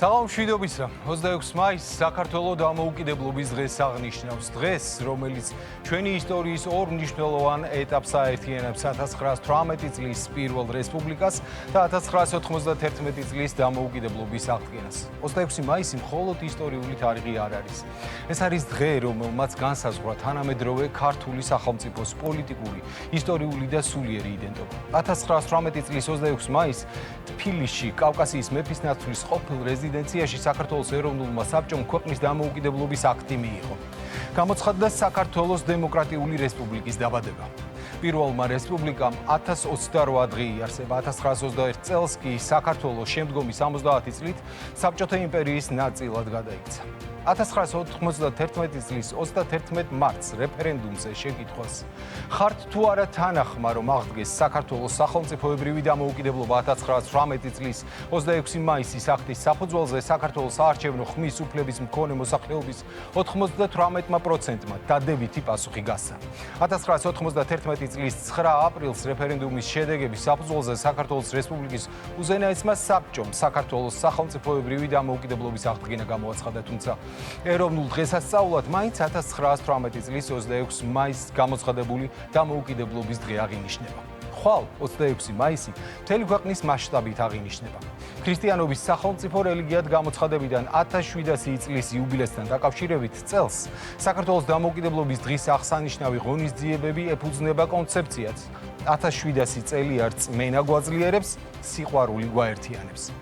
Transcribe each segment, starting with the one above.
სალამ მშვიდობისა. 26 მაისს საქართველოს დამოუკიდებლობის დღეს აღნიშნავს. დღეს, რომელიც ჩვენი ისტორიის ორ მნიშვნელოვან ეტაპს აერთიანებს 1918 წლის პირველ რესპუბლიკას და 1991 წლის დამოუკიდებლობის აღდგენას. 26 მაისი მხოლოდ ისტორიული თარიღი არ არის. ეს არის დღე, რომელმაც განსაზღვრა თანამედროვე ქართული სახელმწიფოს პოლიტიკური, ისტორიული და სულიერი იდენტობა. 1918 წლის 26 მაისს თბილისში კავკასიის მეფისნაცვლის ყოფილ რეზიდენციაში საქართველოს ეროვნულმა საბჭომ ქვეყნის დამოუკიდებლობის აქტი მიიღო. გამოცხადდა საქართველოს დემოკრატიული რესპუბლიკის დაბადება. პირველმა რესპუბლიკამ 1028 დღე იარსება. 1921 წელს კი საქართველოს შემდგომი 70 წლით საბჭოთა იმპერიის ნაწილად გადაიქცა. 1991 წლის 31 მარტს რეფერენდუმზე შეკითხვას ხართ თუ არა თანახმა, რომ აღდგეს საქართველოს სახელმწიფოებრივი დამოუკიდებლობა 1918 წლის 26 მაისის აქტის საფუძველზე საქართველოს საარჩევნო ხმის უფლების მქონე მოსახლეობის 98%-მა დადებითი პასუხი გასცა. 1991 წლის 9 აპრილს რეფერენდუმის შედეგების საფუძველზე საქართველოს რესპუბლიკის უზენაესმა საბჭომ საქართველოს სახელმწიფოებრივი დამოუკიდებლობის აღდგენა გამოაცხადა, თუმცა ეროვნულ დღესასწაულად მაინც 1918 წლის 26 მაისს გამოცხადებული დამოუკიდებლობის დღე აღინიშნება. ხვალ 26 მაისი მთელი ქვეყნის მასშტაბით აღინიშნება. ქრისტიანობის სახელმწიფო რელიგიად გამოცხადებიდან 1700 წლის იუბილესთან დაკავშირებით წელს საქართველოს დამოუკიდებლობის დღის აღსანიშნავი ღონისძიებები ეფუძნება კონცეფციას 1700 წელი არ წმენა გვაძლიერებს, სიყვარული გვაერთიანებს.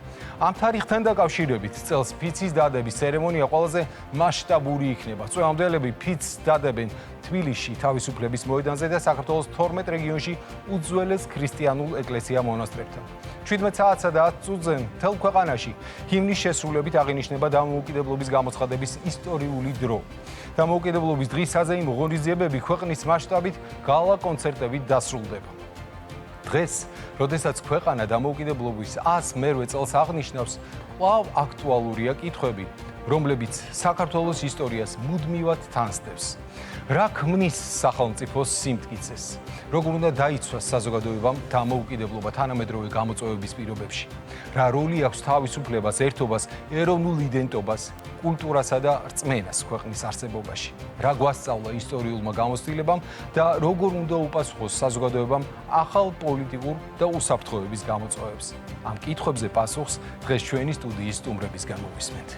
ამ თარიღთან დაკავშირებით წელს ფიცის დადების ცერემონია ყველაზე მასშტაბური იქნება. წვევამდელები ფიცს დადებენ თბილისში თავისუფლების მოედანზე და საქართველოს 12 რეგიონში უძველეს ქრისტიანულ ეკლესია-მონასტრებთან. 17 საათსა და 10 წუთზე მთელ ქვეყანაში ჰიმნის შესრულებით აღინიშნება დამოუკიდებლობის გამოცხადების ისტორიული დრო. დამოუკიდებლობის დღის საზეიმო ღონისძიებები ქვეყნის მასშტაბით გალა კონცერტებით დასრულდება. დღეს, როდესაც ქვეყანა დამოუკიდებლობის 100-მერვე წელს აღნიშნავს, კვლავ აქტუალურია კითხვები, რომლებიც საქართველოს ისტორიას მუდმივად თანსდევს. რა ქმნის სახელმწიფოს სიმტკიცეს? როგორ უნდა დაიცვას საზოგადოებამ დამოუკიდებლობა თანამედროვე გამოწვევების პირობებში? რა როლი აქვს თავისუფლებას, ერთობას, ეროვნულ იდენტობას, კულტურასა და რწმენას ქვეყნის არსებობაში? რა გვასწავლა ისტორიულმა გამოცდილებამ და როგორ უნდა უპასუხოს საზოგადოებამ ახალ პოლიტიკურ და უსაფრთხოების გამოწვევებს? ამ კითხვებზე პასუხს დღეს ჩვენი სტუდიის სტუმრებისგან მოვისმენთ.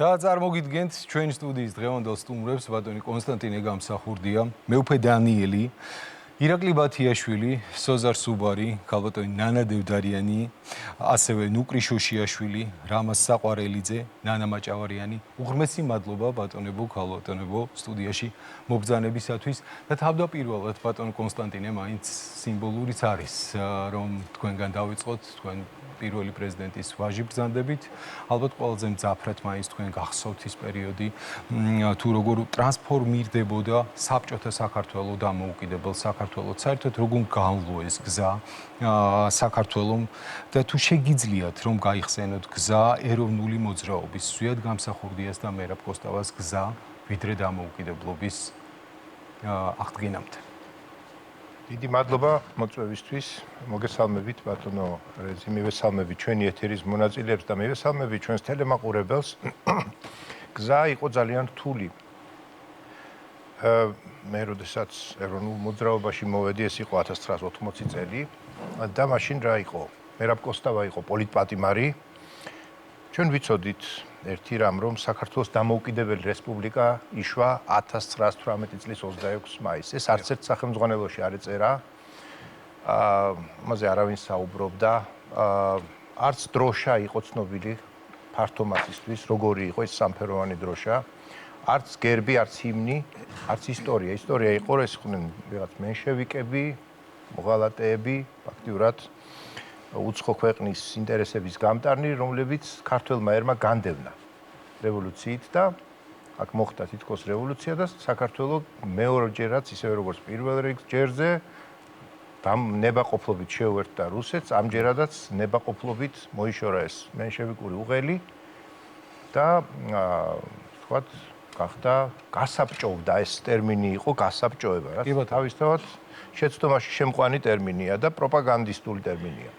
და წარმოგიდგენთ ჩვენი სტუდიის დღევანდელ სტუმრებს, ბატონი კონსტანტინე გამსახურდია, მეუფე დანიელი, ირაკლი ბათიაშვილი, სოზარ სუბარი, ქალბატონი ნანა დევდარიანი, ასევე ნუკრი შოშიაშვილი, რამაზ საყვარელიძე, ნანა მაჭავარიანი. უღრმესი მადლობა ბატონებო, ქალბატონებო სტუდიაში მობრძანებისათვის და თავდაპირველად ბატონ კონსტანტინე მაინც სიმბოლურიც არის, რომ თქვენგან დავიწყოთ თქვენ პირველი პრეზიდენტის ვაჟი ბრძანდებით. ალბათ ყველაზე მძაფრად მაინც თქვენ გახსოვთ ის პერიოდი, თუ როგორ ტრანსფორმირდებოდა საბჭოთა საქართველოს დამოუკიდებელ საქართველოს. საერთოდ როგორ განვლო ეს გზა საქართველოს და თუ შეგიძლიათ რომ გაიხსენოთ გზა ეროვნული მოძრაობის ზვიად გამსახურდიას და მერაბ კოსტავას გზა ვიდრე დამოუკიდებლობის აღდგენამდე. დიდი მადლობა მოწვევისთვის. მოგესალმებით ბატონო რეზი, მივესალმებით ჩვენი ეთერის მონაწილეებს და მივესალმებით ჩვენს ტელემაყურებელს. გზა იყო ძალიან რთული. მე როდესაც ეროვნულ მოძრაობაში მოვედი, ეს იყო 1980 წელი და მაშინ რა იყო? მერაბ კოსტავა იყო პოლიტპატიმარი. ჩვენ ვიცოდით ერთი რამ, რომ საქართველოს დამოუკიდებელი რესპუბლიკა იშვა 1918 წლის 26 მაისს. ეს არც ერთ სახელმძღვანელოში არ ეწერა. ამაზე არავინ საუბრობდა. არც დროშა იყო ცნობილი ფართო მასისთვის, როგორი იყო ეს სამფეროვანი დროშა. არც გერბი, არც ჰიმნი, არც ისტორია. ისტორია იყო, ეს იყვნენ ვიღაც მენშევიკები, მოღალატეები, ფაქტიურად უცხო ქვეყნის ინტერესების გამტარნი, რომლებიც ქართველმა ერმა განდევნა რევოლუციით და აქ მოხდა თითქოს რევოლუცია და საქართველოს მეორეჯერაც ისევე როგორც პირველ ჯერზე ნებაყოფლობით შეუერთდა რუსეთს, ამჯერადაც ნებაყოფლობით მოიშორა ეს მენშევიკური უღელი და თქვათ გახდა გასაბჭოვდა, ეს ტერმინი იყო გასაბჭოება, რაც თავისთავად შეცდომაში შემყვანი ტერმინია და პროპაგანდისტული ტერმინია.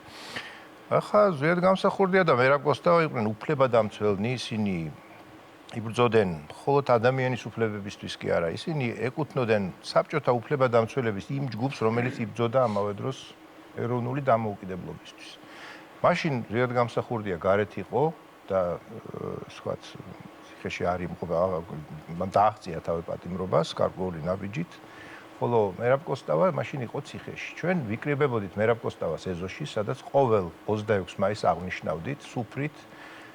ახლა ზვიადგამსახურდია და მერაბ კოსტავა იყვნენ უფლებადამცველნი, ისინი იბრძოდნენ მხოლოდ ადამიანის უფლებებისთვის კი არა, ისინი ეკუთვნოდნენ საბჭოთა უფლებადამცველების იმ ჯგუფს, რომელიც იბრძოდა ამავე დროს ეროვნული დამოუკიდებლობისთვის. მაშინ ზვიადგამსახურდია გარეთ იყო და სხვაც ციხეში არ იმყოფა, მან დააღწია თავი პატიმრობას გარკვეული ნაბიჯით. ხოლო მერაბ კოსტავა მაშინ იყო ციხეში. ჩვენ ვიკრიბებოდით მერაბ კოსტავას ეზოში, სადაც ყოველ 26 მაისს აღნიშნავდით სუფრით.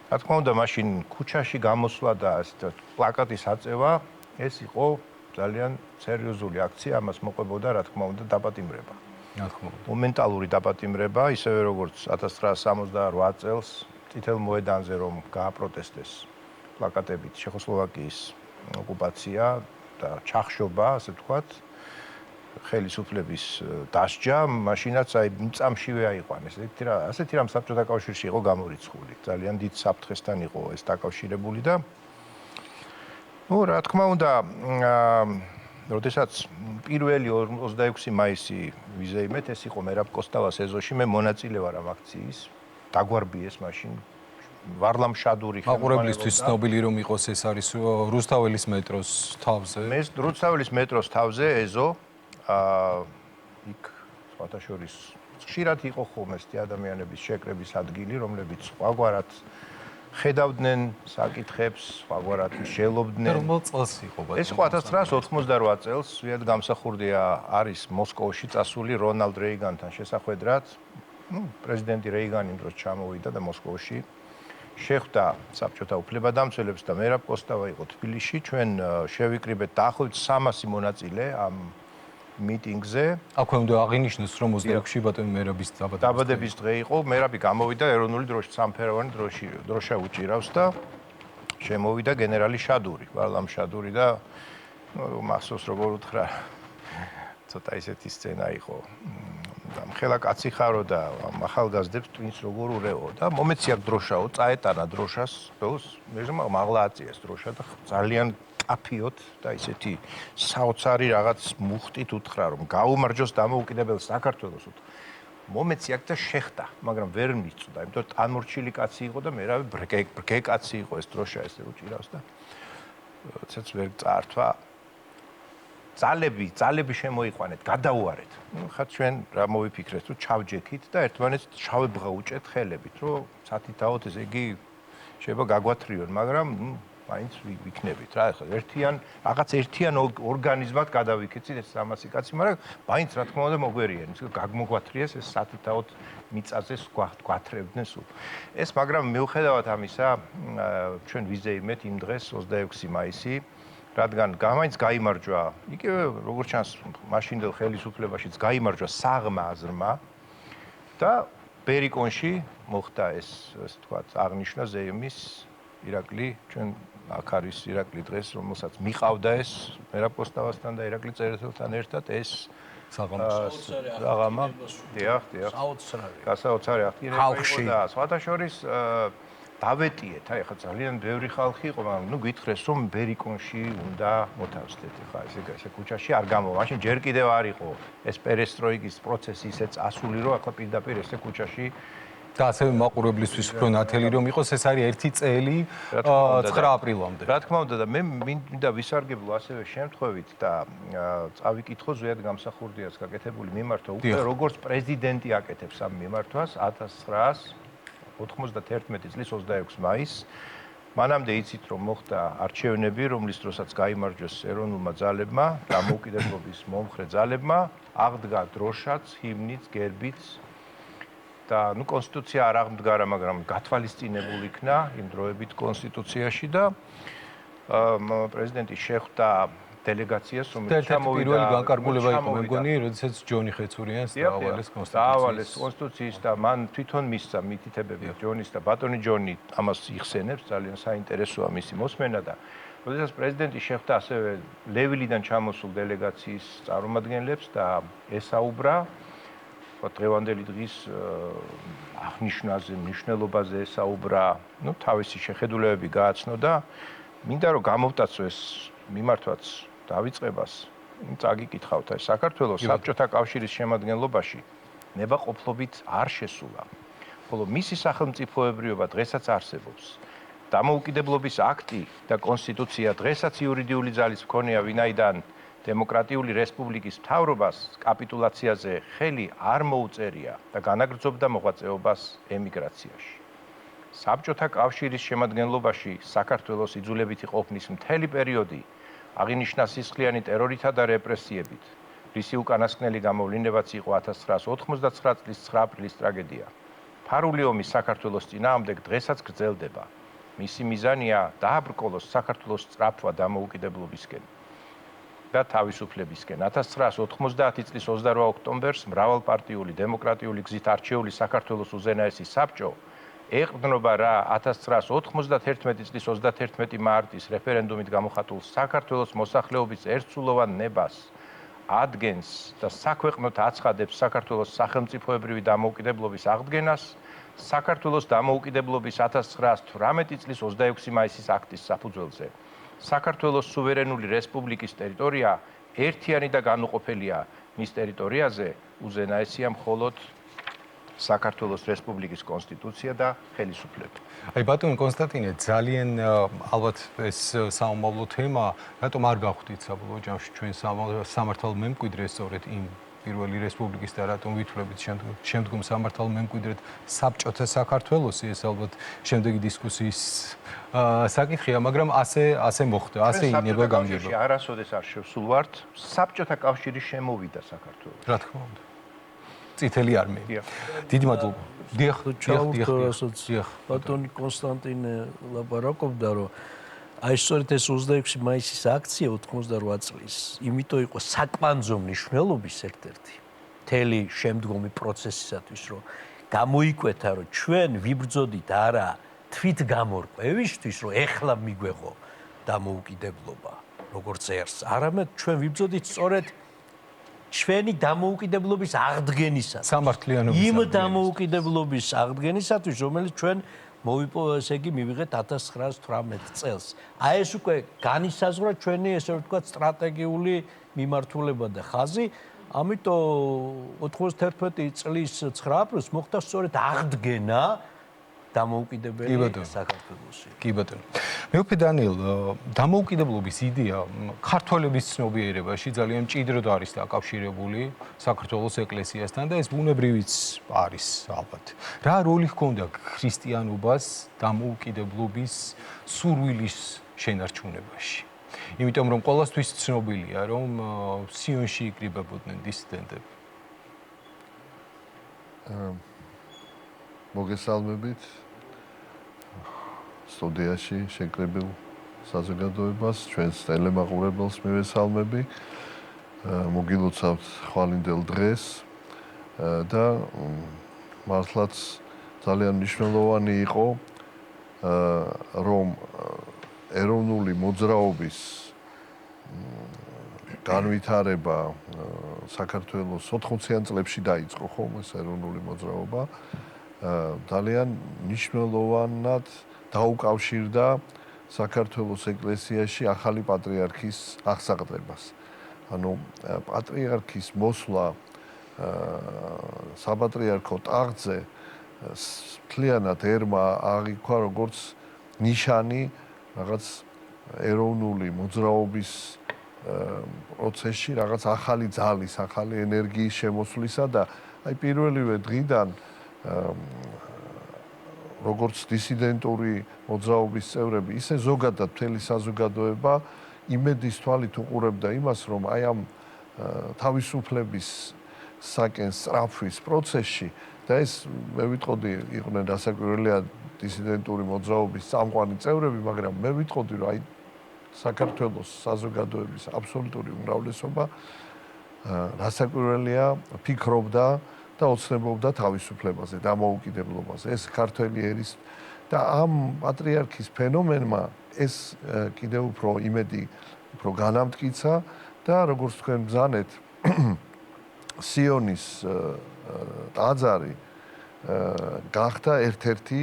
რა თქმა უნდა, მაშინ ქუჩაში გამოსვლა და პლაკატის აწევა, ეს იყო ძალიან სერიოზული აქცია, ამას მოყვებოდა, რა თქმა უნდა, დაპატიმრება. მომენტალური დაპატიმრება, ისევე როგორც 1968 წელს წითელ მოედანზე რომ გააპროტესტეს პლაკატებით ჩეხოსლოვაკიის ოკუპაცია და ჩახშობა, ასე ვთქვათ. ხელისუფლების დასჯა, მაშინაც აი წამშივე აიყვანეს. ასეთი რამ საბჭოთა კავშირში იყო გამორიცხული. ძალიან დიდ საფრთხესთან იყო ეს დაკავშირებული და ნუ რა თქმა უნდა, როდესაც პირველი 26 მაისი ვიზეიმეთ, ეს იყო მერაბ კოსტავას ეზოში, მე მონაწილე ვარ ამ აქციის. დაგვარბიეს მაშინ ვარლამ შადური მაყურებლისთვის ცნობილი რომ იყოს ეს არის რუსთაველის მეტროს თავზე. მე რუსთაველის მეტროს თავზე ეზო იქ სხვათა შორის ხშირად იყო ხოლმე ეს ადამიანების შეკრების ადგილი, რომლებიც სხვაგვარად ხედავდნენ საკითხებს, სხვაგვარად შეელობდნენ. რომელ წელს იყო ბატონო? ეს იყო 1988 წელს, ზვიადგამსახურდია არის მოსკოვში წასული რონალდ რეიგანთან შესახვედრად. პრეზიდენტი რეიგანი იმ დროს ჩამოვიდა და მოსკოვში შეხვდა საბჭოთა უფლებადამცველებს და მერაბ კოსტავა იყო თბილისში. ჩვენ შევიკრიბეთ დაახლოებით 300 მონაწილე ამ მიტინგზე. აქვე უნდა აღინიშნოს, რომ 26-ში ბატონო მერაბის დაბადების დღე იყო. მერაბი გამოვიდა ეროვნული დროშის სამფეროვანი დროშა უჭირავს და შემოვიდა გენერალი შადური, ვარლამ შადური და მახსოვს როგორ უთხრა ცოტა ისეთი სცენა იყო. ხელა კაცი ხარო და ახალგაზრდებს twins როგორ ურეო და მომეცია დროშაო, წაეტანა დროშას, ბოლოს მერმა მაღლა აწიეს დროშა და ძალიან აფიოთ და ისეთი საოცარი რაღაც მუხტით უთხრა რომ გაუმარჯოს დამოუკიდებელ საქართველოს. მომეცია და შეხტა, მაგრამ ვერ მიწვდა, იმიტომ რომ ტანმორჩილი კაცი იყო და მერავე ბრგე კაცი იყო ეს დროშა ესე უჭირავს და ცეც ვერ წაართვა. ძალები შემოიყვანეთ, გადაუარეთ. ხა ჩვენ რა მოვიფიქრეთ, რომ ჩავჯექით და ერთმანეთს ჩავებღაუჭეთ ხელებით, რომ სათითაოდ ესე იგი შეიძლება გაგვათრიონ, მაგრამ მაინც ვიქნებით რა, ახლა რაღაც ერთიან ორგანიზმად გადავიქეცით ეს 300 კაცი, მაგრამ მაინც რა თქმა უნდა მოგვერიან, ის გაგმოგვათრიეს ეს სათითაოდ მიწაზე გვათრევდნენ სულ. ეს მაგრამ მიუხედავად ამისა, ჩვენ ვიზეიმეთ იმ დღეს 26 მაისი, რადგან მაინც გაიმარჯვა, იგივე როგორც ჩანს, მაშინდელ ხელისუფლებაშიც გაიმარჯვა საღმა აზრმა და ბერიკონში მოხდა ეს ვთქვათ, აღნიშნა ზეიმის ირაკლი, ჩვენ აქ არის ირაკლი დღეს, რომელსაც მიყავდა ეს მერაბ კოსტავასთან და ირაკლი წერეთელთან ერთად ეს საღამა, დიახ, გასაოცარი აღდგენება იყო და სხვათა შორის დავეტიეთ, აი ხა ძალიან ბევრი ხალხი იყო, მაგრამ გითხრეს რომ ბერიკონში უნდა მოთავსდეთ, ხა ესე ქუჩაში არ გამო, მაშინ ჯერ კიდევ არ იყო ეს პერესტროიკის პროცესი ისე წასული, რომ ახლა პირდაპირ ესე ქუჩაში და ასევე მაყურებლისთვის უფრო ნათელი რომ იყოს, ეს არის 1 წელი 9 აპრილამდე. რა თქმა უნდა და მე მინდა ვისარგებლო ასევე შემთხვევით და წავიკითხო ზუსტად გამსახურდიას გაკეთებული მიმართვა, უკვე როგორც პრეზიდენტი აკეთებს ამ მიმართვას 1991 წლის 26 მაისს. მანამდე იცით რომ მოხდა არჩევნები, რომლის დროსაც გაიმარჯვეს ეროვნულმა ძალებმა, დამოუკიდებლობის მომხრე ძალებმა, აღდგა დროშაც, ჰიმნიც, გერბიც და კონსტიტუცია არ აღმდგარა, მაგრამ გათვალისწინებული იქნა იმ დროებით კონსტიტუციაში და პრეზიდენტი შეხვდა დელეგაციას, რომელიც ჩამოვიდა. პირველი განკარგულება იყო, მე მგონი, როდესაც ჯონი ხეცურიანს დაავალეს კონსტიტუციის და მან თვითონ მისცა მითითებები ჯონის და ბატონი ჯონი ამას იხსენებს, ძალიან საინტერესოა მისი მოსმენა და როდესაც პრეზიდენტი შეხვდა ასევე ლევილიდან ჩამოსულ დელეგაციის წარმომადგენლებს და ესაუბრა დღევანდელი დღის აღნიშვნაზე, მნიშვნელობაზე ესაუბრა, თავისი შეხედულებები გააცნო და მინდა რომ გამოვტაცო ეს მიმართვაც დავიწყებას, წაგიკითხავთ, აი საქართველოს საბჭოთა კავშირის შემადგენლობაში ნებაყოფლობით არ შესულა, ხოლო მისი სახელმწიფოებრიობა დღესაც არსებობს. დამოუკიდებლობის აქტი და კონსტიტუცია დღესაც იურიდიული ძალის მქონეა, ვინაიდან დემოკრატიული რესპუბლიკის მთავრობას კაპიტულაციაზე ხელი არ მოუწერია და განაგრძობდა მოღვაწეობას ემიგრაციაში. საბჭოთა კავშირის შემადგენლობაში საქართველოს იძულებითი ყოფნის მთელი პერიოდი აღინიშნა სისხლიანი ტერორითა და რეპრესიებით, რისი უკანასკნელი გამოვლინებაც იყო 1999 წლის 9 აპრილის ტრაგედია. ფარული ომი საქართველოს წინააღმდეგ დღესაც გრძელდება. მისი მიზანია დააბრკოლოს საქართველოს სწრაფვა დამოუკიდებლობისკენ და თავისუფლებისკენ. 1990 წლის 28 ოქტომბერს მრავალპარტიული დემოკრატიული გზით არჩეული საქართველოს უზენაესი საბჭო ეყრდნობა რა 1991 წლის 31 მარტის რეფერენდუმით გამოხატულ საქართველოს მოსახლეობის ერთსულოვან ნებას ადგენს და საქვეყნოდ აცხადებს საქართველოს სახელმწიფოებრივი დამოუკიდებლობის აღდგენას, საქართველოს დამოუკიდებლობის 1918 წლის 26 მაისის აქტის საფუძველზე. საქართველოს სუვერენული რესპუბლიკის ტერიტორია ერთიანი და განუყოფელია, მის ტერიტორიაზე უზენაესია მხოლოდ საქართველოს რესპუბლიკის კონსტიტუცია და ხელისუფლება. აი ბატონო კონსტანტინე, ძალიან ალბათ ეს საომავლო თემა, რატომ არ გავხდით საბოლოო ჯამში ჩვენ სამართალმემკვიდრეს სწორედ იმ პირველი რესპუბლიკის და რატომ ვითვლებით შემდგომ სამართალმემკვიდრედ საბჭოთა საქართველოსი, ეს ალბათ შემდეგი დისკუსიის საკითხია, მაგრამ ასე მოხდა, ასე ინება გამგება. არასოდეს არ შევსულვართ, საბჭოთა კავშირი შემოვიდა საქართველოს. რა თქმა უნდა. წითელი არმია. დიდი მადლობა. დიახ, ბატონი კონსტანტინე ლაპარაკობდა, რომ აი სწორედ ეს 26 მაისის აქცია 98 წლის, იმიტომ იყო საკვანძო მნიშვნელობის ერთ-ერთი მთელი შემდგომი პროცესისათვის, რომ გამოიკვეთა, რომ ჩვენ ვიბრძოდით არა თვით გამორკვევისთვის, რომ ეხლა მიგვეღო დამოუკიდებლობა, როგორც ერს, არამედ ჩვენ ვიბრძოდით სწორედ ჩვენი დამოუკიდებლობის აღდგენისათვის. სამართლიანობის იმ დამოუკიდებლობის აღდგენისათვის, რომელიც ჩვენ ესე იგი მივიღეთ 1918 წელს. აი ეს უკვე განისაზღვრა ჩვენი ესე ვთქვათ სტრატეგიული მიმართულება და ხაზი. ამიტომ 91 წლის 9 აპრილს მოხდა სწორედ აღდგენა დამოუკიდებელი საქართველოსი. კი ბატონო. მეუფე დანიელ, დამოუკიდებლობის იდეა ქართველების ცნობიერებაში ძალიან მჭიდროდ არის დაკავშირებული საქართველოს ეკლესიასთან და ეს ბუნებრივიც არის ალბათ. რა როლი ჰქონდა ქრისტიანობას დამოუკიდებლობის სურვილის შენარჩუნებაში? იმიტომ რომ ყოველთვის ცნობილია, რომ სიონში იკრიბებოდნენ დისიდენტები. მოგესალმებით სტუდიაში შეკრებილ საზოგადოებას, ჩვენს ტელემაყურებელს მივესალმები. მოგილოცავთ ხვალინდელ დღეს და მართლაც ძალიან მნიშვნელოვანი იყო რომ ეროვნული მოძრაობის განვითარება საქართველოს 80-იან წლებში დაიწყო ხომ ეს ეროვნული მოძრაობა ძალიან მნიშვნელოვნად დაუკავშირდა საქართველოს ეკლესიაში ახალი პატრიარქის აღსაყდრებას. ანუ პატრიარქის მოსვლა საპატრიარქო ტახტზე მთლიანად ერმა აღიქვა როგორც ნიშანი რაღაც ეროვნული მოძრაობის პროცესში, რაღაც ახალი ძალის, ახალი ენერგიის შემოსვლისა და აი პირველივე დღიდან როგორც დისიდენტური მოძრაობის წევრები, ისე ზოგადად მთელი საზოგადოება იმედის თვალით უყურებდა იმას, რომ აი ამ თავისუფლების საკენ სწრაფვის პროცესში და ეს მე ვიტყოდი იყვნენ დასაკვირველია დისიდენტური მოძრაობის წამყვანი წევრები, მაგრამ მე ვიტყოდი რომ აი საქართველოს საზოგადოების აბსოლუტური უმრავლესობა დასაკვირველია ფიქრობდა და ოცნებობდა თავისუფლებაზე, დამოუკიდებლობაზე. ეს ქართველი ერის და ამ პატრიარქის ფენომენმა ეს კიდევ უფრო იმედი უფრო განამტკიცა და როგორც თქვენ ბრძანეთ სიონის ტაძარი გახდა ერთ-ერთი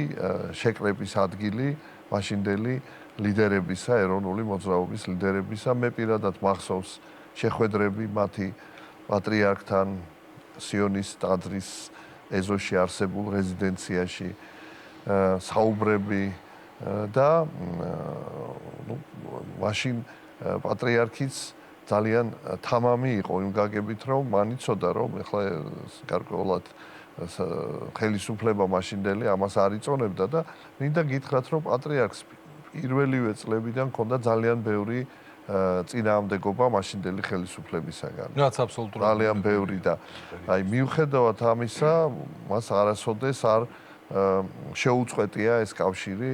შეკრების ადგილი მაშინდელი ლიდერებისა, ეროვნული მოძრაობის ლიდერებისა. მე პირადად მახსოვს შეხვედრები მათი პატრიარქთან სიონის ტაძრის ეზოში არსებულ რეზიდენციაში, საუბრები და მაშინ პატრიარქიც ძალიან თამამი იყო იმ გაგებით, რომ მან იცოდა, რომ ეხლა გარკვეულად ხელისუფლება მაშინდელი ამას არ იწონებდა და მინდა გითხრათ, რომ პატრიარქს პირველივე წლებიდან ჰქონდა ძალიან ბევრი წინააღმდეგობა მაშინდელი ხელისუფლებისაგან. რაც აბსოლუტურად ძალიან ბევრი და აი მიუხედავად ამისა, მას არასოდეს არ შეუწყვეტია ეს კავშირი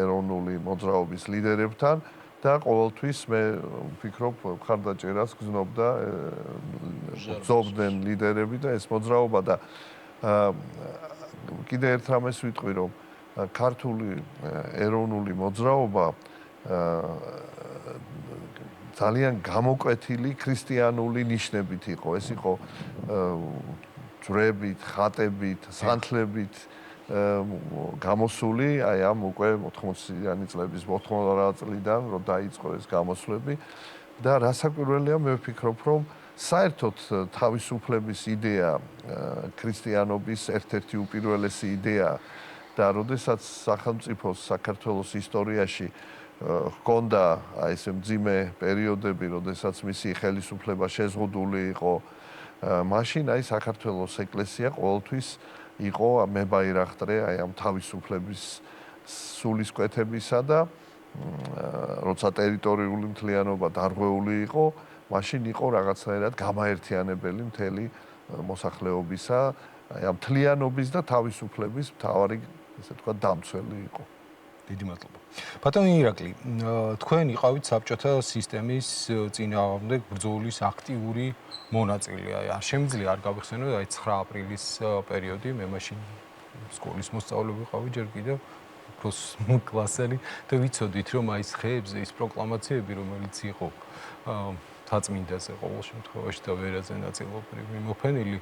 ეროვნული მოძრაობის ლიდერებთან და ყოველთვის მე ვფიქრობ მხარდაჭერას გრძნობდა ზოგდნენ ლიდერები და ეს მოძრაობა და კიდე ერთ რამეს ვიტყვი, რომ ქართული ეროვნული მოძრაობა ძალიან გამოკვეთილი ქრისტიანული ნიშნებით იყო. ეს იყო ჯვრებით, ხატებით, სანთლებით გამოსული, აი ამ უკვე 80-იანი წლების 90 წლიდან, რომ დაიწყო ეს გამოსვლები და რასაკვირველია, მე ვფიქრობ, რომ საერთოდ თავისუფლების იდეა ქრისტიანობის ერთ-ერთი უპირველესი იდეა და როდესაც სახელმწიფოს საქართველოს ისტორიაში ჰქონდა აი ეს მძიმე პერიოდები, როდესაც მისი ხელისუფლება შეზღუდული იყო, მაშინ აი საქართველოს ეკლესია ყოველთვის იყო მებაირახტრე აი ამ თავისუფლების სულისკვეთებისა და როცა ტერიტორიული მთლიანობა დარღვეული იყო, მაშინ იყო რაღაცნაირად გამაერთიანებელი მთელი მოსახლეობისა, აი ამ მთლიანობის და თავისუფლების მთავარი, ესე ვთქვათ, დამცველი იყო. დიდი მადლობა. ბატონო ირაკლი, თქვენ იყავით საბჭოთა სისტემის წინააღმდეგ ბრძოლის აქტიური მონაწილე. არ შემიძლია არ გავიხსენოთ, აი 9 აპრილის პერიოდი, მე მაშინ სკოლის მოსწავლე ვიყავი ჯერ კიდევ, უფრო კლასელი და ვიცოდით, რომ აი ეს ხეებზე ის პროკლამაციები, რომელიც იყო თაწმინდაზე ყოველ შემთხვევაში და ვერაზე ნაწილობრივ მიმოფენილი,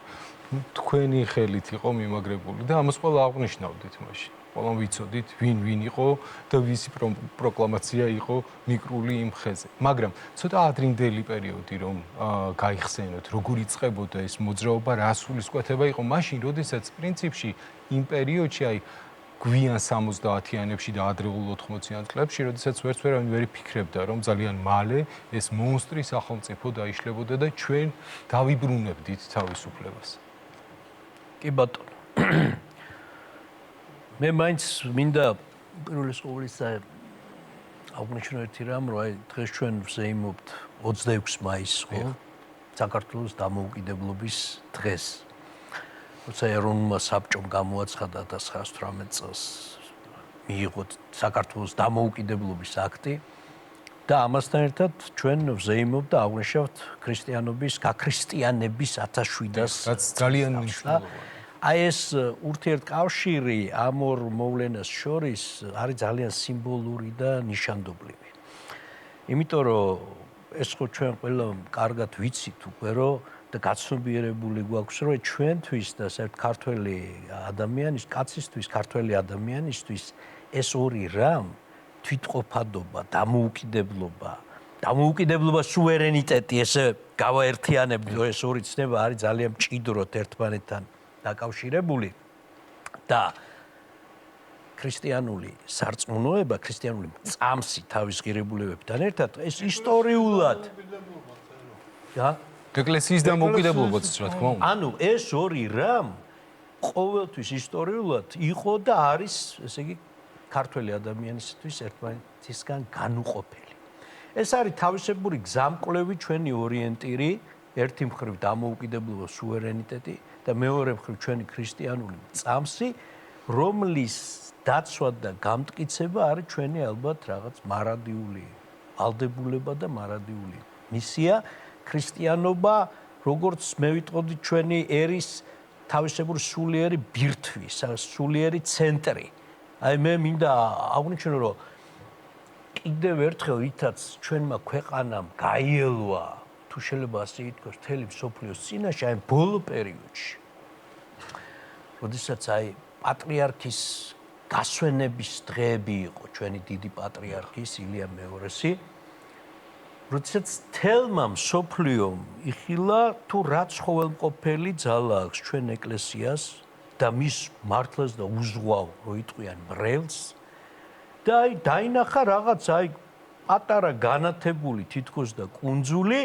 თქვენი ხელით იყო მიმაგრებული და ამას ყველა აღნიშნავდით მაშინ. ყველამ ვიცოდით, ვინ იყო და ვისი პროკლამაცია იყო მიკრული იმ ხეზე. მაგრამ ცოტა ადრინდელი პერიოდი რომ გაიხსენოთ, როგორ იწყებოდა ეს მოძრაობა, რა სულისკვეთება იყო მაშინ, როდესაც პრინციპში იმ პერიოდში აი გვიან 70-იანებში და ადრეულ 80-იან წლებში, როდესაც ვერავინ ვერ იფიქრებდა, რომ ძალიან მალე ეს მონსტრი სახელმწიფო დაიშლებოდა და ჩვენ დავიბრუნებდით თავისუფლებას. კი ბატონო. მე მაინც მინდა პირველი ყოვლისა აღნიშნო ერთი რამ, რომ აი დღეს ჩვენ ვზეიმობთ 26 მაისს, ხო? საქართველოს დამოუკიდებლობის დღეს. როცა ეროვნულმა საბჭომ გამოაცხადა 1918 წელს მიიღოთ საქართველოს დამოუკიდებლობის აქტი და ამასთან ერთად ჩვენ ვზეიმობთ და აღვნიშნავთ ქრისტიანობის გაქრისტიანების 1700-ას, რაც ძალიან მნიშვნელოვანია. აი ეს ურთიერთკავშირი ამ ორ მოვლენას შორის არის ძალიან სიმბოლური და ნიშანდობლივი. იმიტომ რომ ეს ხო ჩვენ ყველა კარგად ვიცით უკვე, რომ და გაცნობიერებული გვაქვს, რომ ჩვენთვის და საერთოდ ქართველი ადამიანის, კაცისთვის, ქართველი ადამიანისთვის ეს ორი რამ, თვითყოფადობა, დამოუკიდებლობა, სუვერენიტეტი, ესე გავაერთიანებთ, ეს ორი ცნება არის ძალიან მჭიდროდ ერთმანეთთან დაკავშირებული და ქრისტიანული სარწმუნოება, ქრისტიანული წამსი თავის ღირებულებებთან ერთად, ეს ისტორიულად და ეკლესიის დამოუკიდებლობაც რა თქმა უნდა. ანუ ეს ორი რამ ყოველთვის ისტორიულად იყო და არის, ესე იგი, ქართველი ადამიანისთვის ერთმანეთისგან განუყოფელი. ეს არის თავისებური გზამკვლევი ჩვენი ორიენტირი, ერთი მხრივ დამოუკიდებლობა, სუვერენიტეტი და მეორე მხრივ ჩვენი ქრისტიანული წამსი, რომლის დაცვა და გამტკიცება არის ჩვენი ალბათ რაღაც მარადიული ვალდებულება და მარადიული მისია. ქრისტიანობა, როგორც მე ვიტყოდი, ჩვენი ერის თავისებური სულიერი ბირთვი, სულიერი ცენტრი. აი მე მინდა აღვნიშნო, რომ კიდევ ერთხელ ვითაც ჩვენმა ქვეყანამ გაიელვა, თუ შეიძლება ასე ითქვას, მთელი მსოფლიოს წინაშე, აი ბოლო პერიოდში. როდესაც აი პატრიარქის გასვენების დღეები იყო, ჩვენი დიდი პატრიარქის ილია მეორესი, როდესაც თელმა მსოფლიომ იხილა თუ რა ცხოველმყოფელი ძალა აქვს ჩვენ ეკლესიას და მის მართლას და უზღვავ რო იტყვიან მრევლს და აი დაინახა რაღაც აი პატარა განათებული თითქოს და კუნძული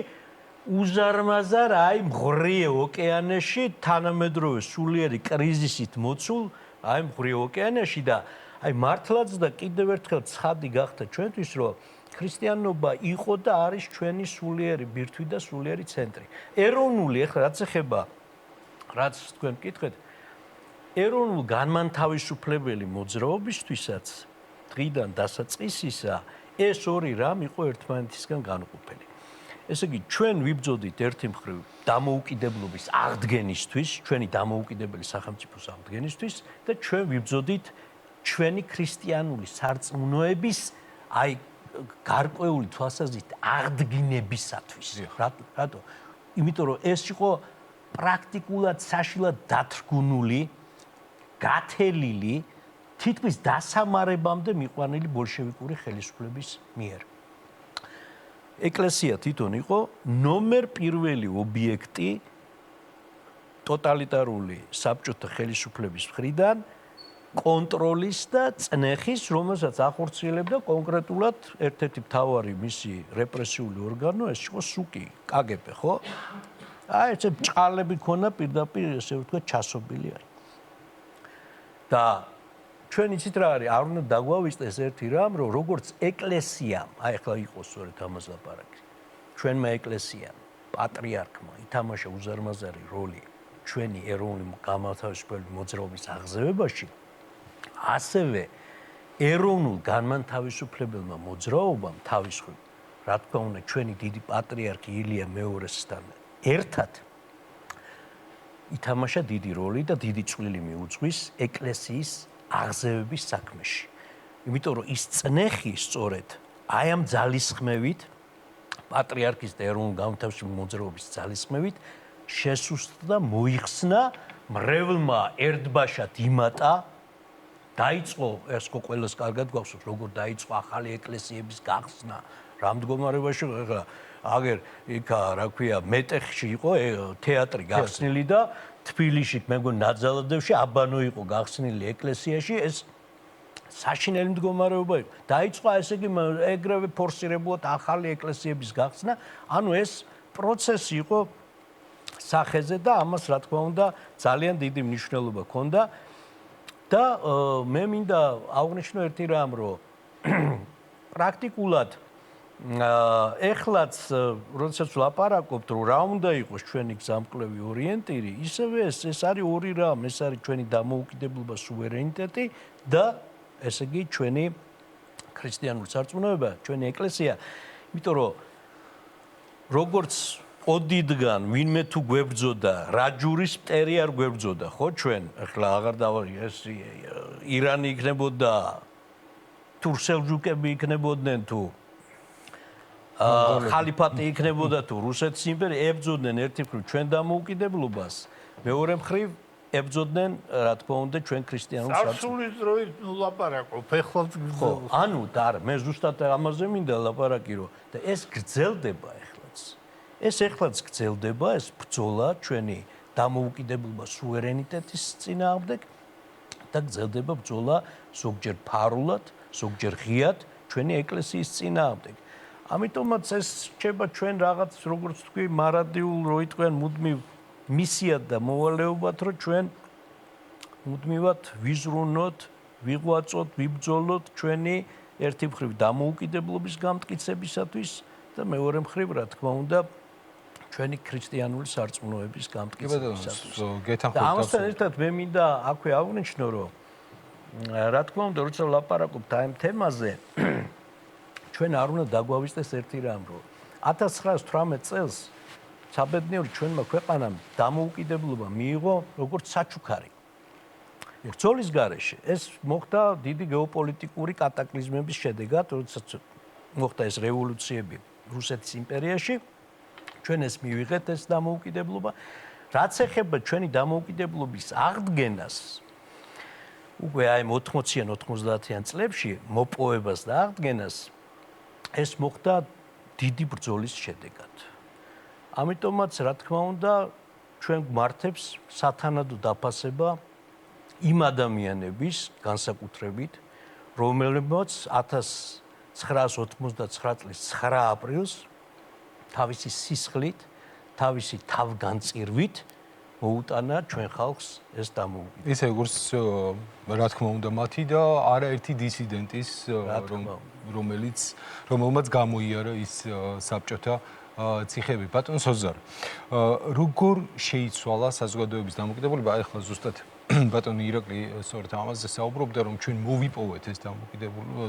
უზარმაზარ აი მღრიე ოკეანეში თანამედროვე სულიერი კრიზისით მოცულ აი მღრიე ოკეანეში და აი მართლაც და კიდევ ერთხელ ცხადი გახდა ჩვენთვის რომ ქრისტიანობა იყო და არის ჩვენი სულიერი ბირთვი და სულიერი ცენტრი. ეროვნული, ეხლა რაც ეხება, რაც თქვენ მკითხეთ, ეროვნულ განმანთავისუფლებელი მოძრაობისთვისაც დღიდან დასაწყისისა ეს ორი რამ იყო ერთმანეთისგან განუყოფელი. ესე იგი, ჩვენ ვიბრძოდით ერთი მხრივ დამოუკიდებლობის აღდგენისთვის, ჩვენი დამოუკიდებელი სახელმწიფოს აღდგენისთვის და ჩვენ ვიბრძოდით ჩვენი ქრისტიანული სარწმუნოების აი გარკვეული თვალსაზრისით აღდგინებისათვის. რატო? იმიტომ რომ ეს იყო პრაქტიკულად საშინლად დათრგუნული, გათელილი, თითქმის დასამარებამდე მიყვანილი ბოლშევიკური ხელისუფლების მიერ. ეკლესია თვითონ იყო ნომერ პირველი ობიექტი ტოტალიტარული საბჭოთა ხელისუფლების მხრიდან კონტროლის და წნეხის, რომელსაც ახორციელებდა კონკრეტულად ერთ-ერთი მთავარი მისი რეპრესიული ორგანო, ეს იყო სუკი, კგბ, ხო? აი, ეს ბჭყალები ქონა პირდაპირ, ესე ვთქვათ, ჩასობილი არის. და ჩვენ იცით რა არის, არ უნდა დაგვავიწყდეს ერთი რამ, რომ როგორც ეკლესიამ, აი ახლა იყო სწორედ ამას ლაპარაკი. ჩვენმა ეკლესიამ, პატრიარქმა ითამაშა უზარმაზარი როლი ჩვენი ეროვნული განმათავისუფლებელი მოძრაობის აღზევებაში. ასევე ეროვნულ განმანთავისუფლებელმა მოძრაობამ თავის მხრივ, რა თქმა უნდა, ჩვენი დიდი პატრიარქი ილია მეორესთან ერთად ითამაშა დიდი როლი და დიდი წვლილი მიუძღვის ეკლესიის აღზევების საქმეში. იმიტომ რომ ის წნეხი სწორედ აი ამ ძალისხმევით, პატრიარქის და ეროვნულ განმანთავისუფლებელი მოძრაობის ძალისხმევით შესუსტდა და მოიხსნა მრევლმა ერთბაშად იმატა დაიწყო, ეს ხო ყველას კარგად გვახსოვს, როგორ დაიწყო ახალი ეკლესიების გახსნა, რა მდგომარეობაში ხა აგერ იქა, რა ქვია, მეტეხში იყო თეატრი გახსნილი და თბილისში, მე მგონი ნაძალადევში აბანო იყო გახსნილი ეკლესიაში, ეს საშინელი მდგომარეობა იყო. დაიწყო ესე იგი ეგრევე ფორსირებულად ახალი ეკლესიების გახსნა, ანუ ეს პროცესი იყო სახეზე და ამას რა თქმა უნდა ძალიან დიდი მნიშვნელობა ჰქონდა. და მე მინდა აღვნიშნო ერთი რამ, რომ პრაქტიკულად ეხლაც როდესაც ვლაპარაკობთ, რომ რა უნდა იყოს ჩვენი გზამკვლევი ორიენტირი, ისევე ეს არის ორი რამ, ეს არის ჩვენი დამოუკიდებლობა, სუვერენიტეტი და ესე იგი ჩვენი ქრისტიანული სარწმუნოება, ჩვენი ეკლესია. იმიტომ რომ როგორც ოდიდან ვინმე თუ გვებრძოდა, რა ჯურის მტერი არ გვებრძოდა, ხო ჩვენ? ახლა აღარ დავარი, ეს ირანი იქნებოდა, თუ სელჯუკები იქნებოდნენ თუ ხალიფატი იქნებოდა თუ რუსეთის იმპერია, ებრძოდნენ ერთი მხრივ ჩვენ დამოუკიდებლობას, მეორე მხრივ ებრძოდნენ, რა თქმა უნდა, ჩვენ ქრისტიანულ სარწმუნოებს. სარსულის დროით ლაპარაკობ, ეხლაც ხო, ანუ და არა, მე ზუსტად ამაზე მინდა ლაპარაკი, რომ და ეს გრძელდება ეხლაც. ეს ეხლაც გრძელდება, ეს ბრძოლა ჩვენი დამოუკიდებლობა სუვერენიტეტის წინააღმდეგ და გრძელდება ბრძოლა ზოგჯერ ფარულად, ზოგჯერ ღიად ჩვენი ეკლესიის წინააღმდეგ. ამიტომაც ეს რჩება ჩვენ რაღაც, როგორც თქვი, მარადიულ, რო იტყვიან, მუდმივ მისიად და მოვალეობად, რომ ჩვენ მუდმივად ვიზრუნოთ, ვიღვაწოთ, ვიბრძოლოთ ჩვენი ერთი მხრივ დამოუკიდებლობის გამტკიცებისათვის და მეორე მხრივ, რა თქმა უნდა, ჩვენი ქრისტიანული სარწმუნოების გამტკიცებისათვის. და ამასთან ერთად მე მინდა აქვე აღვნიშნო, რომ რა თქმა უნდა, როცა ვლაპარაკობთ ამ თემაზე, ჩვენ არ უნდა დაგვავიწყდეს ერთი რამ, რომ 1918 წელს საბედნიეროდ ჩვენმა ქვეყანამ დამოუკიდებლობა მიიღო როგორც საჩუქარი. ბრძოლის გარეშე ეს მოხდა დიდი გეოპოლიტიკური კატაკლიზმების შედეგად, როდესაც მოხდა ეს რევოლუციები რუსეთის იმპერიაში. ჩვენ ეს მივიღეთ ეს დამოუკიდებლობა. რაც ეხება ჩვენი დამოუკიდებლობის აღდგენას, უკვე აი 80-იან 90-იან წლებში მოპოვებას და აღდგენას ეს მოხდა დიდი ბრძოლის შედეგად. ამიტომაც, რა თქმა უნდა, ჩვენ გვმართებს სათანადო დაფასება იმ ადამიანების განსაკუთრებით, რომლებიც 1989 წლის 9 აპრილს თავისი სისხლით, თავისი თავგანწირვით მოუტანა ჩვენ ხალხს ეს დამოუკიდებლობა. ისე როგორც რა თქმა უნდა მათი და არაერთი დისიდენტის, რომელმაც გამოიარა ის საბჭოთა ციხეები. ბატონ სოზარ, როგორ შეიცვალა საზოგადოების დამოუკიდებლობა? ახლა ზუსტად ბატონი ირაკლი სწორედ ამაზე საუბრობდა, რომ ჩვენ მოვიპოვეთ ეს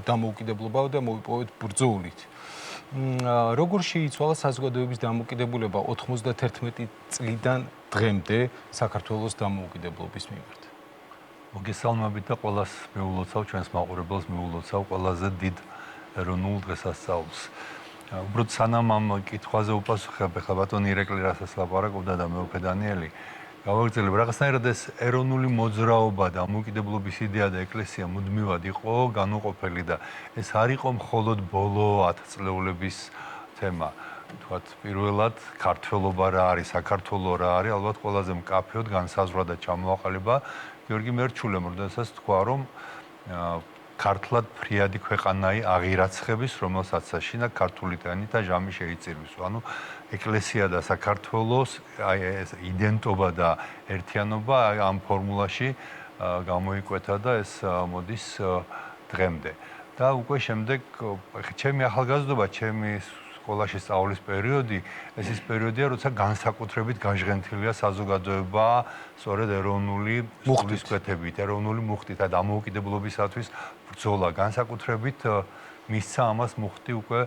დამოუკიდებლობა და მოვიპოვეთ ბრძოლით. როგორ შეიცვალა საზოგადოების დამოუკიდებლობა 91 წლიდან დღემდე საქართველოს დამოუკიდებლობის მიმართ? მოგესალმებით და ყველას მეულოცავ, ჩვენს მაყურებელს მეულოცავ ყველაზე დიდ ეროვნულ დღესასწაულს. უბრალოდ სანამ ამ კითხვაზე უპასუხებ, ახლა ბატონი ირაკლი რასაც ლაპარაკობდა და მეუფე დანიელი, გავაგრძელებ, რაღაცნაირად ეს ეროვნული მოძრაობა და დამოუკიდებლობის იდეა და ეკლესია მუდმივად იყო განუყოფელი და ეს არ იყო მხოლოდ ბოლო 10 წლეულების თემა. თქვათ, პირველად ქართველობა რა არის, საქართველო რა არის, ალბათ ყველაზე მკაფიოდ განსაზღვრა და ჩამოაყალიბა გიორგი მერჩულემ, როდესაც თქვა, რომ ქართლად ფრიადი ქვეყანაი აღირაცხების, რომელსაც საშინა ქართული ტანი და ჟამი შეიწირვის. ანუ ეკლესია და საქართველოს აი ეს იდენტობა და ერთიანობა ამ ფორმულაში გამოიკვეთა და ეს მოდის დღემდე. და უკვე შემდეგ ჩემი ახალგაზრდობა, ჩემი სკოლაში სწავლის პერიოდი, ეს ის პერიოდია, როცა განსაკუთრებით გაჟღენთილია საზოგადოება სწორედ ეროვნული სულისკვეთებით, ეროვნული მუხტით და დამოუკიდებლობისათვის ბრძოლა. განსაკუთრებით მისცა ამას მუხტი უკვე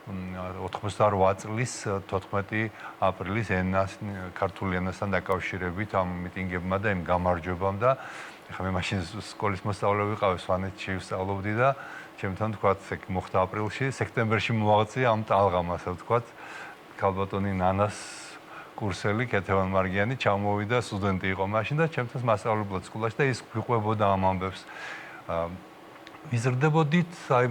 88 წლის 14 აპრილის ქართული ენასთან დაკავშირებით ამ მიტინგებმა და იმ გამარჯვებამ და ეხლა მე მაშინ სკოლის მოსწავლე ვიყავი, სვანეთში ვსწავლობდი და ჩემთან თქვათ, მოხდა აპრილში, სექტემბერში მოაღწია ამ ტალღამ, ასე ვთქვათ, ქალბატონი ნანას კურსელი კეთევან მარგიანი ჩამოვიდა, სტუდენტი იყო მაშინ და ჩემთან მასწავლებლად სკოლაში და ის გვიყვებოდა ამ ამბებს. ვიზრდებოდით აი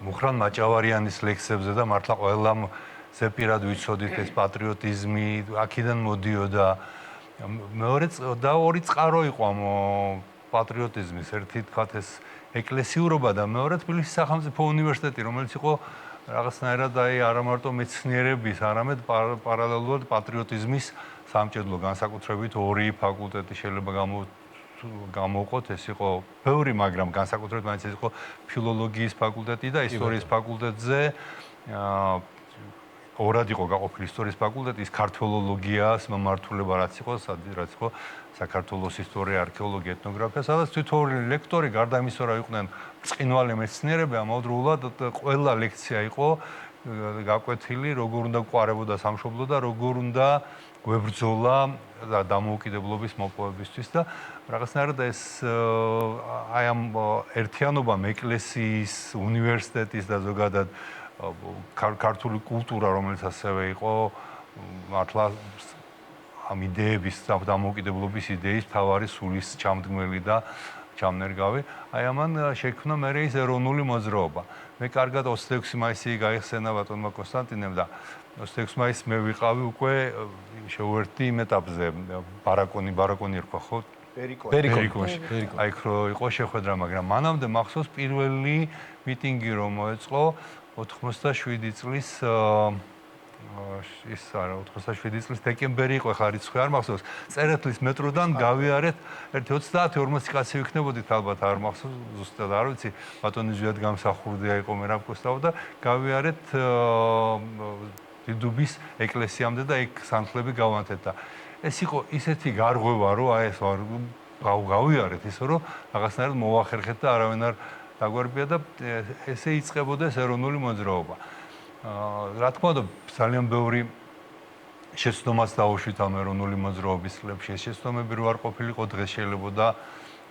მუხრან მაჭავარიანის ლექსებზე და მართლა ყველამ ზეპირად ვიცოდით ეს პატრიოტიზმი აქედან მოდიოდა. მეორე და ორი წყარო იყო ამ პატრიოტიზმის, ერთი თქვათ ეს ეკლესიურობა და მეორე თბილისის სახელმწიფო უნივერსიტეტი, რომელიც იყო რაღაცნაირად აი არა მარტო მეცნიერების, არამედ პარალელურად პატრიოტიზმის სამჭედლო, განსაკუთრებით ორი ფაკულტეტი შეიძლება გამოვყოთ, ეს იყო ბევრი, მაგრამ განსაკუთრებით მაინც ეს იყო ფილოლოგიის ფაკულტეტი და ისტორიის ფაკულტეტზე ორად იყო გაყოფილი ისტორიის ფაკულტეტი, ის ქართველოლოგიას მომართულება რაც იყო, რაც იყო საქართველოს ისტორია, არქეოლოგია, ეთნოგრაფია, სადაც თითოეული ლექტორი გარდა იმისა, რომ იყვნენ ბრწყინვალე მეცნიერები, ამავდროულად ყველა ლექცია იყო გაკვეთილი, როგორ უნდა გვყარებოდა სამშობლო და როგორ უნდა გვებრძოლა დამოუკიდებლობის მოპოვებისთვის და რაღაცნაირად ეს აი ამ ერთიანობამ ეკლესიის, უნივერსიტეტის და ზოგადად ქართული კულტურა, რომელიც ასევე იყო მართლა ამ იდეების დამოუკიდებლობის იდეის მთავარი სულის ჩამდგმელი და ჩამნერგავი. აი ამან შექმნა მერე ის ეროვნული მოძრაობა. მე კარგად 26 მაისი გაიხსენა ბატონმა კონსტანტინემ და 26 მაისს მე ვიყავი უკვე შეუერთდი იმ ეტაპზე ბარაკონი ერქვა ხო? პერიკონში. აი ხო იყო შეხვედრა, მაგრამ მანამდე მახსოვს პირველი მიტინგი რომ მოეწყო 97 წლის ის არა 97 წლის დეკემბერი იყო, ხა რიცხვი არ მახსოვს. წერეთლის მეტროდან გავიარეთ ერთი 30-40 კაცი ვიქნებოდით ალბათ, არ მახსოვს ზუსტად არ ვიცი, ბატონი ზვიად გამსახურდია იყო მე რა მკუსტავ და გავიარეთ დიდუბის ეკლესიამდე და იქ სანთლები გავანთეთ და ეს იყო ისეთი გარღვევა რომ აი ეს გავიარეთ ისე რომ რაღაცნაირად მოვახერხეთ და არავინ არ დაგვარბია და ესე იწყებოდა ეს ეროვნული მოძრაობა. რა თქმა უნდა, ძალიან ბევრი შეცდომას დაუშვით ამ ეროვნული მოძრაობის წლებში. ეს შეცდომები რო არ ყოფილიყო, დღეს შეიძლება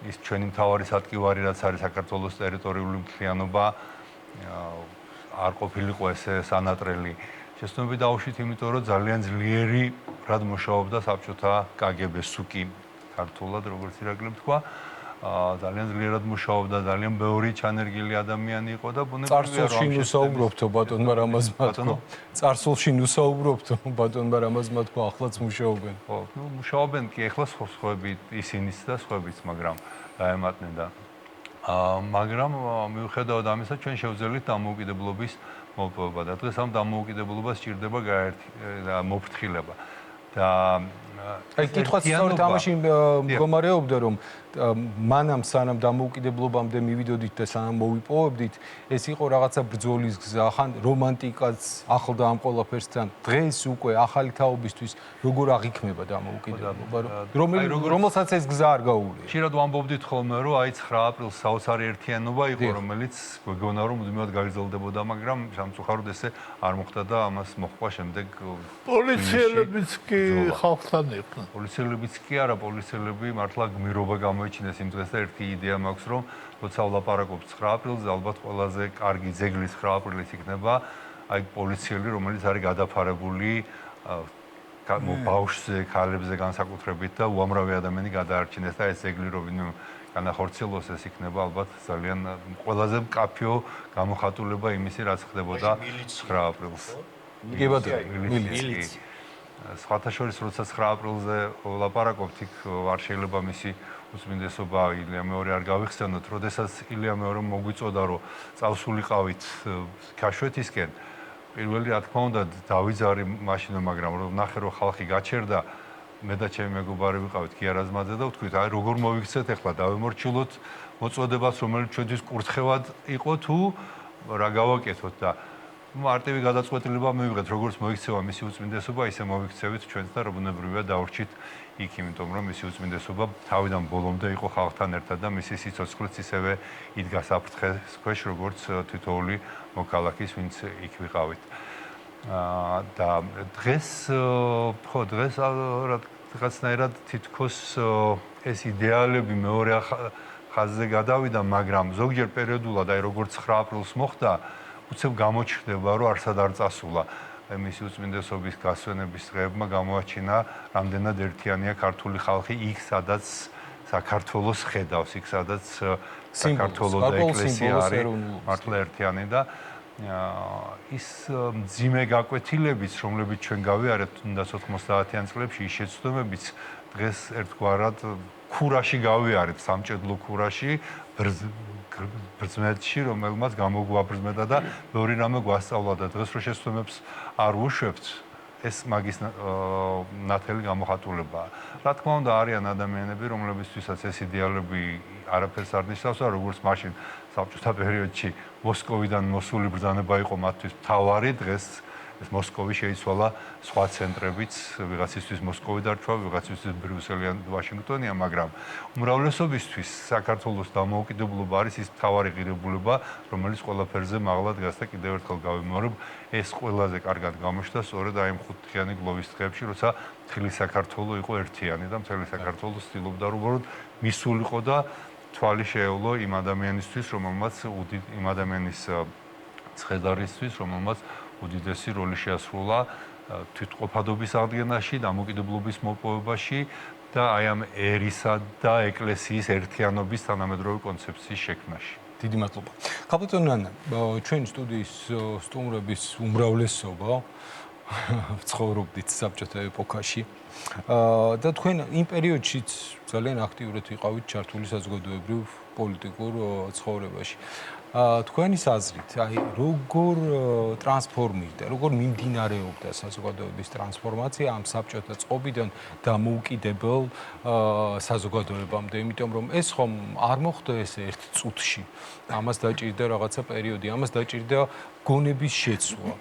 ის ჩვენი მთავარი სატკივარი, რაც არის საქართველოს ტერიტორიული მთლიანობა, არ ყოფილიყო ესე სანატრელი. შეცდომები დაუშვით, იმიტომ რომ ძალიან ძლიერი რად მუშაობდა საბჭოთა კგბ სუკი ქართულად, როგორც ირაკლი თქვა. ძალიანძლიერად მუშაობდა, ძალიან ბევრი ჩანერგილი ადამიანი იყო და ბუნებრივია რომ წარსულში ნუსაუბრობთო ბატონმა რამაზმა თქვა. წარსულში ნუსაუბრობთო ბატონმა რამაზმა თქვა, ახლაც მუშაობენ. ხო, ნუ მუშაობენ კი, ეხლა სხვები ისინიც და სხვებიც, მაგრამ დაემატნენ და მაგრამ მიუხედავად ამისა, ჩვენ შევძელით დამოუკიდებლობის მოპოვება და დღეს ამ დამოუკიდებლობას სჭირდება მოფრთხილება. და აი კითხვაც სწორედ ამაში მდგომარეობდა რომ მანამ სანამ დამოუკიდებლობამდე მივიდოდით და სანამ მოვიპოვებდით ეს იყო რაღაცა ბრძოლის გზა ხან რომანტიკაც ახლდა ამ ყველაფერსთან დღეს უკვე ახალი თაობისთვის როგორ აღიქმება დამოუკიდებლობა რომელსაც ეს გზა არ გაუვლია ხშირად ვამბობდით ხოლმე რომ აი 9 აპრილს საოცარი ერთიანობა იყო რომელიც გვეგონა რომ მუდმივად გაგრძელდებოდა მაგრამ სამწუხაროდ ესე არ მოხდა და ამას მოხდა შემდეგ პოლიციელებიც კი ხალხთან იყვნენ. პოლიციელებიც კი არა, პოლიციელები მართლა გმირობა გამოიჩინეს იმ დღეს და ერთი იდეა მაქვს, რომ როცა ვლაპარაკობთ 9 აპრილს, ალბათ ყველაზე კარგი ძეგლი 9 აპრილის იქნება, აი პოლიციელი, რომელიც არის გადაფარებული ბავშვზე, ქალებზე განსაკუთრებით და უამრავი ადამიანი გადაარჩინეს და ეს ძეგლი რო ვინმე განახორციელოს ეს იქნება ალბათ ძალიან ყველაზე მკაფიო გამოხატულება იმისი, რაც ხდებოდა 9 აპრილს. კი ბატონო, მილიცია. სხვათა შორის, როცა 9 აპრილზე ვლაპარაკობთ, იქ არ შეიძლება მისი უწმინდესობა ილია მეორე არ გავიხსენოთ, როდესაც ილია მეორე მოგვიწოდა, რომ წავსულიყავით ქაშვეთისკენ. პირველი რა თქმა უნდა დავიძარი მაშინო, მაგრამ რომ ნახე რომ ხალხი გაჩერდა, მე და ჩემი მეგობარი ვიყავით კიარაზმაძე და ვთქვით, აი როგორ მოვიქცეთ ახლა, დავემორჩილოთ მოწოდებას, რომელიც ჩვენთვის კურთხევად იყო თუ რა გავაკეთოთ და მარტივი გადაწყვეტილება მივიღეთ, როგორც მოიქცევა მისი უწმინდესობა, ისე მოვიქცევით ჩვენც და რობუნებრივია დავრჩით იქ, იმიტომ რომ მისი უწმინდესობა თავიდან ბოლომდე იყო ხალხთან ერთად და მისი სიცოცხლეც ისევე იდგა საფრთხეს ქვეშ, როგორც თითოეული მოქალაქის, ვინც იქ ვიყავით. და დღეს რაღაცნაირად თითქოს ეს იდეალები მეორე ხაზზე გადავიდა, მაგრამ ზოგჯერ პერიოდულად, აი როგორც 9 აპრილს მოხდა, უცებ გამოჩნდება, რომ არსად არ წასულა. მისი უწმინდესობის გასვენების დღეებმა გამოაჩინა, რამდენად ერთიანია ქართული ხალხი იქ, სადაც საქართველოს ხედავს, იქ, სადაც საქართველოს და ეკლესია არის მართლა ერთიანი და ის მძიმე გაკვეთილებიც, რომლებიც ჩვენ გავიარეთ თუნდაც 90-იან წლებში, ის შეცდომებიც დღეს ერთგვარად ქურაში გავიარეთ, სამჭედლო ქურაში, ბრძმეთში, რომელმაც გამოგვაბრძმედა და ბევრი რამე გვასწავლა და დღეს რო შეცდომებს არ უშვებთ, ეს მაგის ნათელი გამოხატულებაა. რა თქმა უნდა, არიან ადამიანები, რომლებისთვისაც ეს იდეალები არაფერს არ ნიშნავს, როგორც მაშინ საბჭოთა პერიოდში მოსკოვიდან მოსული ბრძანება იყო მათთვის მთავარი, დღეს ეს მოსკოვი შეიცვალა სხვა ცენტრებიც, ვიღაცისთვის მოსკოვი დარჩა, ვიღაცისთვის ბრიუსელი ან ვაშინგტონია, მაგრამ უმრავლესობისთვის საქართველოს დამოუკიდებლობა არის ის მთავარი ღირებულება, რომელიც ყველაფერზე მაღლა დგას და კიდევ ერთხელ გავიმეორებ, ეს ყველაზე კარგად გამოჩნდა სწორედ აი ამ ხუთთვიანი გლოვის დღეებში, როცა მთელი საქართველო იყო ერთიანი და მთელი საქართველო ცდილობდა რომ უბრალოდ მისულიყო და თვალი შეეულო იმ ადამიანისთვის, რომელმაც იმ ადამიანის ცხედარისთვის, რომელმაც უდიდესი როლი შეასრულა თვითყოფადობის აღდგენაში, დამოუკიდებლობის მოპოვებაში და აი ამ ერისა და ეკლესიის ერთიანობის თანამედროვე კონცეფციის შექმნაში. დიდი მადლობა. კაპიტან ნანა, ჩვენი სტუდიის სტუმრების უმრავლესობა ცხოვრობდით საბჭოთა ეპოქაში. და თქვენ იმ პერიოდშიც ძალიან აქტიურად იყავით ჩართული საზოგადოებრივ პოლიტიკურ ცხოვრებაში. თქვენის აზრით, აი როგორ ტრანსფორმირდა, როგორ მიმდინარეობდა საზოგადოების ტრანსფორმაცია ამ საბჭოთა წყობიდან დამოუკიდებელ საზოგადოებამდე, იმიტომ რომ ეს ხომ არ მოხდა ეს ერთ წუთში. ამას დაჭირდა რაღაცა პერიოდი, ამას დაჭირდა გონების შეცვლა.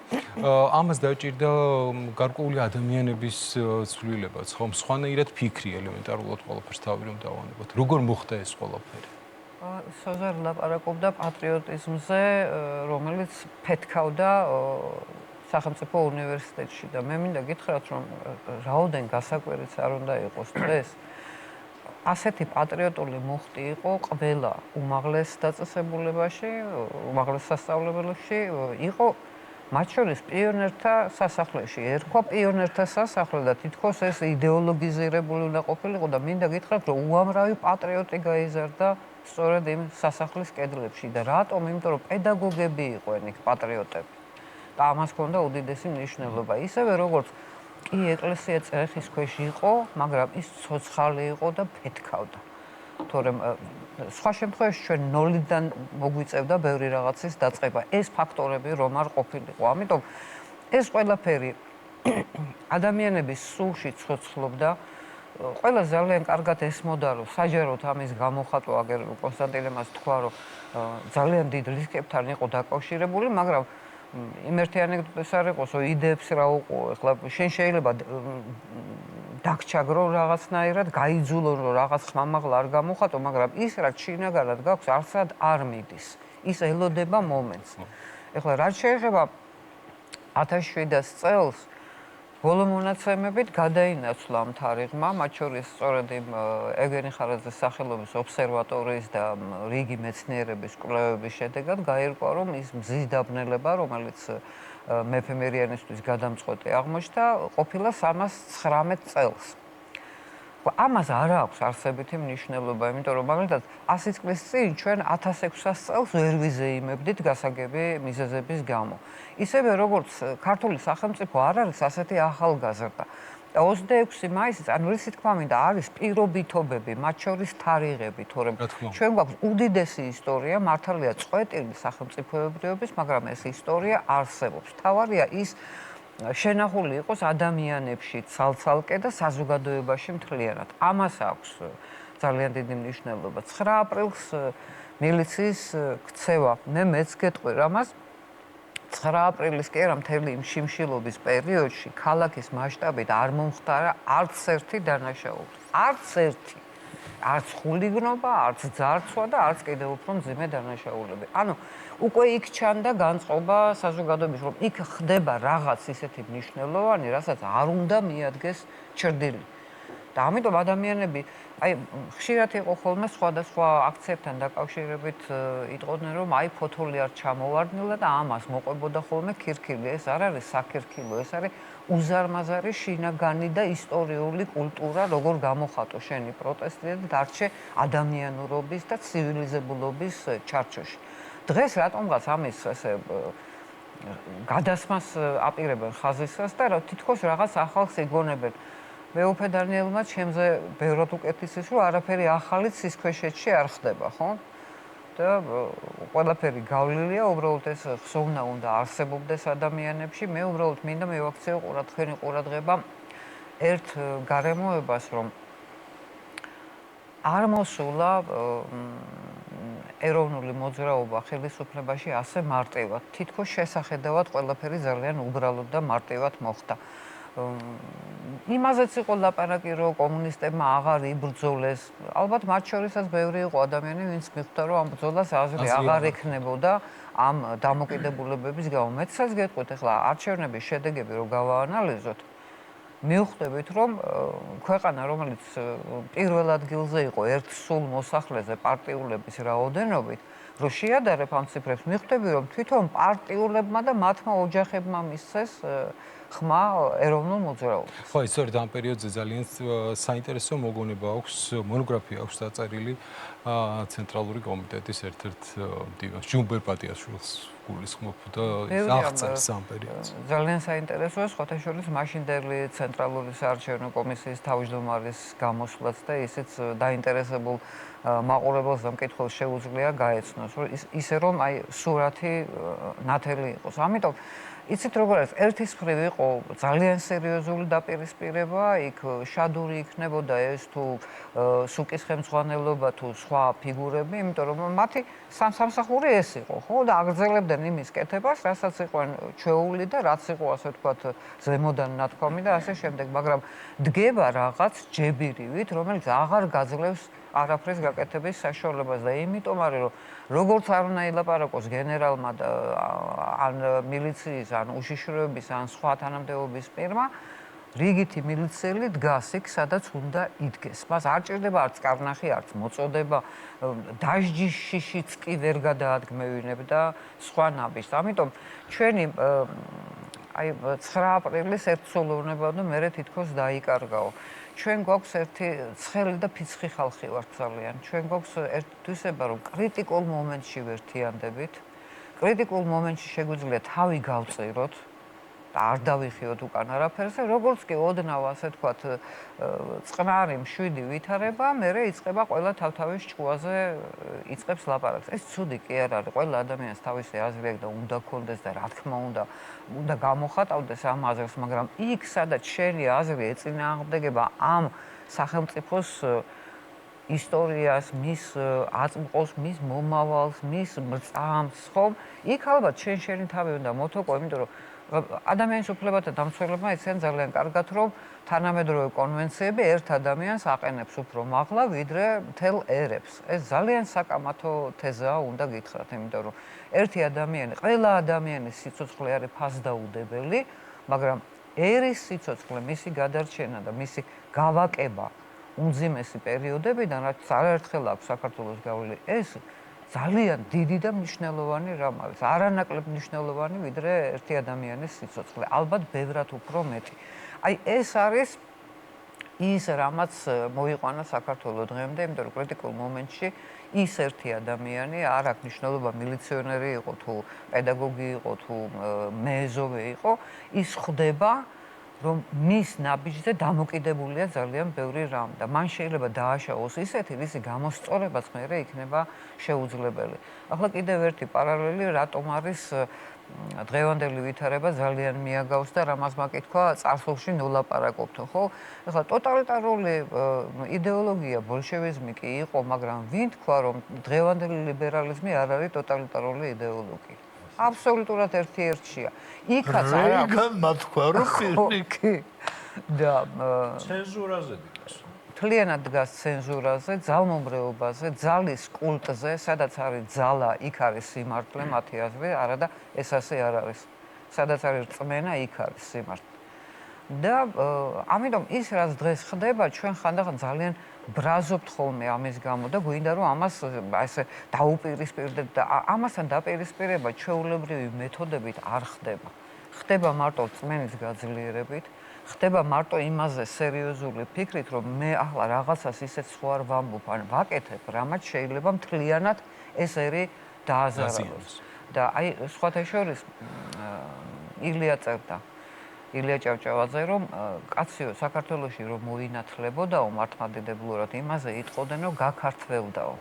ამას დაჭირდა გარკვეული ადამიანების ცვლილებაც, ხომ სხვანაირად ფიქრი ელემენტარულად ყველაფერს თავი რომ დავანებოთ. როგორ მოხდა ეს ყველაფერი? სოზარ ლაპარაკობდა პატრიოტიზმზე, რომელიც ფეთქავდა სახელმწიფო უნივერსიტეტში და მე მინდა გითხრათ, რომ რაოდენ გასაკვირიც არ უნდა იყოს დღეს. ასეთი პატრიოტული მუხტი იყო ყველა უმაღლეს დაწესებულებაში, უმაღლეს სასწავლებელში, იყო მათ შორის პიონერთა სასახლეში. ერქვა პიონერთა სასახლე და თითქოს ეს იდეოლოგიზირებული უნდა ყოფილიყო და მინდა გითხრათ, რომ უამრავი პატრიოტი გაიზარდა სწორედ იმ სასახლის კედლებში და რატომ? იმიტომ რომ პედაგოგები იყვნენ იქ პატრიოტები. და ამას ჰქონდა უდიდესი მნიშვნელობა. ისევე როგორც კი ეკლესია წერეხის ქვეშ იყო, მაგრამ ის ცოცხალი იყო და ფეთქავდა. თორემ სხვა შემთხვევაში ჩვენ ნოლიდან მოგვიწევდა ბევრი რაღაცის დაწყება. ეს ფაქტორები რომ არ ყოფილიყო. ამიტომ ეს ყველაფერი ადამიანების სულში ცოცხლობდა. ყველა ძალიან კარგად ესმოდა, რომ საჯაროდ ამის გამოხატვა, აგერ კონსტანტინე მას თქვა, რომ ძალიან დიდ რისკებთან იყო დაკავშირებული, მაგრამ იმ ერთი ანეკდოტის არ იყოს, რომ იდეებს რა უყო, ეხლა შენ შეიძლება დაგჩაგრო რაღაცნაირად, გაიძულო, რომ რაღაც ხმამაღლა არ გამოხატო, მაგრამ ის რაც შინაგანად გაქვს, არსად არ მიდის. ის ელოდება მომენტს. ეხლა რაც შეეხება 1700 წელს ბოლო მონაცემებით გადაინაცვლა ამ თარიღმა, მათ შორის სწორედ იმ ევგენი ხარაძის სახელობის ობსერვატორიის და რიგი მეცნიერების კვლევების შედეგად გაირკვა, რომ ის მზის დაბნელება, რომელიც მეფე მერიანისთვის გადამწყვეტი აღმოჩნდა, ყოფილა 319 წელს. ამას არ აქვს არსებითი მნიშვნელობა, იმიტომ რომ მაგალითად 100 წლის წინ ჩვენ 1600 წელს ვერ ვიზეიმებდით გასაგები მიზეზების გამო. ისევე როგორც ქართული სახელმწიფო არ არის ასეთი ახალგაზრდა. და 26 მაისი, ანუ რითი თქვა მინდა, არის პირობითობები, მათ შორის თარიღები, თორემ ჩვენ გვაქვს უდიდესი ისტორია, მართალია წყვეტილი სახელმწიფოებრიობის, მაგრამ ეს ისტორია არსებობს. თავარია ის შენახული იყოს ადამიანებში ცალ-ცალკე და საზოგადოებაში მთლიანად. ამას აქვს ძალიან დიდი მნიშვნელობა. 9 აპრილს მილიციის ქცევა. მეც გეტყვი რამას 9 აპრილის კი არა, მთელი იმ შიმშილობის პერიოდში ქალაქის მასშტაბით არ მომხდარა არც ერთი დანაშაული. არც ერთი. არც ხულიგნობა, არც ძარცვა და არც კიდევ უფრო მძიმე დანაშაულები. ანუ უკვე იქ ჩანდა განწყობა საზოგადოების, რომ იქ ხდება რაღაც ისეთი მნიშვნელოვანი, რასაც არ უნდა მიადგეს ჩრდილი. და ამიტომ ადამიანები, აი, ხშირად იყო ხოლმე სხვადასხვა აქციებთან დაკავშირებით იტყოდნენ, რომ აი ფოთოლი არ ჩამოვარდნილა და ამას მოყვებოდა ხოლმე ქირქილი. ეს არ არის საქირქილო, ეს არის უზარმაზარი შინაგანი და ისტორიული კულტურა, როგორ გამოხატო შენი პროტესტი და დარჩე ადამიანურობის და ცივილიზებულობის ჩარჩოში. დღეს რატომღაც ამის ესე გადასმას აპირებენ ხაზისას და თითქოს რაღაც ახალს იგონებენ. მეუფე დანიელმა ჩემზე ბევრად უკეთისის, რომ არაფერი ახალი ცისქვეშეთში არ ხდება, ხო? და ყველაფერი გავლილია, უბრალოდ ეს ხსოვნა უნდა არსებობდეს ადამიანებში. მე უბრალოდ მინდა მივაქციო თქვენი ყურადღება ერთ გარემოებას, რომ არ მოსულა ეროვნული მოძრაობა ხელისუფლებაში ასე მარტივად. თითქოს შესახედავად ყველაფერი ძალიან უბრალოდ და მარტივად მოხდა. იმაზეც იყო ლაპარაკი, რომ კომუნისტებმა აღარ იბრძოლეს. ალბათ მათ შორისაც ბევრი იყო ადამიანი, ვინც მიხვდა, რომ ამ ბრძოლას აზრი აღარ ექნებოდა ამ დამოკიდებულებების გამო. მეცაც გეტყვით, ახლა არჩევნების შედეგები რო გავაანალიზოთ, მივხვდებით, რომ ქვეყანა, რომელიც პირველ ადგილზე იყო ერთ სულ მოსახლეზე პარტიულების რაოდენობით, რო შეადარებ ამ ციფრებს, მიხვდები, რომ თვითონ პარტიულებმა და მათმა ოჯახებმა მისცეს ხმა ეროვნულ მოძრაობას. ხო, სწორედ ამ პერიოდზე ძალიან საინტერესო მოგონება აქვს, მონოგრაფია აქვს დაწერილი ცენტრალური კომიტეტის ერთ-ერთ მდივანს, ჯუმბერ პატიაშვილს გულისხმობ და აღწერს ამ პერიოდს. ძალიან საინტერესოა, სხვათა შორის მაშინდელი ცენტრალური საარჩევნო კომისიის თავმჯდომარის გამოსვლაც და ისიც დაინტერესებულ მაყურებელს ამ კითხვას შეუძლია გაეცნოს, რომ ისე რომ აი სურათი ნათელი იყოს. ამიტომ იცით როგორ არის, ერთის მხრივ იყო ძალიან სერიოზული დაპირისპირება, იქ შადური იქნებოდა ეს თუ სუკის ხელმძღვანელობა თუ სხვა ფიგურები, იმიტომ რომ მათი სამსახური ეს იყო, ხო და აგრძელებდნენ იმის კეთებას, რასაც იყვნენ ჩვეული და რაც იყო ასე ვთქვათ ზემოდან ნათქვამი და ასე შემდეგ, მაგრამ დგება რაღაც ჯებირივით, რომელიც აღარ გაძლევს არაფრის გაკეთების საშუალებას და იმიტომ არის რომ როგორც არ უნდა ელაპარაკოს გენერალმა და ან მილიციის ან უშიშროების ან სხვა თანამდებობის პირმა რიგითი მილიციელი დგას იქ სადაც უნდა იდგეს. მას არ ჭირდება არც კარნახი, არც მოწოდება, დასჯიშიც კი ვერ გადაადგმევინებ და სხვა ნაბიჯს. ამიტომ ჩვენი აი 9 აპრილის ერთსულოვნება და მე თითქოს დაიკარგაო. ჩვენ გვაქვს ერთი ცხელი და ფიცხი ხალხი ვართ ძალიან. ჩვენ გვაქვს ერთი თვისება, რომ კრიტიკულ მომენტში ვერთიანდებით. კრიტიკულ მომენტში შეგვიძლია თავი გავწიროთ და არ დავიხიოთ უკან არაფერს, როგორც კი ოდნავ ასე თქვათ წყნარი მშვიდი ვითარება, მერე იწყება ყველა თავთავის ჭკუაზე იწყებს ლაპარაკს. ეს ცუდი კი არ არის. ყველა ადამიანს თავისი აზრი აქვს და უნდა ქონდეს და რა თქმა უნდა გამოხატავდეს ამ აზრს, მაგრამ იქ სადაც შენი აზრი ეწინააღმდეგება ამ სახელმწიფოს ისტორიას, მის აწმყოს, მის მომავალს, მის მრწამს, ხომ? იქ ალბათ შენი თავი უნდა მოთოყო, იმიტომ რომ ადამიანის უფლებათა დამცველებმა იციან ძალიან კარგად, რომ თანამედროვე კონვენციები ერთ ადამიანს აყენებს უფრო მაღლა, ვიდრე მთელ ერებს. ეს ძალიან საკამათო თეზაა, უნდა გითხრათ, იმიტომ რომ ერთი ადამიანი, ყველა ადამიანის სიცოცხლე არის ფასდაუდებელი, მაგრამ ერის სიცოცხლე, მისი გადარჩენა და მისი გავაკება უმძიმესი პერიოდებიდან, რაც არაერთხელ აქვს საქართველოს გავლილი, ეს ძალიან დიდი და მნიშვნელოვანი რამ არის. არანაკლებ მნიშვნელოვანი, ვიდრე ერთი ადამიანის სიცოცხლე. ალბათ ბევრად უფრო მეტი. აი ეს არის ის რამაც მოიყვანა საქართველოს დღემდე, იმიტომ რომ კრიტიკულ მომენტში ის ერთი ადამიანი, არ აქვს მნიშვნელობა მილიციონერი იყო თუ პედაგოგი იყო თუ მეეზოვე იყო, ის ხვდება რომ მის ნაბიჯზე დამოკიდებულია ძალიან ბევრი რამ და მან შეიძლება დააშაოს ისეთი, ისი გამოსწორებაც მერე იქნება შეუძლებელი. ახლა კიდევ ერთი პარალელი, რატომ არის დღევანდელი ვითარება ძალიან მიაგავს და რამაც მაკითხვა წარსულში ნულაპარაკობთო, ხო? ახლა ტოტალიტარული იდეოლოგია ბოლშევიზმი კი იყო, მაგრამ ვინ თქვა რომ დღევანდელი ლიბერალიზმი არ არის ტოტალიტარული იდეოლოგია? აბსოლუტურად ერთ-ერთია. იქაც არ აქვს. რეიგანმა თქვა რომ კი. და ცენზურაზე დგას. მთლიანად დგას ცენზურაზე, ძალმომრეობაზე, ძალის კულტზე, სადაც არის ძალა, იქ არის სიმართლე, მათი აზრი, არა და ეს ასე არ არის. სადაც არის რწმენა, იქ არის სიმართლე. და ამიტომ ის რაც დღეს ხდება, ჩვენ ხანდახან ძალიან ბრაზობთ ხოლმე ამის გამო და გვინდა რომ ამას ასე დაუპირისპირდეთ და ამასთან დაპირისპირება ჩვეულებრივი მეთოდებით არ ხდება. ხდება მარტო რწმენის გაძლიერებით, ხდება მარტო იმაზე სერიოზული ფიქრით, რომ მე ახლა რაღაცას ისეთ სხვა არ ვამბობ, ან ვაკეთებ, რამაც შეიძლება მთლიანად ეს ერი დააზარალოს. და აი სხვათა შორის ილია წერდა ილია ჭავჭავაძე, რომ კაციო საქართველოში რომ მოინათლებოდაო მართლმადიდებლურად, იმაზე იტყოდნენ, რომ გაქართველდაო.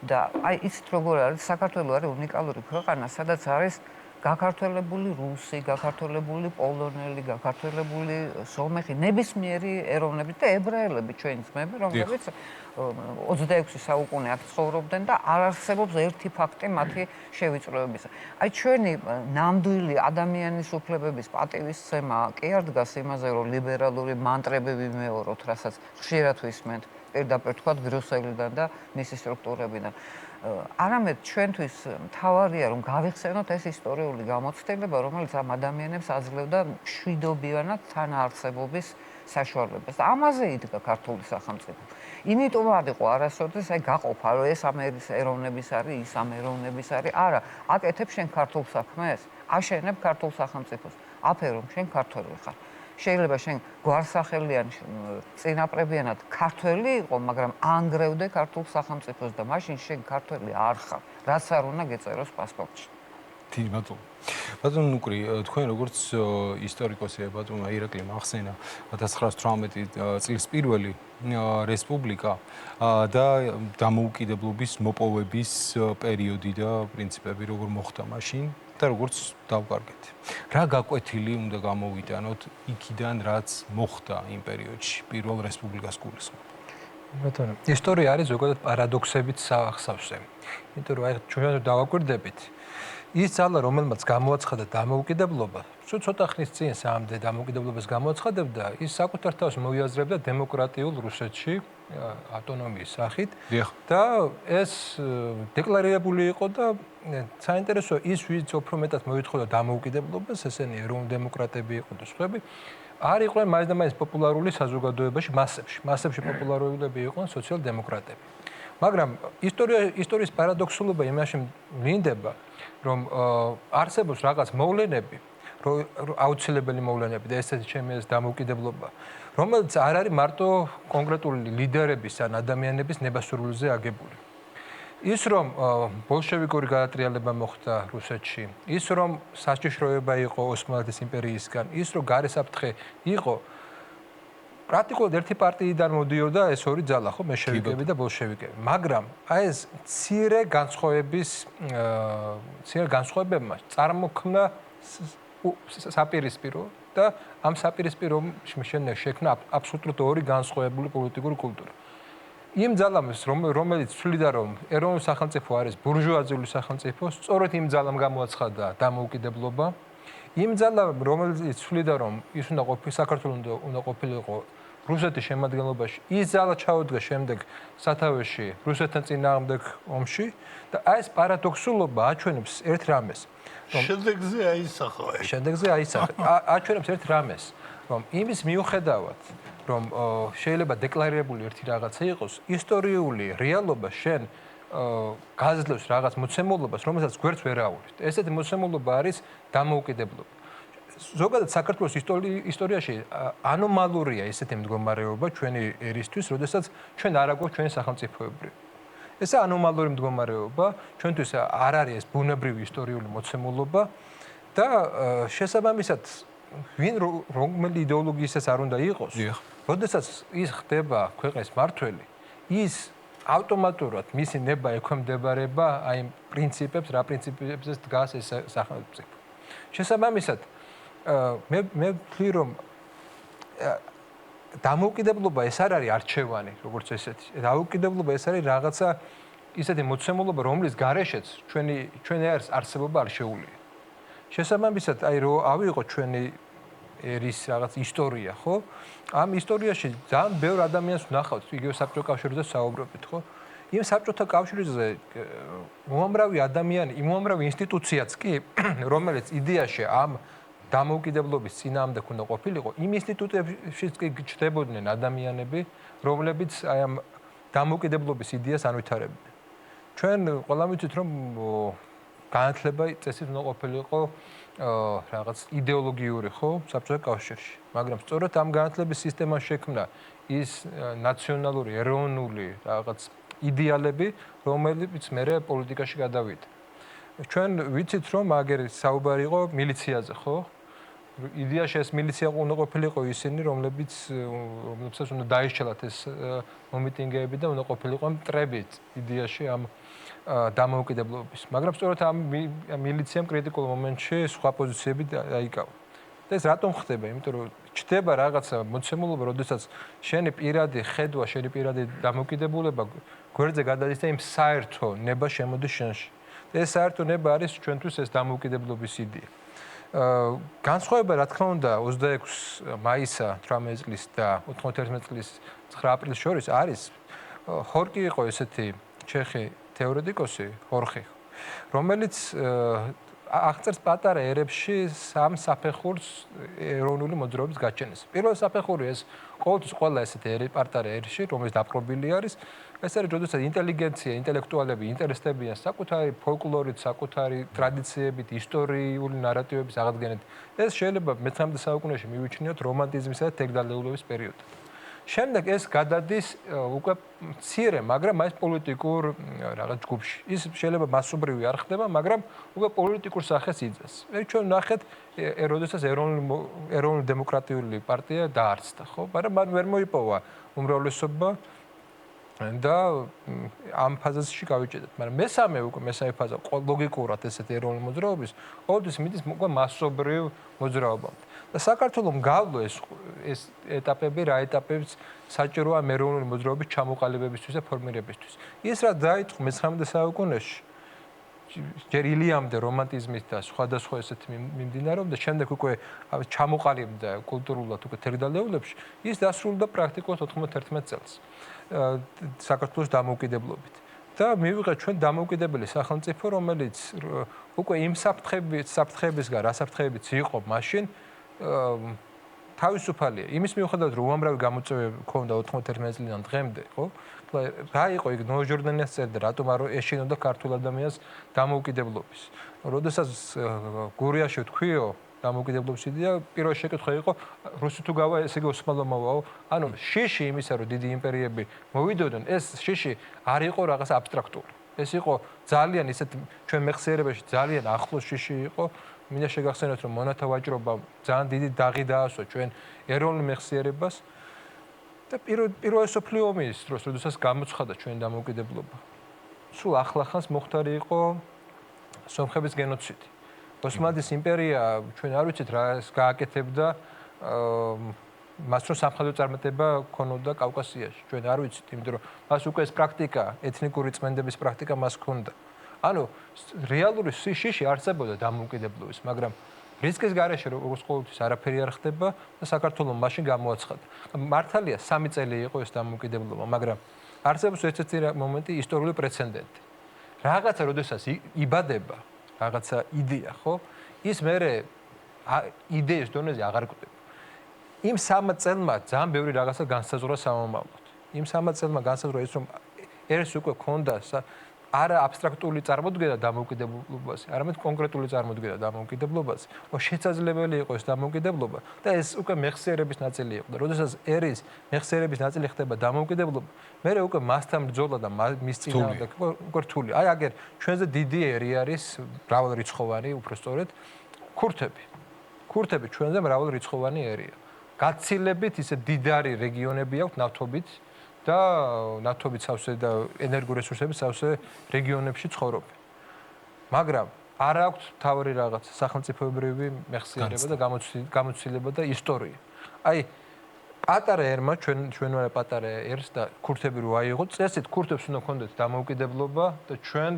და აი იცით როგორ არის, საქართველო არის უნიკალური ქვეყანა, სადაც არის გაქართველებული რუსი, გაქართველებული პოლონელი, გაქართველებული სომეხი, ნებისმიერი ეროვნები და ებრაელები ჩვენი ძმები, რომლებიც 26 საუკუნე აქ ცხოვრობდნენ და არ არსებობს ერთი ფაქტი მათი შევიწროებისა. აი ჩვენი ნამდვილი ადამიანის უფლებების პატივისცემა კი არ დგას იმაზე, რომ ლიბერალური მანტრები ვიმეოროთ, რასაც ხშირად ვისმენთ, პირდაპირ თქვათ ბრიუსელიდან და მისი სტრუქტურებიდან. არამედ ჩვენთვის მთავარია რომ გავიხსენოთ ეს ისტორიული გამოცდილება, რომელიც ამ ადამიანებს აძლევდა მშვიდობიანად თანაარსებობის საშუალებას და ამაზე იდგა ქართული სახელმწიფო. იმიტომ არ იყო არასოდეს აი გაყოფა, რომ ეს ამ ეროვნების არის, ის ამ ეროვნების არის. არა, აკეთებ შენ ქართულ საქმეს, აშენებ ქართულ სახელმწიფოს, აფერომ შენ ქართველი ხარ. შეიძლება შენ გვარსახელიან წინაპრებიანად ქართველი იყო, მაგრამ ანგრევდე ქართულ სახელმწიფოს და მაშინ შენ ქართველი არ ხარ, რაც არ უნდა გეწეროს პასპორტში. დიდი მადლობა. ბატონ ნუკრი, თქვენ როგორც ისტორიკოსი, ბატონმა ირაკლი ახსენა 1918 წლის პირველი რესპუბლიკა და დამოუკიდებლობის მოპოვების პერიოდი და პრინციპები როგორ მოხდა მაშინ და როგორც დავკარგეთ. რა გაკვეთილი უნდა გამოვიტანოთ იქიდან, რაც მოხდა იმ პერიოდში, პირველ რესპუბლიკას გულისხმობ. ბატონო, ისტორია არის ზოგადად პარადოქსებით საახსავსე. იმიტომ რომ აი ჩვენ დავაკვირდებით ის ძალა, რომელმაც გამოაცხადა დამოუკიდებლობა, ცოტა ხნის წინ სამდე დამოუკიდებლობას გამოაცხადებდა, ის საკუთარ თავს მოიაზრებდა დემოკრატიულ რუსეთში ავტონომიის სახით და ეს დეკლარირებული იყო და საინტერესოა ის, ვინც უფრო მეტად მოითხოვდა დამოუკიდებლობას, ესენი ეროვნული დემოკრატები იყო და სხვები, არ იყვნენ მაინც და მაინც პოპულარული საზოგადოებაში მასებში პოპულარულები იყვნენ სოციალ-დემოკრატები. მაგრამ ისტორიის პარადოქსულობა იმაში ვლინდება, რომ არსებობს რაღაც მოვლენები, აუცილებელი მოვლენები და ესეთი ჩემი ეს დამოუკიდებლობა, რომელიც არ არის მარტო კონკრეტული ლიდერების ან ადამიანების ნებასრულზე აგებული. ის რომ ბოლშევიკური გადატრიალება მოხდა რუსეთში, ის რომ საჭიშროება იყო ოსმალეთის იმპერიისგან, ის რომ გარესაფრთხე იყო პრაქტიკულად ერთი პარტიიდან მოდიოდა ეს ორი ძალა, ხო, მენშევიკები და ბოლშევიკები. მაგრამ აი ეს მცირე განსხვავებებმა წარმოქმნა საპირისპირო და ამ საპირისპიროში შემდეგ შექმნა აბსოლუტურად ორი განსხვავებული პოლიტიკური კულტურა. იმ ძალამ, რომელიც თვლიდა, რომ ეროვნული სახელმწიფო არის ბურჟუაზიული სახელმწიფო, სწორედ იმ ძალამ გამოაცხადა დამოუკიდებლობა. იმ ძალამ, რომელიც თვლიდა, რომ ის უნდა ყოფილიყო საქართველოს უნდა ყოფილიყო რუსეთის შემადგენლობაში, ის ძალა ჩაუდგა შემდეგ სათავეში რუსეთთან წინააღმდეგ ომში და აი ეს პარადოქსულობა აჩვენებს ერთ რამეს. შედეგზე აისახა. აჩვენებს ერთ რამეს, რომ იმის მიუხედავად, რომ შეიძლება დეკლარირებული ერთი რაღაცა იყოს, ისტორიული რეალობა შენ გაძლევს რაღაც მოცემულობას, რომელსაც გვერდს ვერ აუვლის. ესეთი მოცემულობა არის დამოუკიდებლობა. ზოგადად საქართველოს ისტორიაში ანომალურია ესეთი მდგომარეობა ჩვენი ერისთვის, როდესაც ჩვენ არ აგვაქვს ჩვენი სახელმწიფოებრივი. ეს ანომალური მდგომარეობა, ჩვენთვის არ არის ეს ბუნებრივი ისტორიული მოცემულობა და შესაბამისად ვინ რომელი იდეოლოგიისას არ უნდა იყოს, როდესაც ის ხდება ქვეყნის მმართველი, ის ავტომატურად მისი ნება ექვემდებარება აი იმ პრინციპებს, რა პრინციპებზე დგას ეს სახელმწიფო. შესაბამისად მე ვთვლი, რომ დამოუკიდებლობა ეს არ არის არჩევანი, როგორც ესეთი. დამოუკიდებლობა ეს არის რაღაცა ისეთი მოცემულობა, რომლის გარეშეც ჩვენი არსებობა არ შეუძლია. შესაბამისად, აი რომ ავიღოთ ჩვენი ერის რაღაც ისტორია, ხო? ამ ისტორიაში ძალიან ბევრ ადამიანს ვნახავთ, იგივე საბჭოთა კავშირზე საუბრობთ, ხო? იმ საბჭოთა კავშირზე უამრავი ადამიანი, უამრავი ინსტიტუციაც კი, რომელიც იდეაში ამ დამოუკიდებლობის წინააღმდეგ უნდა ყოფილიყო, იმ ინსტიტუტებშიც კი ჩნდებოდნენ ადამიანები, რომლებიც აი ამ დამოუკიდებლობის იდეას ანვითარებდნენ. ჩვენ ყველამ ვიცით, რომ განათლება წესით უნდა ყოფილიყო რაღაც იდეოლოგიური, ხო, საბჭოთა კავშირში. მაგრამ სწორედ ამ განათლების სისტემას შექმნა ის ნაციონალური, ეროვნული რაღაც იდეალები, რომელიც მერე პოლიტიკაში გადავიდა. ჩვენ ვიცით, რომ აგერ საუბარი იყო მილიციაზე, ხო? იდეაში ეს მილიცია უნდა ყოფილიყო ისინი, რომლებსაც უნდა დაიშჩელათ ეს მომიტინგეები და უნდა ყოფილიყო მტრები იდეაში ამ დამოუკიდებლობის. მაგრამ სწორედ ამ მილიციამ კრიტიკულ მომენტში სხვა პოზიციები დაიკავა. და ეს რატომ ხდება? იმიტომ რომ ჩდება რაღაცა მოცემულობა, როდესაც შენი პირადი ხედვა, შენი პირადი დამოუკიდებლობა გვერდზე გადადის და იმ საერთო ნება შემოდის შენში. და ეს საერთო ნება არის ჩვენთვის ეს დამოუკიდებლობის იდეა. განსხვავება, რა თქმა უნდა, 26 მაისსა 18 წლის და 91 წლის 9 აპრილის შორის არის ხორკი იყო ესეთი ჩეხი თეორეტიკოსი ხორხი, რომელიც აღწერს პატარა ერებში სამ საფეხურს ეროვნული მოძრაობის გაჩენის. პირველი საფეხური ეს ყოველთვის ყველა ესეთი პატარა ერში, რომელიც დაპყრობილი არის, ეს არის როდესაც ინტელიგენცია, ინტელექტუალები ინტერესდებიან საკუთარი ფოლკლორით, საკუთარი ტრადიციებით, ისტორიული ნარატივების აღდგენით. ეს შეიძლება მე-19 საუკუნეში მივიჩნიოთ რომანტიზმისა და თეგდალეულობის პერიოდად. შემდეგ ეს გადადის უკვე მცირე, მაგრამ მაინც პოლიტიკურ რაღაც ჯგუფში. ის შეიძლება მასობრივი არ ხდება, მაგრამ უკვე პოლიტიკურ სახეს იძენს. ჩვენ ნახეთ, როდესაც ეროვნული დემოკრატიული პარტია დაარსდა, ხო? მაგრამ მან ვერ მოიპოვა უმრავლესობა და ამ ფაზაში გავიჭედეთ. მაგრამ მესამე ფაზა ლოგიკურად ესეთი ეროვნული მოძრაობის ყოველთვის მიდის უკვე მასობრივ მოძრაობამდე. და საქართველოს გავლო ეს ეტაპები, რა ეტაპებიც საჭიროა ეროვნული მოძრაობის ჩამოყალიბებისთვის და ფორმირებისთვის. ის რა დაიწყო მე-19 საუკუნეში ჯერ ილიამდე რომანტიზმით და სხვადასხვა ესეთი მიმდინარეობდა, შემდეგ უკვე ჩამოყალიბდა კულტურულად უკვე თერგდალეულებში, ის დასრულდა პრაქტიკულად 91 წელს საქართველოს დამოუკიდებლობით. და მივიღეთ ჩვენ დამოუკიდებელი სახელმწიფო, რომელიც უკვე იმ საფრთხეებისგან, რა საფრთხეებიც იყო მაშინ, თავისუფალია. იმის მიუხედავად, რომ უამრავი გამოწვევები ჰქონდა 91 წლიდან დღემდე, ხო? რა იყო იქ ნოა ჟორდანიას წერდა, რატომ არ ეშინოდა ქართულ ადამიანს დამოუკიდებლობის. როდესაც გურიაში თქვიო დამოუკიდებლობის იდეა, პირველი შეკითხვა იყო რუსი თუ გავა, ესე იგი ოსმალო მოვაო. ანუ შიში იმისა, რომ დიდი იმპერიები მოვიდოდნენ, ეს შიში არ იყო რაღაც აბსტრაქტული. ეს იყო ძალიან ისეთ ჩვენ მეხსიერებაში ძალიან ახლოს შიში იყო. მინდა შეგახსენოთ, რომ მონათა ვაჭრობა ძალიან დიდი დაღი დაასვა ჩვენ ეროვნულ მეხსიერებას და პირველი მსოფლიო ომის დროს, როდესაც გამოცხადა ჩვენი დამოუკიდებლობა. სულ ახლახანს მოხდარი იყო სომხების გენოციდი. ოსმალეთის იმპერია ჩვენ არ ვიცით რა გააკეთებდა მას რომ სამხედრო წარმატება ქონოდა კავკასიაში. ჩვენ არ ვიცით, იმიტომ რომ მას უკვე ეს პრაქტიკა, ეთნიკური წმენდების პრაქტიკა მას ჰქონდა. ანუ რეალური შიში არსებობდა დამოუკიდებლობის, მაგრამ რისკის გარეშე როგორც ყოველთვის არაფერი არ ხდება და საქართველოს მაშინ გამოაცხადა. მართალია 3 წელი იყო ეს დამოუკიდებლობა, მაგრამ არსებობს ერთ-ერთი მომენტი, ისტორიული პრეცედენტი. რაღაცა როდესაც იბადება, რაღაცა იდეა, ხო? ის მერე იდეის დონეზე აღარ კვდება. იმ 3 წელმა ძალიან ბევრი რაღაცა განსაზღვრა სამომავლოდ. იმ 3 წელმა განსაზღვრა ის, რომ ეს უკვე ქონდა არა აბსტრაქტული წარმოდგენა დამოუკიდებლობაზე, არამედ კონკრეტული წარმოდგენა დამოუკიდებლობაზე. შესაძლებელი იყო ეს დამოუკიდებლობა და ეს უკვე მეხსიერების ნაწილი იყო. როდესაც ერის მეხსიერების ნაწილი ხდება დამოუკიდებლობა, მერე უკვე მასთან ბრძოლა და მის წინააღმდეგ უკვე რთული. აი აგერ ჩვენზე დიდი ერი არის მრავალრიცხოვანი, უფრო სწორედ ქურთები. ქურთები ჩვენზე მრავალრიცხოვანი ერია. გაცილებით ისე დიდარი რეგიონები აქვს ნავთობით და ნავთობით სავსე და ენერგორესურსების სავსე რეგიონებში ცხოვრობენ. მაგრამ არ აქვს თავი რაღაც სახელმწიფოებრივი მეხსიერება და გამოცდილება და ისტორია. აი პატარა ერმა ჩვენ ვარ პატარა ერს და ქურთები რო აიღო, წესით ქურთებს უნდა ქონდეთ დამოუკიდებლობა და ჩვენ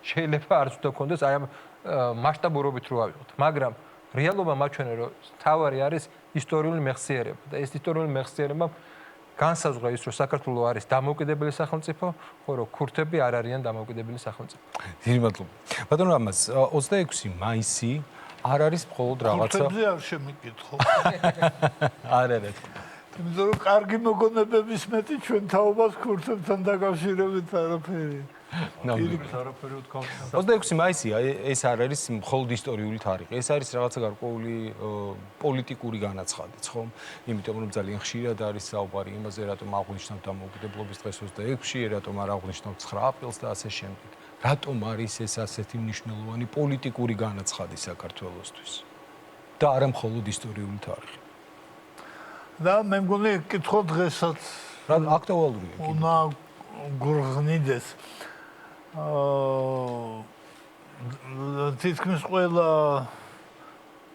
შეიძლება არც უნდა ქონდეს აი ამ მასშტაბურობით რო ავიღოთ. მაგრამ რეალობა მაჩვენე რომ თავი არის ისტორიული მეხსიერება და ეს ისტორიული მეხსიერება განსაზღვრა ის, რომ საქართველოს არის დამოუკიდებელი სახელმწიფო, ხო რომ ქურთები არ არიან დამოუკიდებელი სახელმწიფო. დიდი მადლობა. ბატონო რამაზ, 26 მაისი არ არის მხოლოდ რაღაცა. ქურთებზე არ შემიკითხო. არა. იმიტომ რომ კარგი მოგონებების მეტი ჩვენ თაობას ქურთებთან დაკავშირებით არაფერი. 26 მაისი ეს არ არის მხოლოდ ისტორიული თარიღი. ეს არის რაღაცა გარკვეული პოლიტიკური განაცხადიც, ხო? იმიტომ რომ ძალიან ხშირად არის საუბარი იმაზე, რატომ აღვნიშნავთ დამოუკიდებლობის დღეს 26-ში, რატომ არ აღვნიშნავთ 9 აპრილს და ასე შემდეგ. რატომ არის ეს ასეთი მნიშვნელოვანი პოლიტიკური განაცხადი საქართველოსთვის? და არა მხოლოდ ისტორიული თარიღი. და მე მგონი კითხო დღესაც რა აქტუალურია? უნდა გურღნიდეს. თითქმის ყველა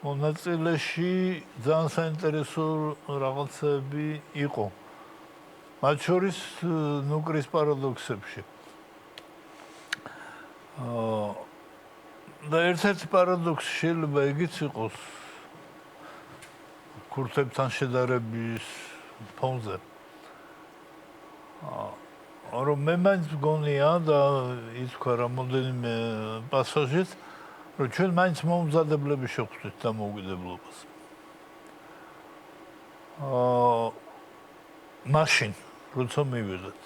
მონაწილეში ძალიან საინტერესო რაღაცები იყო. მათ შორის ნუკრის პარადოქსებში. და ერთ-ერთი პარადოქსი შეიძლება იგიც იყოს ქურთებთან შედარების ფონზე. რომ მე მაინც მგონია და ის თქვა რამოდენიმე პასაჟით, რომ ჩვენ მაინც მომზადებლები შევხვდით დამოუკიდებლობას. მაშინ როცა მივიღეთ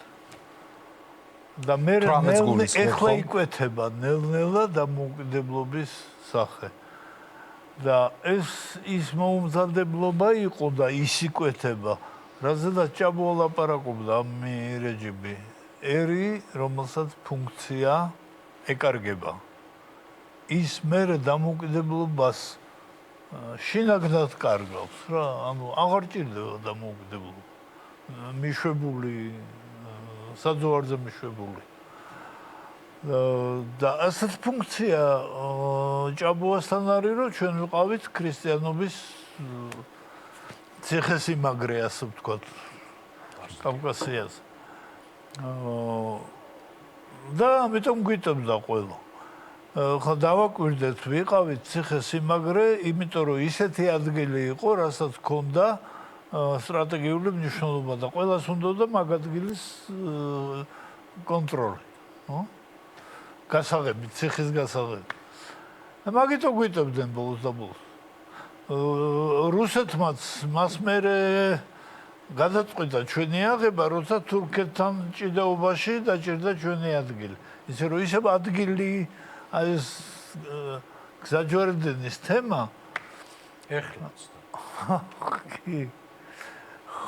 და მე ეხლა იკვეთება ნელ-ნელა დამოუკიდებლობის სახე. და ის მომზადებლობა იყო და ის იკვეთება, რაზედაც ჭაბუა ლაპარაკობდა ამ რეჟიმი. ერი, რომელსაც ფუნქცია ეკარგება. ის მერე დამოუკიდებლობას შინაგდად კარგავს რა, ანუ აღარ ჭირდება დამოუკიდებლობა. მიშვებული, საძოვარზე მიშვებული. და ასეთ ფუნქცია ჭაბუასთან არის, რომ ჩვენ ვიყავით ქრისტიანობის ციხესიმაგრე, ასე ვთქვათ, კავკასიაზე. და ამიტომ გვიტებდა ყველა. ხა დავაკვირდეთ, ვიყავით ციხესიმაგრე, იმიტომ რომ ისეთი ადგილი იყო, რასაც ჰქონდა სტრატეგიული მნიშვნელობა და ყველას უნდოდა მაგ ადგილის კონტროლი, ხო? გასაღები, ციხის გასაღები. მაგითო გვიტებდნენ ბოლოს და ბოლოს. რუსეთმაც მას მერე გადაწყვიტა ჩვენი აღება, როცა თურქეთთან ჭიდაობაში დაჭირდა ჩვენი ადგილი. ისე რომ ისევ ადგილი ეს გზაჯვარედინის თემა ეხლაც.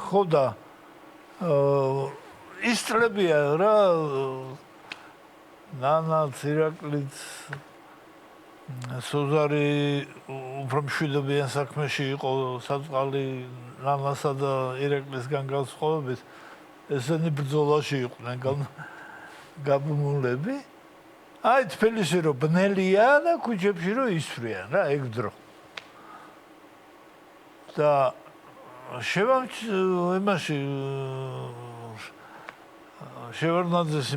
ხო და ის წლებია რა ნანა ირაკლიც სოზარი უფრო მშვიდობიან საქმეში იყო საწყალი ნანასა და ირაკლისგან განსხვავებით ესენი ბრძოლაში იყვნენ გაბმულები აი თბილისში რომ ბნელია და ქუჩებში რომ ისვრიან რა ეგ დრო და იმაში შევარდნაძეს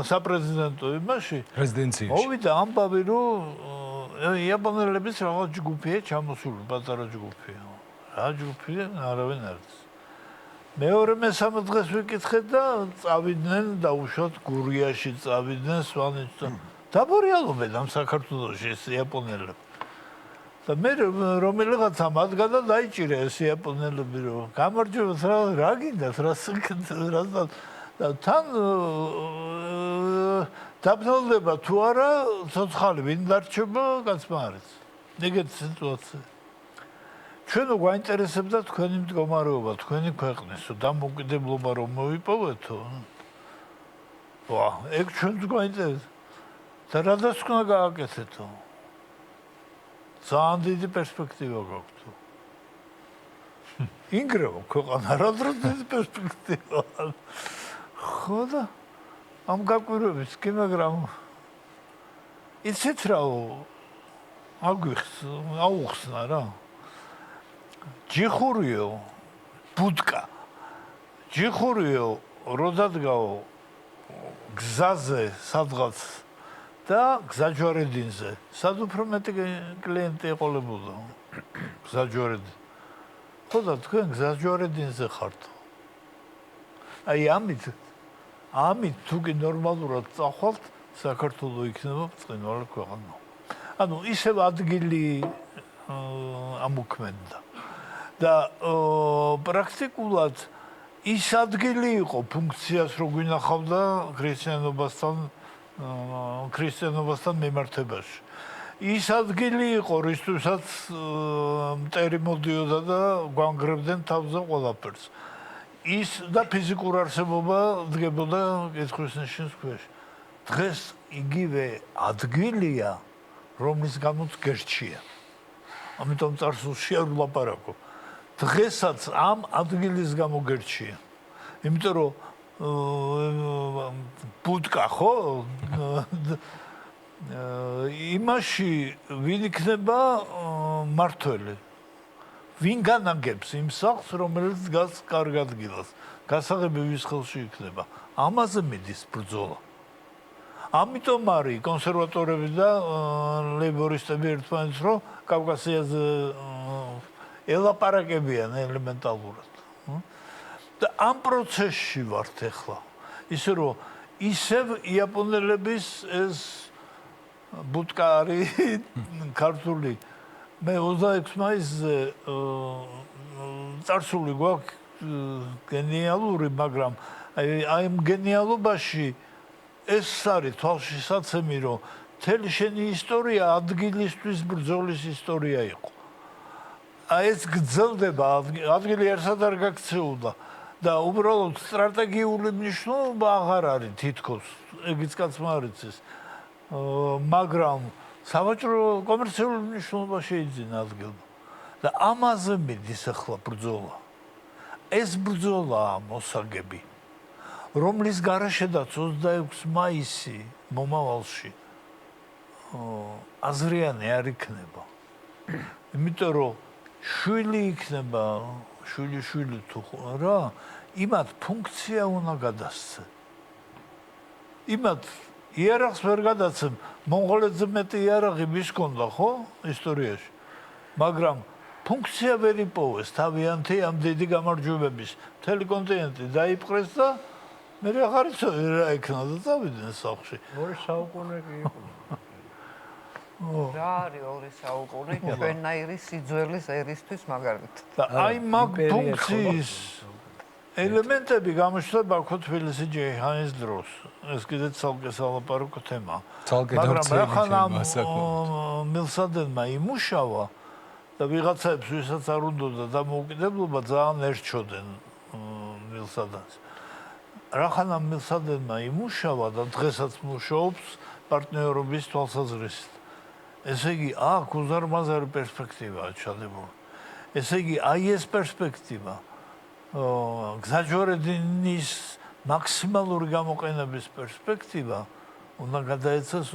საპრეზიდენტო იმაში რეზიდენციაში მოვიდა ამბავი რომ იაპონელების რაღაც ჯგუფია ჩამოსული პატარა ჯგუფია რა ჯგუფია არავინ არ იცის მეორე მესამე დღეს ვიკითხეთ და წავიდნენ დაუშვათ გურიაში წავიდნენ სვანეთში დაბორიალობენ ამ საქართველოში ეს იაპონელები და მე რომელიღაცა მათგან დაიჭირა ეს იაპონელები რომ გამარჯვებას რა გინდათ რა და თან დაბნელდება თუ არა ცოცხალი ვინ დარჩება კაცმა არის ეგეთი სიტუაცია ჩვენ გვაინტერესებდა თქვენი მდგომარეობა თქვენი ქვეყნის დამოუკიდებლობა რომ მოვიპოვეთო ვა ეგ ჩვენც გვაინტერესებს და რადაც უნდა გააკეთეთო ძალიან დიდი პერსპექტივა გაქვთ ინგრევა ქვეყანა რა დიდი პერსპექტივა ხო და ამ გაკვირვების კი მაგრამ იცით რა აუხსნა რა ჯიხურიო ბუდკა ჯიხურიო როდადგაო გზაზე სადღაც და გზაჯვარედინზე სად უფრო მეტი კლიენტი ეყოლებოდა გზაჯვარედინი ხო და თქვენ გზაჯვარედინზე ხართ აი ამით თუ კი ნორმალურად წახვალთ საქართველო იქნება ბრწყინვალე ქვეყანა ანუ ისევ ადგილი ამოქმენდა და პრაქტიკულად ის ადგილი იყო ფუნქციას რო გვინახავდა ქრისტიანობასთან მიმართებაში ის ადგილი იყო რისთვისაც მტერი მოდიოდა და გვანგრევდნენ თავზე ყველაფერს ის და ფიზიკურ არსებობა დგებოდა კითხვის ნიშნის ქვეშ დღეს იგივე ადგილია რომლის გამოც გერჩია ამიტომ წარსულში არ ვლაპარაკო დღესაც ამ ადგილის გამო გერჩია იმიტომ რომ ბუდკა ხო იმაში ვინ იქნება მართველი ვინ განაგებს იმ სახლს რომელიც დგას კარგ ადგილას გასაღები ვის ხელში იქნება ამაზე მიდის ბრძოლა ამიტომ არის კონსერვატორები და ლეიბორისტები ერთმანეთს რომ კავკასიაზე ელაპარაკებიან ელემენტალურად და ამ პროცესში ვართ ახლა ისე რომ ისევ იაპონელების ეს ბუტკა არის ქართული. მე 26 მაისზე წარსული გვაქვს გენიალური, მაგრამ აი ამ გენიალობაში ეს არის თვალშისაცემი, რომ მთელი შენი ისტორია ადგილისთვის ბრძოლის ისტორია იყო. აი ეს გრძელდება, ადგილი ერთად არ გაქცეულა და უბრალოდ სტრატეგიული მნიშვნელობა აღარ არის თითქოს, ეგიც კაცმა არ იცის. მაგრამ სავაჭრო კომერციული მნიშვნელობა შეიძინა ადგილმა და ამაზე მიდის ახლა ბრძოლა. ეს ბრძოლაა მოსაგები, რომლის გარეშედაც 26 მაისი მომავალში აზრიანი არ იქნება. იმიტომ რომ შვილი იქნება, შვილი თუ რა, იმათ ფუნქცია უნდა გადასცე. იმათ იარაღს ვერ გადაცემ, მონღოლეთზე მეტი იარაღი ვის ჰქონდა, ხო, ისტორიაში. მაგრამ ფუნქცია ვერ იპოვეს, თავიანთი ამ დიდი გამარჯვებების მთელი კონტინენტი დაიპყრეს და მე აღარ იცოდი რა იქნა და წავიდნენ სახლში. 2 საუკუნე კი იყო. რა არის 2 საუკუნე ჩვენნაირი სიძველის ერისთვის მაგალითად. და აი მაგ ფუნქციის ელემენტები გამოჩნდება ხო თბილისში ჯეიჰანის დროს. ეს კიდეც ცალკე სალაპარაკო თემაა. მაგრამ ახლა მილსადენმა იმუშავა და ვიღაცებს ვისაც არ უნდოდა დამოუკიდებლობა ძალიან ერჩოდნენ მილსადენს. რახან ამ მილსადენმა იმუშავა და დღესაც მუშაობს პარტნიორობის თვალსაზრისით. ესე იგი, აქ უზარმაზარი პერსპექტივაა ჩადებული. ესე იგი, აი ეს პერსპექტივა გზაჯვარედინის მაქსიმალური გამოყენების პერსპექტივა უნდა გადაეცეს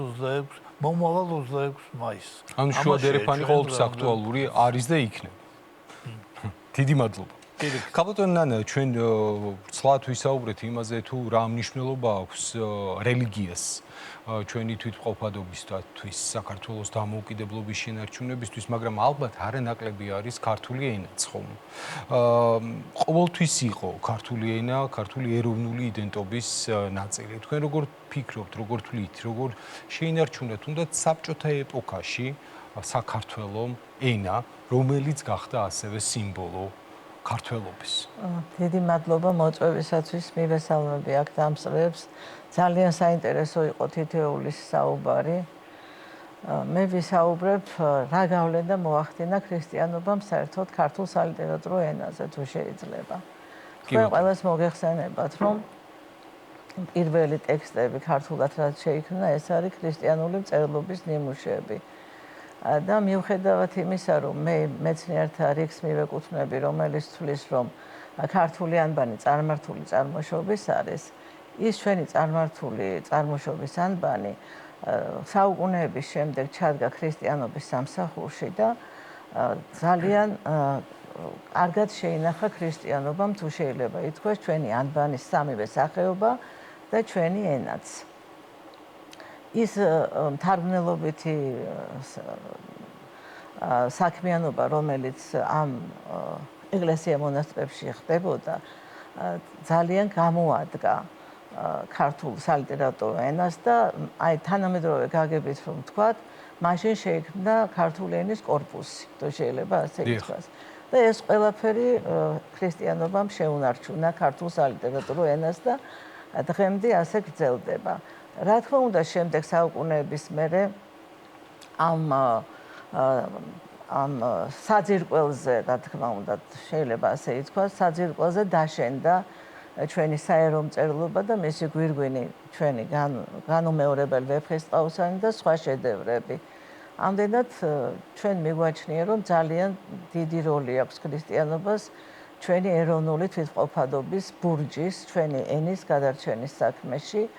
მომავალ 26 მაისს. ანუ შუადერეფანი ყოველთვის აქტუალური არის და იქნება. დიდი მადლობა. ქალბატონი ნანა, ჩვენ ცლად ვისაუბრეთ იმაზე, თუ რა მნიშვნელობა აქვს რელიგიას ჩვენი თვითმყოფადობისთვის, საქართველოს დამოუკიდებლობის შენარჩუნებისთვის, მაგრამ ალბათ არანაკლები არის ქართული ენაც, ხომ? ყოველთვის იყო ქართული ენა, ქართული ეროვნული იდენტობის ნაწილი. თქვენ როგორ ფიქრობთ, როგორ თვლით, როგორ შეინარჩუნეთ თუნდაც საბჭოთა ეპოქაში საქართველოს ენა, რომელიც გახდა ასევე სიმბოლო ქართველობის. დიდი მადლობა მოწვევისათვის, მივესალმები აქ დამსწრეებს. ძალიან საინტერესო იყო თითოეულის საუბარი. მე ვისაუბრებ, რა გავლენა მოახდინა ქრისტიანობამ საერთოდ ქართულ სალიტერატურო ენაზე, თუ შეიძლება. თქვენ ყველას მოგეხსენებათ, რომ პირველი ტექსტები ქართულად რაც შეიქმნა, ეს არის ქრისტიანული მწერლობის ნიმუშები. და მიუხედავად იმისა, რომ მე მეცნიერთა რიგს მივეკუთვნები, რომელიც თვლის, რომ ქართული ანბანი წარმართული წარმოშობის არის, ის ჩვენი წარმართული წარმოშობის ანბანი საუკუნეების შემდეგ ჩადგა ქრისტიანობის სამსახურში და ძალიან კარგად შეინახა ქრისტიანობამ, თუ შეიძლება ითქვას, ჩვენი ანბანის სამივე სახეობა და ჩვენი ენაც. ის მთარგმნელობითი საქმიანობა, რომელიც ამ ეკლესია მონასტრებში ხდებოდა, ძალიან გამოადგა ქართულ სალიტერატურო ენას და აი თანამედროვე გაგებით რომ ვთქვათ, მაშინ შეიქმნა ქართული ენის კორპუსი, თუ შეიძლება ასე ითქვას. და ეს ყველაფერი ქრისტიანობამ შეუნარჩუნა ქართულ სალიტერატურო ენას და დღემდე ასე გრძელდება. რა თქმა უნდა, შემდეგ საუკუნეების მერე ამ საძირკველზე, რა თქმა უნდა, შეიძლება ასე ითქვას, საძირკველზე დაშენდა ჩვენი საერო მწერლობა და მისი გვირგვინი, ჩვენი განუმეორებელი ვეფხისტყაოსანი და სხვა შედევრები. ამდენად ჩვენ მიგვაჩნია, რომ ძალიან დიდი როლი აქვს ქრისტიანობას ჩვენი ეროვნული თვითმყოფადობის ბურჯის, ჩვენი ენის გადარჩენის საქმეში.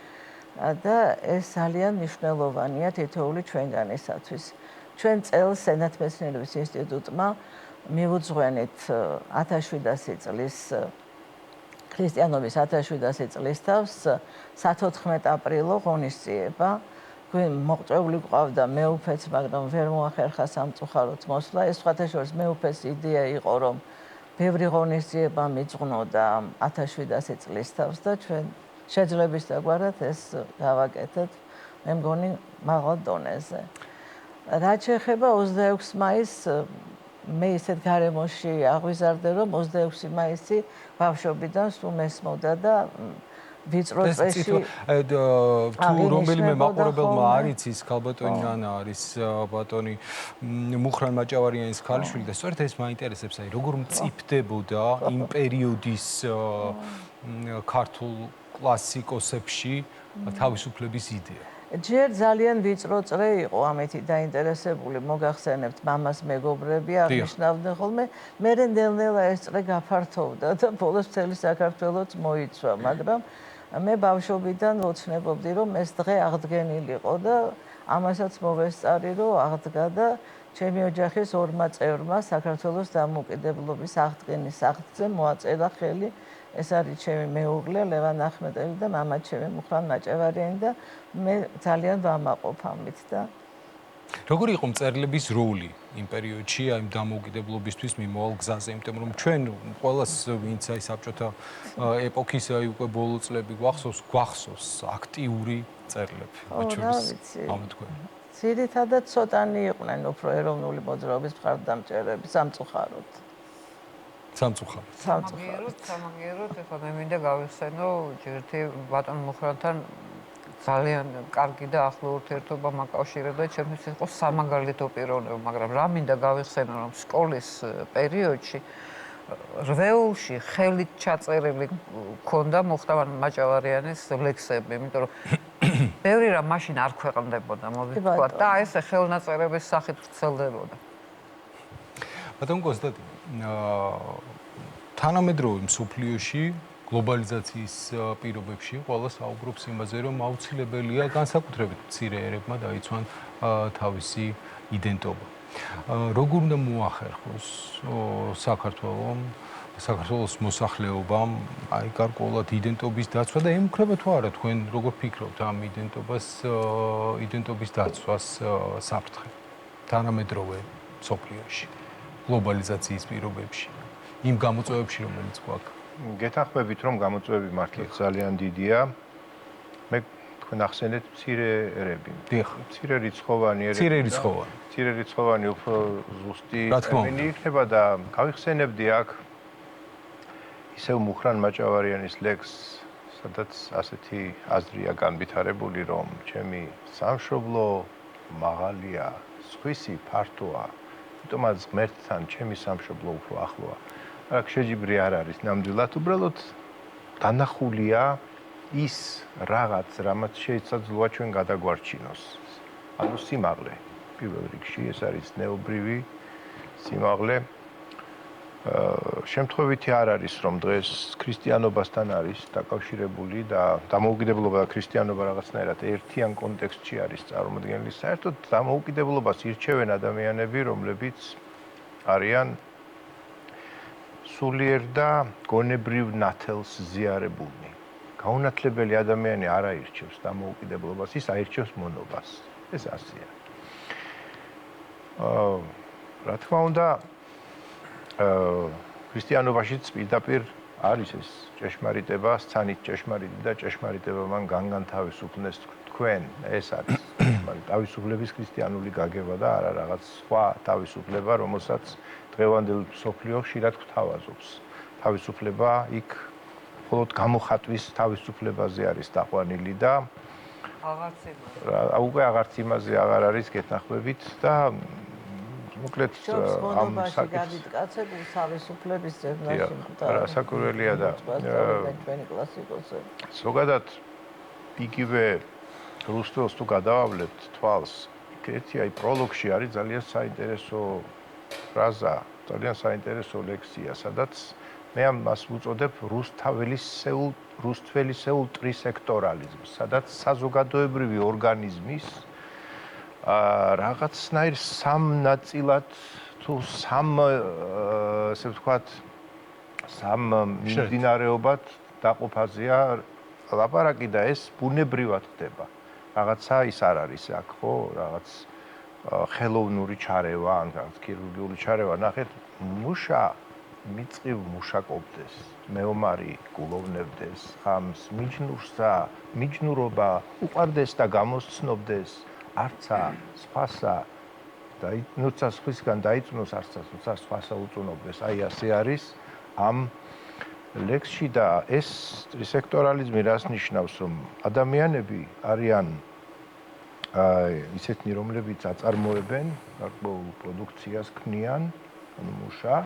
და ეს ძალიან მნიშვნელოვანია თითოეული ჩვენგანისათვის. ჩვენ წელს სენათმეცნიერების ინსტიტუტმა მივუძღვენით 1700 წლის ქრისტიანობის 1700 წლის თავს 14 აპრილო ღონისძიება. მოწვეული გვყავდა მეუფეც, მაგრამ ვერ მოახერხა სამწუხაროდ მოსვლა. ეს სხვათა შორის მეუფეს იდეა იყო, რომ ბევრი ღონისძიება მიძღვნოდა 1700 წლის თავს და ჩვენ შეძლების დაგვარად ეს გავაკეთეთ მე მგონი მაღალ დონეზე. რაც შეეხება 26 მაისს მე ისეთ გარემოში აღვიზარდე რომ 26 მაისი ბავშვობიდან სულ მესმოდა და ვიწრო წრეში თუ რომელიმე მაყურებელმა არ იცის ქალბატონი ნანა არის ბატონი მუხრან მაჭავარიანის ქალიშვილი და სწორედ ეს მაინტერესებს აი როგორ მწიფდებოდა იმ პერიოდის ქართულ კლასიკოსებში თავისუფლების იდეა. ჯერ ძალიან ვიწრო წრე იყო ამეთი დაინტერესებული მოგახსენებთ მამას მეგობრები აღნიშნავდნენ ხოლმე მე ნელ-ნელა ეს წრე გაფართოვდა და ბოლოს მთელი საქართველოც მოიცვა მაგრამ მე ბავშვობიდან ვოცნებობდი რომ ეს დღე აღდგენილიყო და ამასაც მოვესწარი რომ აღდგა და ჩემი ოჯახის ორმა წევრმა საქართველოს დამოუკიდებლობის აღდგენის აღრძე მოაწერა ხელი ეს არის ჩემი მეუღლე ლევან ახმეტელი და მამა ჩემი მუხრან მაჭავარიანი და მე ძალიან ვამაყობ ამით და როგორი იყო მწერლების როლი იმ პერიოდში აი დამოუკიდებლობისთვის მიმავალ გზაზე იმიტომ რომ ჩვენ ყველას ვინც აი საბჭოთა ეპოქის აი უკვე ბოლო წლები გვახსოვს აქტიური მწერლები მათ შორის ამთქვენ ძირითადად ცოტანი იყვნენ უფრო ეროვნული მოძრაობის მხარდამჭერები სამწუხაროდ სამაგიეროდ ეხლა მე მინდა გავიხსენო ჯერთი ბატონ მუხრანთან ძალიან კარგი და ახლო ურთიერთობა მაკავშირებდა ჩემთვის იყო სამაგალითო პიროვნება მაგრამ რა მინდა გავიხსენო რომ სკოლის პერიოდში რვეულში ხელით ჩაწერილი ქონდა მუხრან მაჭავარიანის ლექსები იმიტომ რომ ბევრი რამ მაშინ არ ქვეყნდებოდა მოვითქვა და ესე ხელნაწერების სახით ვრცელდებოდა ბატონ კონსტანტინე თანამედროვე მსოფლიოში გლობალიზაციის პირობებში ყველა საუბრობს იმაზე, რომ აუცილებელია განსაკუთრებით მცირე ერებმა დაიცვან თავისი იდენტობა. როგორ უნდა მოახერხოს საქართველოს მოსახლეობამ აი გარკვეულად იდენტობის დაცვა და ემუქრება თუ არა თქვენ როგორ ფიქრობთ ამ იდენტობის დაცვას საფრთხე თანამედროვე მსოფლიოში გლობალიზაციის პირობებში იმ გამოწვევებში რომელიც გვაქვს გეთანხმებით რომ გამოწვევები მართლა ძალიან დიდია. მე თქვენ ახსენეთ მცირე ერები. მცირე რიცხოვანი ერები. მცირე რიცხოვანი უფრო ზუსტი ტერმინი იქნება და გავიხსენებდი აქ ისევ მუხრან მაჭავარიანის ლექსს, სადაც ასეთი აზრია განვითარებული რომ ჩემი სამშობლო მაღალია, სხვისი ფართოა, თუმცა ღმერთთან ჩემი სამშობლო უფრო ახლოა. აქ შეჯიბრი არ არის ნამდვილად უბრალოდ დანახულია ის რაღაც რამაც შეიძლება ჩვენ გადაგვარჩინოს ანუ სიმაღლე პირველ რიგში ეს არის ნეობრივი სიმაღლე შემთხვევითი არ არის რომ დღეს ქრისტიანობასთან არის დაკავშირებული და დამოუკიდებლობა და ქრისტიანობა რაღაცნაირად ერთიან კონტექსტში არის წარმოდგენილი საერთოდ დამოუკიდებლობას ირჩევენ ადამიანები რომლებიც არიან სულიერ და გონებრივ ნათელს ზიარებულნი. გაუნათლებელი ადამიანი არ აირჩევს დამოუკიდებლობას, ის აირჩევს მონობას. ეს ასეა. რა თქმა უნდა, ქრისტიანობაშიც პირდაპირ არის ეს ჭეშმარიტება, სცანით ჭეშმარიტი და ჭეშმარიტება მან განთავისუფლდეს თქვენ. ეს არის თავისუფლების ქრისტიანული გაგება და არა რაღაც სხვა თავისუფლება, რომელსაც დღევანდელ მსოფლიო ხშირად გვთავაზობს. თავისუფლება იქ მხოლოდ გამოხატვის თავისუფლებაზე არის დაყვანილი და უკვე აღარც იმაზე აღარ არის გეთანხმებით და მოკლედ ამ საკითხს თავისუფლების ძებნაში რასაკვირველია და ჩვენი კლასიკოსები. ზოგადად იგივე რუსთველს თუ გადავავლებთ თვალს, ერთი აი პროლოგში არის ძალიან საინტერესო ფრაზა, ძალიან საინტერესო ლექსია, სადაც მე ამას ვუწოდებ რუსთველისეულ ტრისექტორალიზმს, სადაც საზოგადოებრივი ორგანიზმის რაღაცნაირ სამ ნაწილად თუ ესე ვთქვათ სამ მიმდინარეობად დაყოფაზეა ლაპარაკი და ეს ბუნებრივად ხდება. რაღაცა ის არ არის აქ ხო, რაღაც ხელოვნური ჩარევა, ან რაღაც ქირურგიული ჩარევა, ნახეთ, მუშა მიწივ მუშაკობდეს, მეომარი გულოვნებდეს, ხამს მიჯნურსა, მიჯნურობა უყარდეს და გამოსცნობდეს, არცა სხვასა და ნუცა სხვისგან დაიწუნოს არცა სხვასა უწუნობდეს. აი ასე არის ამ ლექსში და ეს ტრისექტორალიზმი რას ნიშნავს, რომ ადამიანები არიან ისეთნი, რომლებიც აწარმოებენ, გარკვეულ პროდუქციას ქმნიან, ანუ მუშა,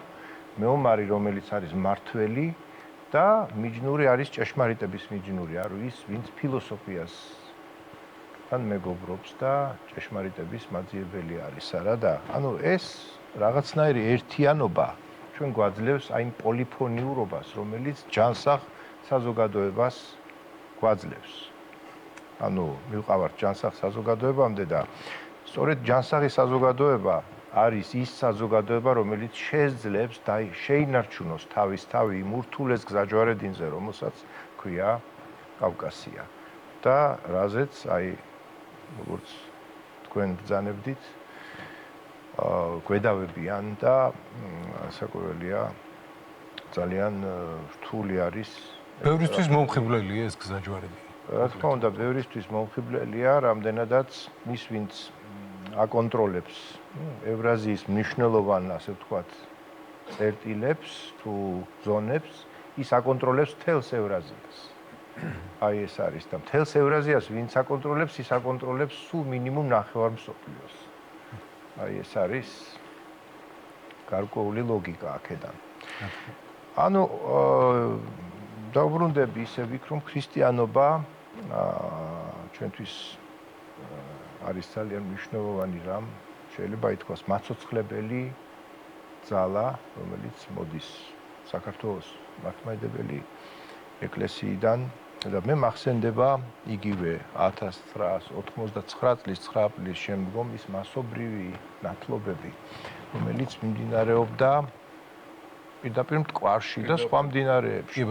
მეომარი, რომელიც არის მართველი და მიჯნური არის ჭეშმარიტების მიჯნური, ანუ ის, ვინც ფილოსოფიას ან მეგობრობს და ჭეშმარიტების მაძიებელი არის, არა და ანუ ეს რაღაცნაირი ერთიანობა ჩვენ გვაძლევს აი იმ პოლიფონიურობას, რომელიც ჯანსაღ საზოგადოებას გვაძლევს. ანუ მივყავართ ჯანსაღ საზოგადოებამდე და სწორედ ჯანსაღი საზოგადოება არის ის საზოგადოება, რომელიც შეძლებს და შეინარჩუნოს თავის თავი იმ ურთულეს გზაჯვარედინზე, რომელსაც ქვია კავკასია. და რაზეც აი როგორც თქვენ ბრძანებდით, გვედავებიან და საკურველია ძალიან რთული არის. ბევრისთვის მომხიბვლელია ეს გზაჯვარედინი. რა თქმა უნდა, ბევრისთვის მომხიბვლელია, რამდენადაც ის ვინც აკონტროლებს ევრაზიის მნიშვნელოვან, ასე ვთქვათ, წერტილებს თუ ზონებს, ის აკონტროლებს მთელს ევრაზიას. აი ეს არის და მთელს ევრაზიას ვინც აკონტროლებს, ის აკონტროლებს სულ მინიმუმ ნახევარ მსოფლიოს. აი ეს არის გარკვეული ლოგიკა აქედან. ანუ დავბრუნდები ისე ვიქრომ, ქრისტიანობა ჩვენთვის არის ძალიან მნიშვნელოვანი რამ, შეიძლება ითქვას მაცოცხლებელი ძალა, რომელიც მოდის საქართველოს მართლმადიდებელი ეკლესიიდან და მე მახსენდება იგივე 1989 წლის 9 აპრილის შემდგომ ის მასობრივი ნათლობები, რომელიც მიმდინარეობდა პირდაპირ მტკვარში და სხვა მდინარეებში.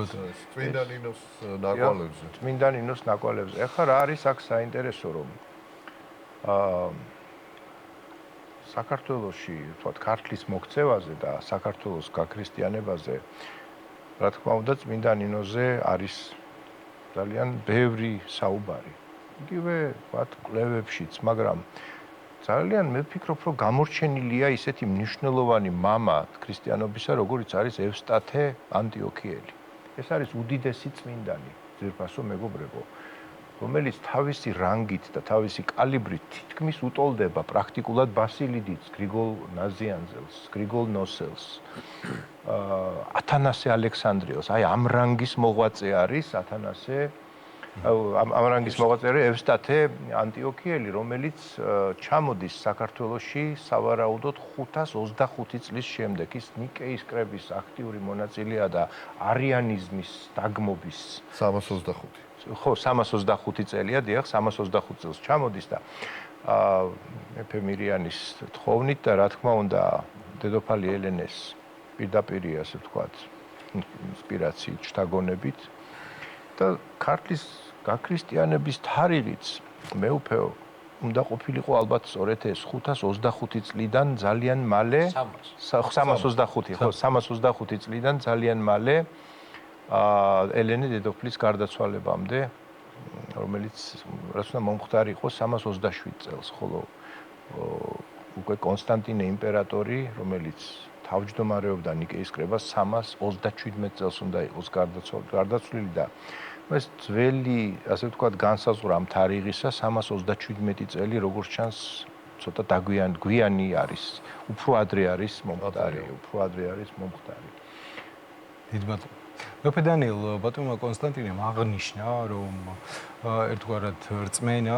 წმინდა ნინოს ნაკვალევზე. წმინდა ნინოს ნაკვალევზე. ეხლა რა არის აქ საინტერესო, რომ საქართველოში, ვთქვათ, ქართლის მოქცევაზე და საქართველოს გაქრისტიანებაზე, რა თქმა უნდა, წმინდა ნინოზე არის ძალიან ბევრი საუბარი. იგივე, ვთქვათ, კვლევებშიც, მაგრამ ძალიან მე ვფიქრობ, რომ გამორჩენილია ისეთი მნიშვნელოვანი მამა ქრისტიანობისა, როგორიც არის ევსტათე ანტიოქიელი. ეს არის უდიდესი წმინდანი, ძვირფასო მეგობრებო, რომელიც თავისი რანგით და თავისი კალიბრით თითქმის უტოლდება პრაქტიკულად ბასილი დიდს, გრიგოლ ნაზიანზელს, გრიგოლ ნოსელს, ათანასე ალექსანდრიელს. აი ამ რანგის მოღვაწე არის ათანასე ამ რანგის მოღვაწე არის ევსტათე ანტიოქიელი, რომელიც ჩამოდის საქართველოში სავარაუდოდ 525 წლის შემდეგ. ის ნიკეის კრების აქტიური მონაწილეა და არიანიზმის დაგმობის 325. ხო, 325 წელია, დიახ, 325 წელს ჩამოდის და მეფე მირიანის თხოვნით და რა თქმა უნდა, დედოფალი ელენეს პირდაპირი, ასე ვთქვათ, ინსპირაციით, შთაგონებით და ქართლის გაქრისტიანების თარიღიც მე ვფეო უნდა ყოფილიყო ალბათ სწორედ ეს 525 წლიდან ძალიან მალე 325 ხო 325 წლიდან ძალიან მალე ელენე დედოფლის გარდაცვალებამდე, რომელიც რაც უნდა მომხდარი იყო 327 წელს, ხოლო უკვე კონსტანტინე იმპერატორი, რომელიც თავმჯდომარეობდა ნიკეის კრებას 327 წელს უნდა იყოს გარდაცვლილი და ეს ძველი, ასე ვთქვათ, განსაზღვრა ამ თარიღისა 327 წელი, როგორც ჩანს, ცოტა გვიანი არის, უფრო ადრე არის მომხდარი. დიდ მადლობა. მეფე დანიელ, ბატონმა კონსტანტინემ აღნიშნა, რომ ერთგვარად რწმენა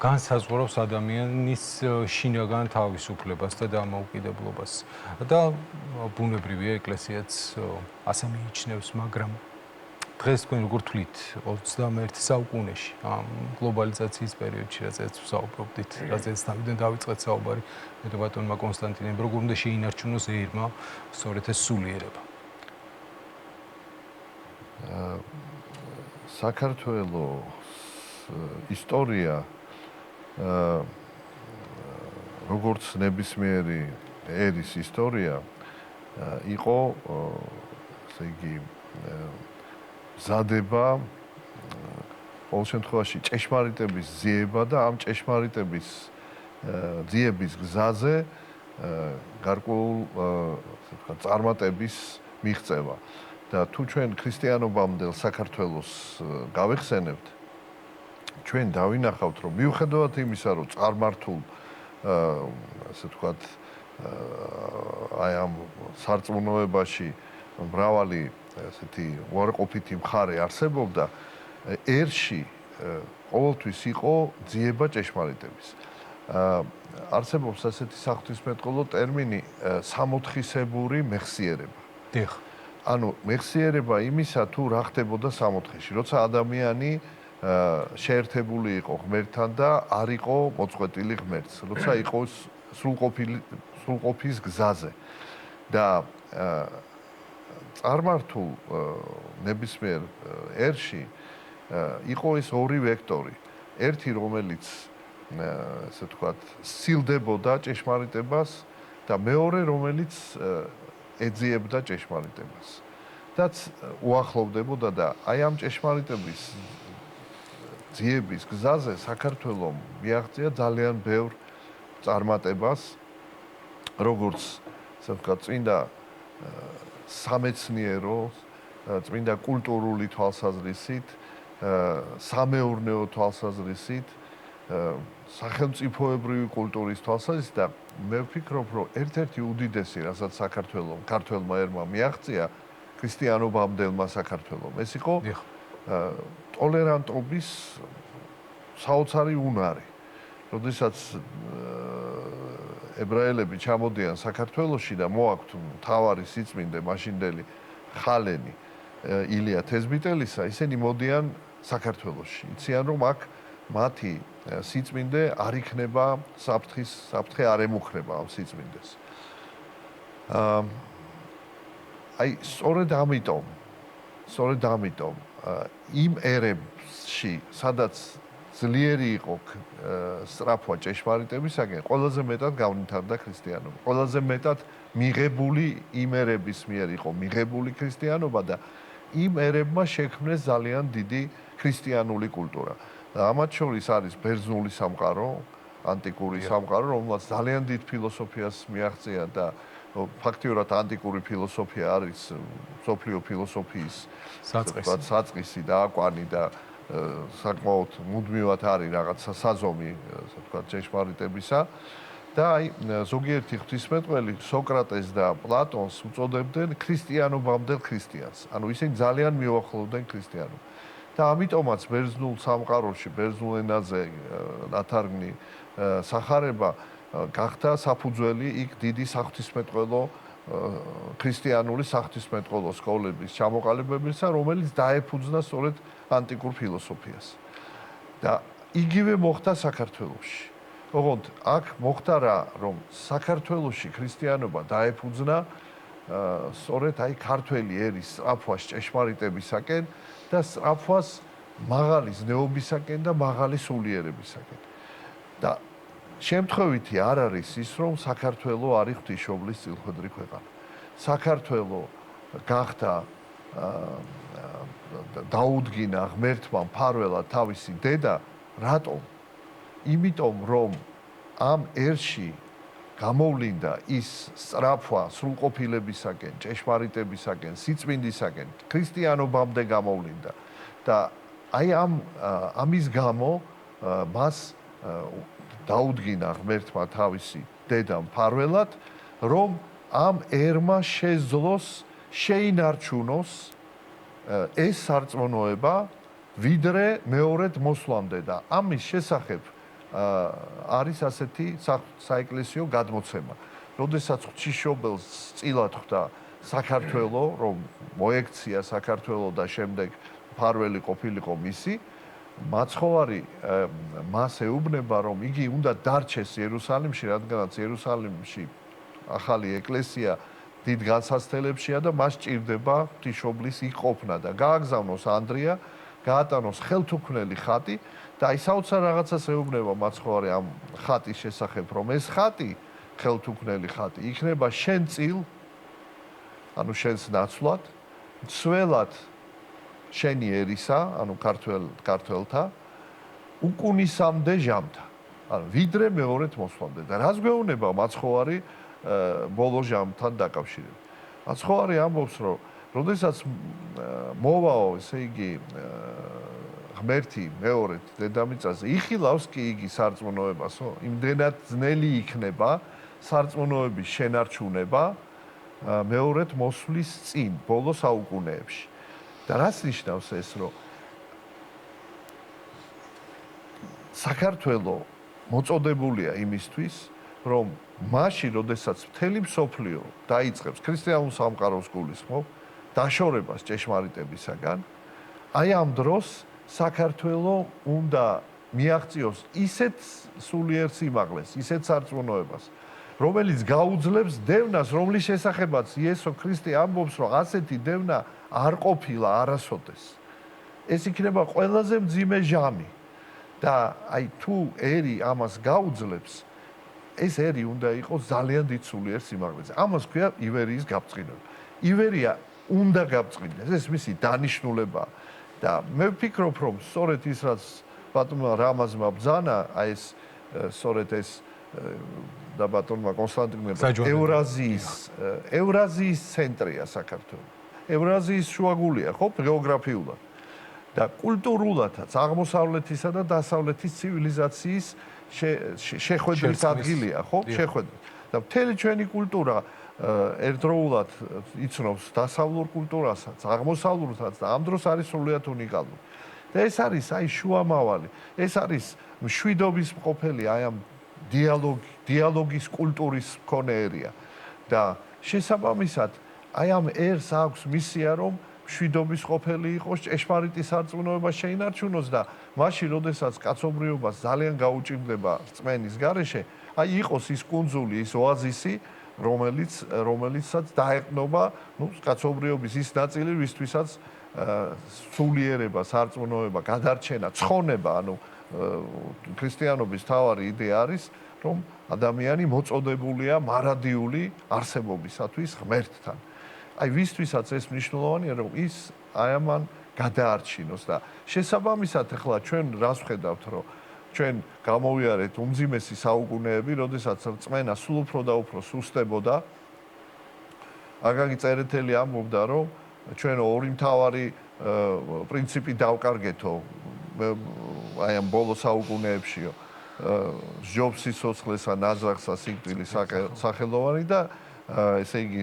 განსაზღვრავს ადამიანის შინაგან თავისუფლებას და დამოუკიდებლობას. და ბუნებრივია, ეკლესიაც ასე მიიჩნევს, მაგრამ დღეს თქვენ როგორ თვლით 21 საუკუნეში, ამ გლობალიზაციის პერიოდში, რაზეც ვსაუბრობდით, რაზეც თავიდან დავიწყეთ საუბარი, მე და ბატონმა კონსტანტინემ, როგორ უნდა შეინარჩუნოს ერმა სწორედ ეს სულიერება? საქართველოს ისტორია როგორც ნებისმიერი ერის ისტორია იყო ესე იგი მზადება ყოველ შემთხვევაში ჭეშმარიტების ძიება და ამ ჭეშმარიტების ძიების გზაზე გარკვეულ ასე ვთქვათ წარმატების მიღწევა და თუ ჩვენ ქრისტიანობამდელ საქართველოს გავეხსენებთ ჩვენ დავინახავთ რომ მიუხედავად იმისა რომ წარმართულ ასე ვთქვათ აი ამ სარწმუნოებაში მრავალი ასეთი უარყოფითი მხარე არსებობდა ერში ყოველთვის იყო ძიება ჭეშმარიტების არსებობს ასეთი საღვთისმეტყველო ტერმინი სამოთხისებური მეხსიერება. დიახ. ანუ მეხსიერება იმისა თუ რა ხდებოდა სამოთხეში, როცა ადამიანი შეერთებული იყო ღმერთთან და არ იყო მოწყვეტილი ღმერთს, როცა იყო სრულყოფის გზაზე. და წარმართულ ნებისმიერ ერში იყო ეს ორი ვექტორი. ერთი რომელიც ასე ვთქვათ, სცილდებოდა ჭეშმარიტებას და მეორე რომელიც ეძიებდა ჭეშმარიტებას. რაც უახლოვდებოდა და აი ამ ჭეშმარიტების ძიების გზაზე საქართველოს მიაღწია ძალიან ბევრ წარმატებას, როგორც ასე ვთქვათ, წმინდა სამეცნიერო, წმინდა კულტურული თვალსაზრისით, სამეურნეო თვალსაზრისით, სახელმწიფოებრივი კულტურის თვალსაზრისით და მე ვფიქრობ, რომ ერთ-ერთი უდიდესი, რასაც საქართველოს ქართველმა ერმა მიაღწია ქრისტიანობამდელმა საქართველოს, ეს იყო ტოლერანტობის საოცარი უნარი. როდესაც ებრაელები ჩამოდიან საქართველოში და მოაქვთ მთავარი სიწმინდე მაშინდელი ხალენი ილია თეზბიტელისა, ისინი მოდიან საქართველოში. იციან რომ აქ მათი სიწმინდე არ იქნება საფრთხე არ ემუქრება ამ სიწმინდეს. აი სწორედ ამიტომ იმ ერებში, სადაც ძლიერი იყო სწრაფვა ჭეშმარიტებისაგან, ყველაზე მეტად გავნითარდა ქრისტიანობა. ყველაზე მეტად მიღებული იმ ერების მიერ იყო მიღებული ქრისტიანობა და იმ ერებმა შექმნეს ძალიან დიდი ქრისტიანული კულტურა. და ამათ შორის არის ბერძნული სამყარო, ანტიკური სამყარო, რომელიც ძალიან დიდ ფილოსოფიას მიაღწია და ფაქტიურად ანტიკური ფილოსოფია არის მსოფლიო ფილოსოფიის საწყისი და აკვანი და საკმაოდ მუდმივად არის რაღაცა საზომი, ასე ვთქვათ, ჭეშმარიტებისა. და აი ზოგიერთი ღვთისმეტყველი სოკრატეს და პლატონს უწოდებდნენ ქრისტიანობამდელ ქრისტიანს. ანუ ისინი ძალიან მიუახლოვდნენ ქრისტიანობას. და ამიტომაც ბერძნულ სამყაროში, ბერძნულ ენაზე ნათარგმნი სახარება გახდა საფუძველი იქ დიდი საღვთისმეტყველო ქრისტიანული საღვთისმეტყველო სკოლების ჩამოყალიბებისა, რომელიც დაეფუძნა სწორედ ანტიკურ ფილოსოფიას. და იგივე მოხდა საქართველოში. ოღონდ აქ მოხდა რა, რომ საქართველოში ქრისტიანობა დაეფუძნა სწორედ აი ქართველი ერის სწრაფვას ჭეშმარიტებისაკენ და სწრაფვას მაღალი ზნეობისაკენ და მაღალი სულიერებისაკენ. და შემთხვევითი არ არის ის, რომ საქართველოს არის ღვთისმშობლის წილხვედრი ქვეყანა. საქართველოს გახდა დაუდგინა ღმერთმა მფარველად თავისი დედა, რატომ? იმიტომ, რომ ამ ერში გამოვლინდა ის სწრაფვა სრულყოფილებისაკენ, ჭეშმარიტებისაკენ, სიწმინდისაკენ, ქრისტიანობამდე გამოვლინდა. და აი ამის გამო მას დაუდგინა ღმერთმა თავისი დედა მფარველად, რომ ამ ერმა შეძლოს შეინარჩუნოს ეს სარწმუნოება ვიდრე მეორედ მოსვლამდე და ამის შესახებ არის ასეთი საეკლესიო გადმოცემა. როდესაც ღვთისმშობელს წილად ხვდა საქართველოს, რომ მოექცია საქართველოს და შემდეგ მფარველი ყოფილიყო მისი, მაცხოვარი მას ეუბნება, რომ იგი უნდა დარჩეს იერუსალიმში, რადგანაც იერუსალიმში ახალი ეკლესია დიდ განსაცდელებშია და მას ჭირდება ღვთისმშობლის იქ ყოფნა და გააგზავნოს ანდრია, გაატანოს ხელთუქმნელი ხატი და აი საოცარ რაღაცას ეუბნება მაცხოვარი ამ ხატის შესახებ, რომ ეს ხატი, ხელთუქმნელი ხატი, იქნება შენ წილ ანუ შენს ნაცვლად, სველად შენი ერისა, ანუ ქართველთა უკუნისამდე ჟამთა. ანუ ვიდრე მეორედ მოსვლამდე და რას გვეუბნება მაცხოვარი ბოლო ჟამთან დაკავშირებით. მაცხოვარი ამბობს, რომ როდესაც მოვაო, ესე იგი, ღმერთი მეორედ დედამიწაზე, იხილავს კი იგი სარწმუნოებასო, იმდენად ძნელი იქნება სარწმუნოების შენარჩუნება მეორედ მოსვლის წინ, ბოლო საუკუნეებში. და რას ნიშნავს ეს, რომ საქართველოს მოწოდებულია იმისთვის, რომ მაშინ, როდესაც მთელი მსოფლიო დაიწყებს ქრისტიანულ სამყაროს გულისხმობ, დაშორებას ჭეშმარიტებისაგან, აი ამ დროს საქართველოს უნდა მიაღწიოს ისეთ სულიერ სიმაღლეს, ისეთ სარწმუნოებას, რომელიც გაუძლებს დევნას, რომლის შესახებაც იესო ქრისტე ამბობს, რომ ასეთი დევნა არ ყოფილა არასოდეს. ეს იქნება ყველაზე მძიმე ჟამი. და აი თუ ერი ამას გაუძლებს, ეს ერი უნდა იყოს ძალიან დიდ სულიერ სიმაღლეზე. ამას ქვია ივერიის გაბწყინება. ივერია უნდა გაბწყინდეს, ეს მისი დანიშნულება. და მე ვფიქრობ, რომ სწორედ ის, რაც ბატონმა რამაზმა ბრძანა, აი ეს სწორედ ეს და ბატონმა კონსტანტინემ ევრაზიის ცენტრია საქართველო. ევრაზიის შუაგულია, ხო, გეოგრაფიულად. და კულტურულადაც აღმოსავლეთისა და დასავლეთის ცივილიზაციის შეხვედრის ადგილია, ხო? შეხვედრის. და მთელი ჩვენი კულტურა ერთდროულად იცნობს დასავლურ კულტურასაც, აღმოსავლურსაც და ამ დროს არის სრულიად უნიკალური. და ეს არის აი შუამავალი, ეს არის მშვიდობის მყოფელი აი ამ დიალოგის კულტურის მქონე ერია. და შესაბამისად, აი ამ ერს აქვს მისია, რომ მშვიდობის ყოფილი იყოს, ჭეშმარიტი სარწმუნოება შეინარჩუნოს და მაშინ, როდესაც კაცობრიობას ძალიან გაუჭირდება რწმენის გარეშე, აი იყოს ის კუნძული, ის ოაზისი, რომელიცაც დაეყნობა, კაცობრიობის ის ნაწილი, ვისთვისაც სულიერება, სარწმუნოება, გადარჩენა, ცხონება, ანუ ქრისტიანობის მთავარი იდეა არის, რომ ადამიანი მოწოდებულია მარადიული არსებობისათვის ღმერთთან. აი ვისთვისაც ეს მნიშვნელოვანია, რომ ის აი ამან გადაარჩინოს და შესაბამისად ახლა ჩვენ რას ვხედავთ, რომ ჩვენ გამოვიარეთ უმძიმესი საუკუნეები, როდესაც რწმენა სულ უფრო და უფრო სუსტებოდა. აგაგი წერეთელი ამბობდა, რომ ჩვენ ორი მთავარი პრინციპი დავკარგეთო აი ამ ბოლო საუკუნეებშიო. ჯობს სიცოცხლესა, ნაძრახსა, სიკვდილის სახელოვანი და ესე იგი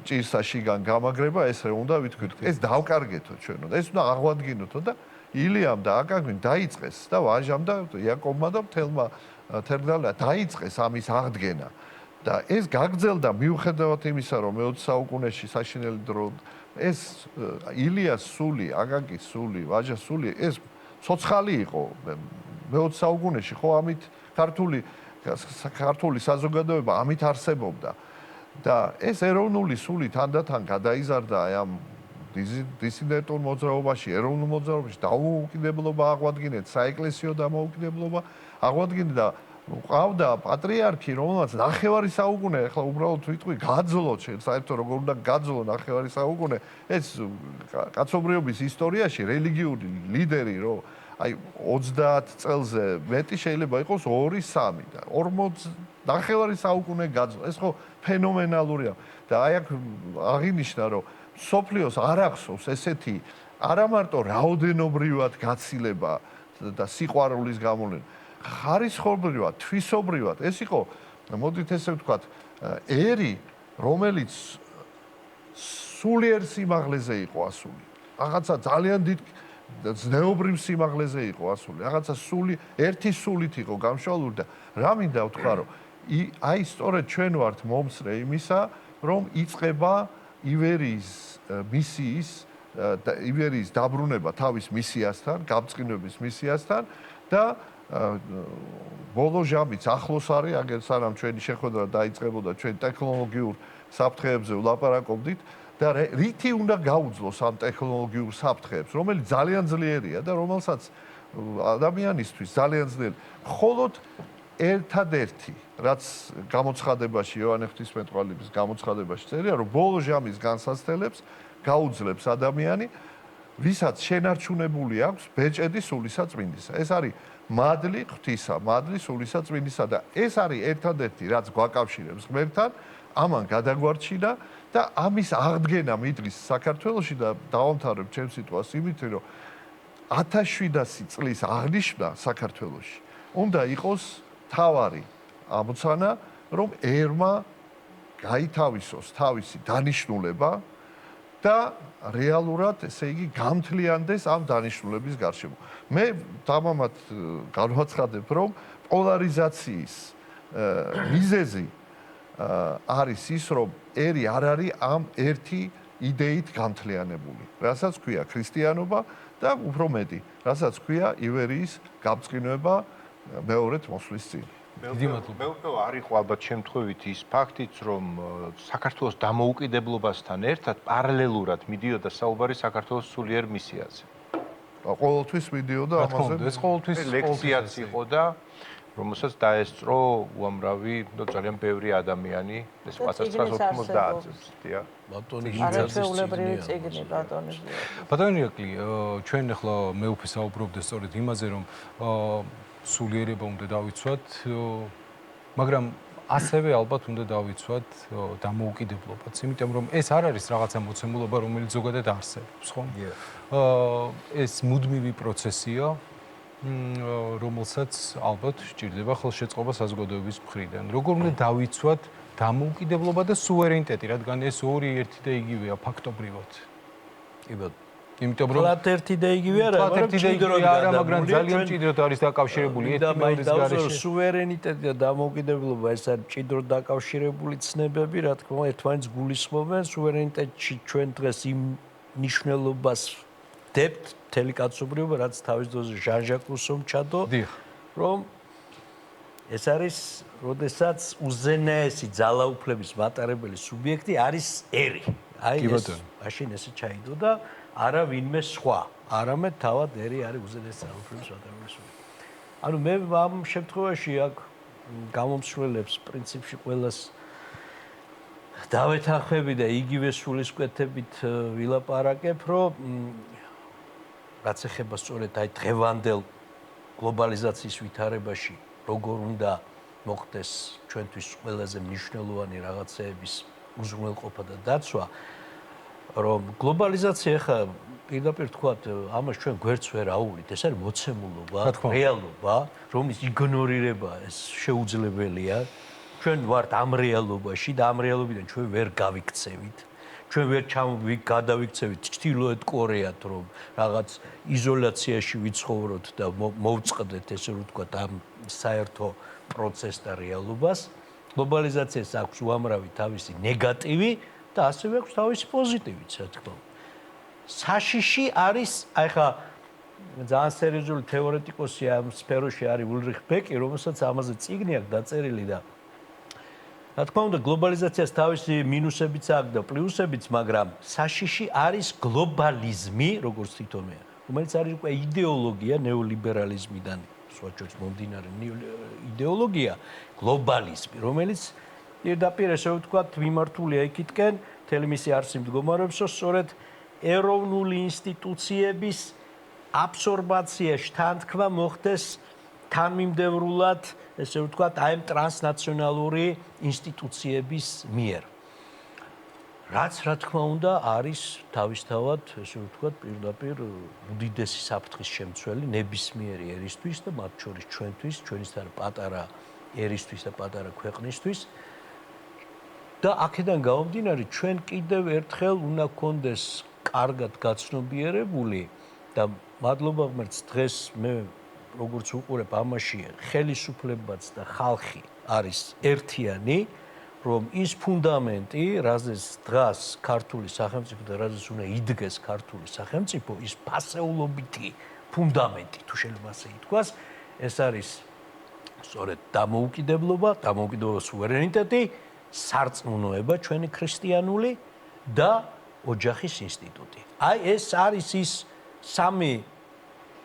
ჭირსა შიგან გამაგრება, ესე უნდა ვითქვით. ეს დავკარგეთო ჩვენო და ეს უნდა აღვადგინოთო და ილიამ და აკაგვიმ დაიწყეს და ვაჟამ და იაკობმა და მთელმა თერგდალმა დაიწყეს ამის აღდგენა. და ეს გაგრძელდა მიუხედავად იმისა, რომ მე-20 საუკუნეში საშინელი დრო ეს ილიას სული, აკაკის სული, ვაჟას სული, ეს ცოცხალი იყო მე-20 საუკუნეში, ხო ამით ქართული საზოგადოება ამით არსებობდა. და ეს ეროვნული სული თანდათან გადაიზარდა აი ამ დისიდენტურ მოძრაობაში, ეროვნულ მოძრაობაში, დაუმოუკიდებლობა აღვადგინეთ, საეკლესიო დამოუკიდებლობა აღვადგინეთ და ყავდა პატრიარქი, რომელსაც ნახევარი საუკუნე, ახლა უბრალოდ ვიტყვი, გაძლო, საერთოდ როგორ უნდა გაძლო ნახევარი საუკუნე, ეს კაცობრიობის ისტორიაში რელიგიური ლიდერი, რომ აი 30 წელზე მეტი შეიძლება იყოს 2-3 და 40 ნახევარი საუკუნე გაძლო. ეს ხო ფენომენალურია და აი აქ აღინიშნა, რომ სოფლიოს არ ახსოვს ესეთი არა მარტო რაოდენობრივად გაცილება და სიყვარულის გამოვლენა, ხარისხობრივად, თვისობრივად. ეს იყო, მოდით ესე ვთქვათ, ერი, რომელიც სულიერ სიმაღლეზე იყო ასული. რაღაცა ძალიან დიდ ზნეობრივ სიმაღლეზე იყო ასული. რაღაცა სული, ერთი სულით იყო გამშვალული და რა მინდა ვთქვა, რომ აი სწორედ ჩვენ ვართ მომსწრე იმისა, რომ იწყება ივერიის მისიის და ივერიის დაბრუნება თავის მისიასთან, გაბწყინების მისიასთან და ბოლო ჟამიც ახლოს არის, აგერ სანამ ჩვენი შეხვედრა დაიწყებოდა, ჩვენ ტექნოლოგიურ საფრთხეებზე ვლაპარაკობდით და რითი უნდა გაუძლოს ამ ტექნოლოგიურ საფრთხეებს, რომელიც ძალიან ძლიერია და რომელსაც ადამიანისთვის ძალიან ძლიერი. მხოლოდ ერთადერთი რაც გამოცხადებაში იოანე ღვთისმეტყველის გამოცხადებაში წერია რომ ბოლო ჟამის განსაცდელებს გაუძლებს ადამიანი ვისაც შენარჩუნებული აქვს ბეჭედი სულისა წმინდისა. ეს არის მადლი ღვთისა, მადლი სულისა წმინდისა და ეს არის ერთადერთი რაც გვაკავშირებს ღმერთთან, ამან გადაგვარჩინა და ამის აღდგენა მიდრის საქართველოში და დავამთავრებ ჩემს სიტყვას იმით, რომ 1700 წლის აღნიშვნა საქართველოში უნდა იყოს თავარი ამოცანა, რომ ერმა გაითავისოს თავისი დანიშნულება და რეალურად, ესე იგი, გამთლიანდეს ამ დანიშნულების გარშემო. მე თამამად განვაცხადებ, რომ პოლარიზაციის მიზეზი არის ის, რომ ერი არ არის ამ ერთი იდეით გამთლიანებული, რასაც ქვია ქრისტიანობა და უფრო მეტი, რასაც ქვია ივერიის გამწყინვება მეორედ მოსვლის წინ. დიდი მადლობა. მე უკვე არ იყო ალბათ შემთხვევით ის ფაქტიც, რომ საქართველოს დამოუკიდებლობასთან ერთად პარალელურად მიდიოდა საუბარი საქართველოს სულიერ მისიაზე. ყოველთვის მიდიოდა ამაზე. ეს ყოველთვის ლექციაც იყო და რომელსაც დაესწრო უამრავი, ნუ ძალიან ბევრი ადამიანი, ეს 1990 წელს, დიახ. ბატონი არაჩვეულებრივი წიგნი ბატონი. ბატონი იაკლი, ჩვენ ახლა მეუფე საუბრობდა სწორედ იმაზე, რომ სულიერება უნდა დავიცვათ, მაგრამ ასევე ალბათ უნდა დავიცვათ დამოუკიდებლობაც, იმიტომ რომ ეს არ არის რაღაცა მოცემულობა, რომელიც ზოგადად არსებობს, ხო? ეს მუდმივი პროცესია, რომელსაც ალბათ სჭირდება ხელშეწყობა საზოგადოების მხრიდან. როგორ უნდა დავიცვათ დამოუკიდებლობა და სუვერენიტეტი, რადგან ეს ორი ერთი და იგივეა ფაქტობრივად. კი ბატონო. იმიტომ რომ ფლატ ერთი და იგივე არა, მაგრამ ძალიან მჭიდროდ არის დაკავშირებული ერთი მეორის გარეშე. სუვერენიტეტი და დამოუკიდებლობა ეს არის მჭიდროდ დაკავშირებული ცნებები, რა თქმა უნდა, ერთმანეთს გულისხმობენ. სუვერენიტეტში ჩვენ დღეს იმ ნიშნულობას ვდებთ მთელი კაცობრიობა, რაც თავის დროზე ჟან-ჟაკ რუსომ ჩადო, რომ ეს არის, როდესაც უზენაესი ძალაუფლების მატარებელი სუბიექტი არის ერი. აი ეს მაშინ ესე ჩაიდო და არა ვინმე სხვა, არამედ თავად ერი არის უზენაესი ძალაუფლების მატარებელი სუბიექტი. ანუ მე ამ შემთხვევაში აქ გამომსვლელებს პრინციპში ყველას დავეთანხმები და იგივე სულისკვეთებით ვილაპარაკებ, რომ რაც ეხება სწორედ აი დღევანდელ გლობალიზაციის ვითარებაში, როგორ უნდა მოხდეს ჩვენთვის ყველაზე მნიშვნელოვანი რაღაცეების უზრუნველყოფა და დაცვა, რომ გლობალიზაცია ხა პირდაპირ თქვათ, ამას ჩვენ გვერდს ვერ აუვლით, ეს არის მოცემულობა, რეალობა, რომლის იგნორირება ეს შეუძლებელია. ჩვენ ვართ ამ რეალობაში და ამ რეალობიდან ჩვენ ვერ გავიქცევით. ჩვენ ვერ გადავიქცევით ჩრდილოეთ კორეად, რომ რაღაც იზოლაციაში ვიცხოვროთ და მოვწყდეთ, ესე რომ ვთქვათ, ამ საერთო პროცესს და რეალობას. გლობალიზაციას აქვს უამრავი თავისი ნეგატივი და ასევე აქვს თავისი პოზიტივიც, რა თქმა უნდა. საშიში არის, აი ხა ძალიან სერიოზული თეორეტიკოსი ამ სფეროში არის ულრიხ ბეკი, რომელსაც ამაზე წიგნი აქვს დაწერილი და რა თქმა უნდა, გლობალიზაციას თავისი მინუსებიც აქვს და პლუსებიც, მაგრამ საშიში არის გლობალიზმი, როგორც თვითონია, რომელიც არის უკვე იდეოლოგია ნეოლიბერალიზმიდან, სხვაჩვენს მომდინარე იდეოლოგია, გლობალიზმი, რომელიც პირდაპირ ესე ვთქვათ, მიმართულია იქითკენ, მთელი მისი არსი მდგომარეობს, რომ სწორედ ეროვნული ინსტიტუციების აბსორბაცია, შთანთქმა მოხდეს თანმიმდევრულად, ესე ვთქვათ, აი ამ ტრანსნაციონალური ინსტიტუციების მიერ. რაც, რა თქმა უნდა, არის თავისთავად, ესე ვთქვათ, პირდაპირ უდიდესი საფრთხის შემცველი ნებისმიერი ერისთვის და მათ შორის ჩვენთვის, ჩვენისთან პატარა ერისთვის და პატარა ქვეყნისთვის. და აქედან გამომდინარე, ჩვენ კიდევ ერთხელ უნდა გქონდეს კარგად გაცნობიერებული და მადლობა ღმერთს დღეს მე როგორც უყურებ ამაში ხელისუფლებაც და ხალხი არის ერთიანი, რომ ის ფუნდამენტი, რაზეც დგას ქართული სახელმწიფო და რაზეც უნდა იდგეს ქართული სახელმწიფო, ის ფასეულობითი ფუნდამენტი, თუ შეიძლება ასე ითქვას, ეს არის სწორედ დამოუკიდებლობა, სუვერენიტეტი, სარწმუნოება ჩვენი ქრისტიანული და ოჯახის ინსტიტუტი. აი ეს არის ის სამი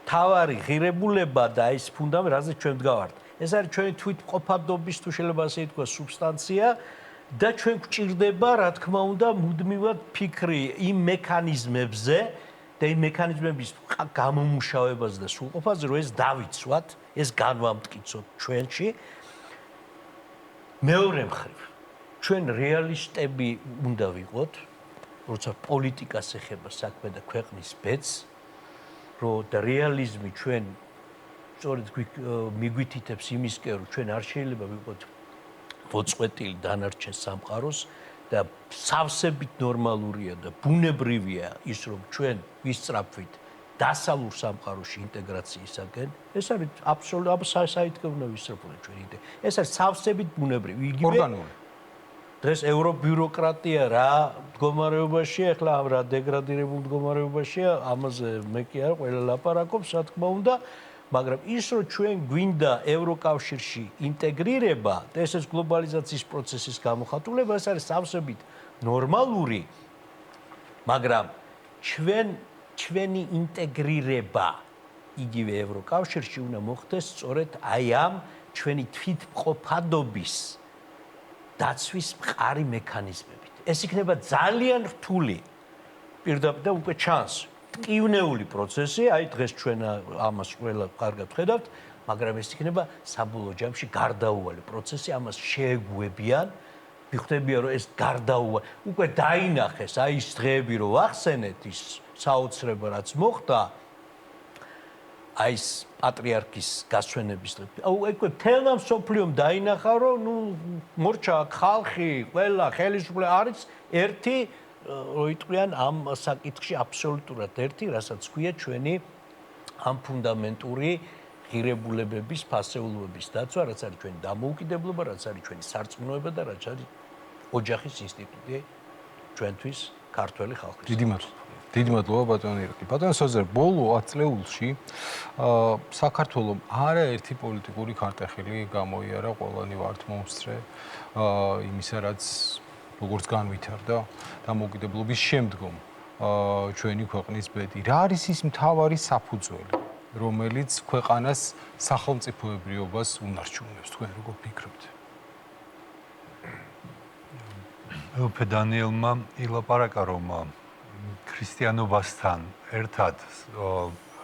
თავარი ღირებულება და ის ფუნდამენტი, რაზეც ჩვენ ვდგავართ. ეს არის ჩვენი თვითმყოფადობის თუ შეიძლება ასე ითქვას სუბსტანცია და ჩვენ გვჭირდება რა თქმა უნდა მუდმივად ფიქრი იმ მექანიზმებზე და იმ მექანიზმების გამომუშავებას და სრულყოფაზე რომ ეს დავიცვათ, ეს განვამტკიცოთ ჩვენში. მეორე მხრივ, ჩვენ რეალისტები უნდა ვიყოთ, როცა პოლიტიკას ეხება საქმე და ქვეყნის ბედს, რომ და რეალიზმი ჩვენ სწორედ მიგვითითებს იმისკენ, რომ ჩვენ არ შეიძლება ვიყოთ მოწყვეტილი დანარჩენ სამყაროს და სავსებით ნორმალურია და ბუნებრივია ის, რომ ჩვენ ვისწრაფვით დასავლურ სამყაროში ინტეგრაციისაკენ. ეს არის აბსოლუტურად საითქო უნდა ვისწრაფოთ ჩვენ ინტეგრაცია. ეს არის სავსებით ბუნებრივი. იგივე ორგანული. დღეს ევრობიუროკრატია რა მდგომარეობაშია, ახლა ამ რა დეგრადირებულ მდგომარეობაშია, ამაზე მე კი არ ყველა ლაპარაკობს, რა თქმა უნდა, მაგრამ ის რომ ჩვენ გვინდა ევროკავშირში ინტეგრირება და ეს გლობალიზაციის პროცესის გამოხატულება, ეს არის სავსებით ნორმალური, მაგრამ ჩვენი ინტეგრირება იგივე ევროკავშირში უნდა მოხდეს სწორედ აი ამ ჩვენი თვითმყოფადობის დაცვის მყარი მექანიზმებით. ეს იქნება ძალიან რთული პირდაპირ და უკვე ჩანს ტკივნეული პროცესი, აი დღეს ჩვენ ამას ყველა კარგად ხედავთ, მაგრამ ეს იქნება საბოლოო ჯამში გარდაუვალი პროცესი, ამას შეეგუებიან. მიხვდებიან რომ ეს გარდაუვალი უკვე დაინახეს, აი ეს დღეები რომ ახსენეთ ის საოცრება რაც მოხდა, აი ეს პატრიარქის გასვენების დღე. უკვე თელმა მსოფლიომ დაინახა რომ ნუ მორჩა ხალხი, ყველა ხელისუფლება არის ერთი რო იტყვიან ამ საკითხში აბსოლუტურად ერთი, რასაც ქვია ჩვენი ამ ფუნდამენტური ღირებულებების, ფასეულობების დაცვა, რაც არის ჩვენი დამოუკიდებლობა, რაც არის ჩვენი სარწმუნოება და რაც არის ოჯახის ინსტიტუტი ჩვენთვის ქართველი ხალხის. დიდი მადლობა ბატონო ირაკლი. ბატონო სოზერ, ბოლო 10 წლეულში საქართველოს არაერთი პოლიტიკური ქარტეხილი გამოიარა, ყველანი ვართ მომსწრე იმისა, რაც როგორც განვითარდა დამოუკიდებლობის შემდგომ ჩვენი ქვეყნის ბედი. რა არის ის მთავარი საფუძველი, რომელიც ქვეყანას სახელმწიფოებრიობას უნარჩუნებს, თქვენ როგორ ფიქრობთ? მეფე დანიელმა ილაპარაკა რომ ქრისტიანობასთან ერთად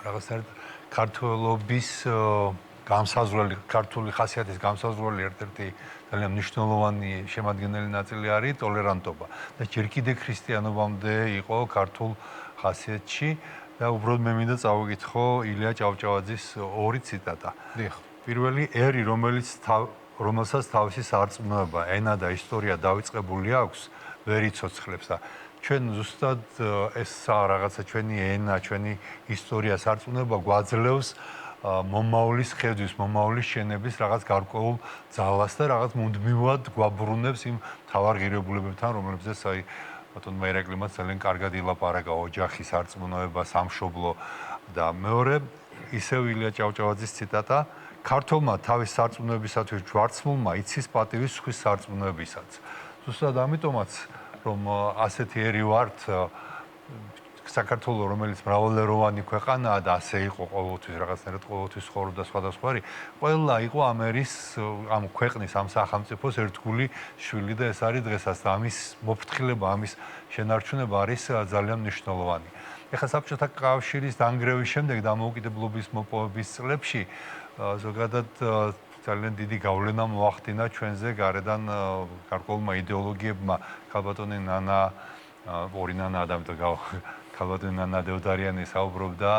რაღაცნაირად ქართველობის გამსაზღვრელი, ქართული ხასიათის გამსაზღვრელი ერთ-ერთი ძალიან მნიშვნელოვანი შემადგენელი ნაწილი არის ტოლერანტობა. და ჯერ კიდე ქრისტიანობამდე იყო ქართულ ხასიათში და უბრალოდ მე მინდა წავიკითხო ილია ჭავჭავაძის ორი ციტატა. პირველი ერი, რომელსაც თავისი სარწმუნოება, ენა და ისტორია დავიწყებული აქვს, ვერ იცოცხლებს და ჩვენ ზუსტად ეს რაღაცა ჩვენი ენა, ჩვენი ისტორია, სარწმუნოება გვაძლევს მომავლის ხედვის, მომავლის შენების რაღაც გარკვეულ ძალას და რაღაც მუდმივად გვაბრუნებს იმ თავარ ღირებულებებთან, რომლებზეც აი ბატონმა ირაკლიმაც ძალიან კარგად ილაპარაკა, ოჯახი, სარწმუნოება, სამშობლო და მეორე ისევ ილია ჭავჭავაძის ციტატა ქართულმა თავის სარწმუნოებისათვის ჯვარცმულმა იცის პატივი სხვის სარწმუნოებისაც. ზუსტად ამიტომაც რომ ასეთი ერი ვართ საქართველოს, რომელიც მრავალეროვანი ქვეყანაა და ასე იყო ყოველთვის რაღაცნაირად ყოველთვის ცხოვრობდა სხვადასხვა ერი, ყველა იყო ამ ერის, ამ ქვეყნის, ამ სახელმწიფოს ერთგული შვილი და ეს არის დღესაც და ამის მოფრთხილება, ამის შენარჩუნება არის ძალიან მნიშვნელოვანი. ეხლა საბჭოთა კავშირის დანგრევის შემდეგ დამოუკიდებლობის მოპოვების წლებში ზოგადად ძალიან დიდი გავლენა მოახდინა ჩვენზე გარედან გარკვეულმა იდეოლოგიებმა, ქალბატონი ნანა, ორი ნანა ადამიანი ქალბატონი ნანა დევდარიანი საუბრობდა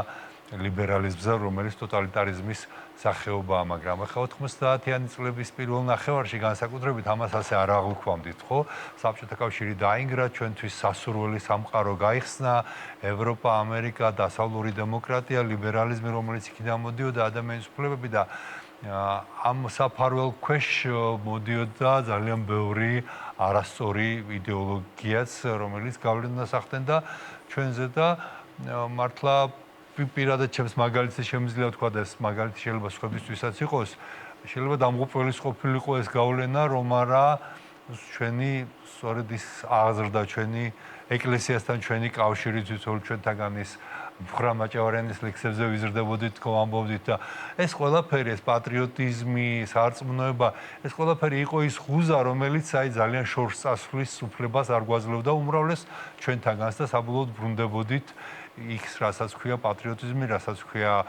ლიბერალიზმზე, რომელიც ტოტალიტარიზმის სახეობაა, მაგრამ ახლა 90-იანი წლების პირველ ნახევარში განსაკუთრებით ამას ასე არ აღვქვამდით, ხო? საბჭოთა კავშირი დაინგრა, ჩვენთვის სასურველი სამყარო გაიხსნა, ევროპა, ამერიკა, დასავლური დემოკრატია, ლიბერალიზმი, რომელიც იქიდან მოდიოდა, ადამიანის უფლებები და ამ საფარველ ქვეშ მოდიოდა ძალიან ბევრი არასწორი იდეოლოგიაც, რომელიც გავლენას ახდენდა ჩვენზე და მართლა პირადად ჩემს მაგალითზე შემიძლია ვთქვა და ეს მაგალითი შეიძლება სხვებისთვისაც იყოს, შეიძლება დამღუპველის ყოფილიყო ეს გავლენა, რომ არა ჩვენი სწორედ ის აღზრდა ჩვენი ეკლესიასთან ჩვენი კავშირი თვითონ ჩვენთაგან ის მხრამაჭავარიანის ლექსებზე ვიზრდებოდით, თქო ამბობდით და ეს ყველაფერი, ეს პატრიოტიზმი, სარწმუნოება, ეს ყველაფერი იყო ის ღუზა, რომელიც ძალიან შორს წასვლის უფლებას არ გვაძლევდა უმრავლეს ჩვენთაგანს და საბოლოოდ ბრუნდებოდით იქ, რასაც ქვია პატრიოტიზმი, რასაც ქვია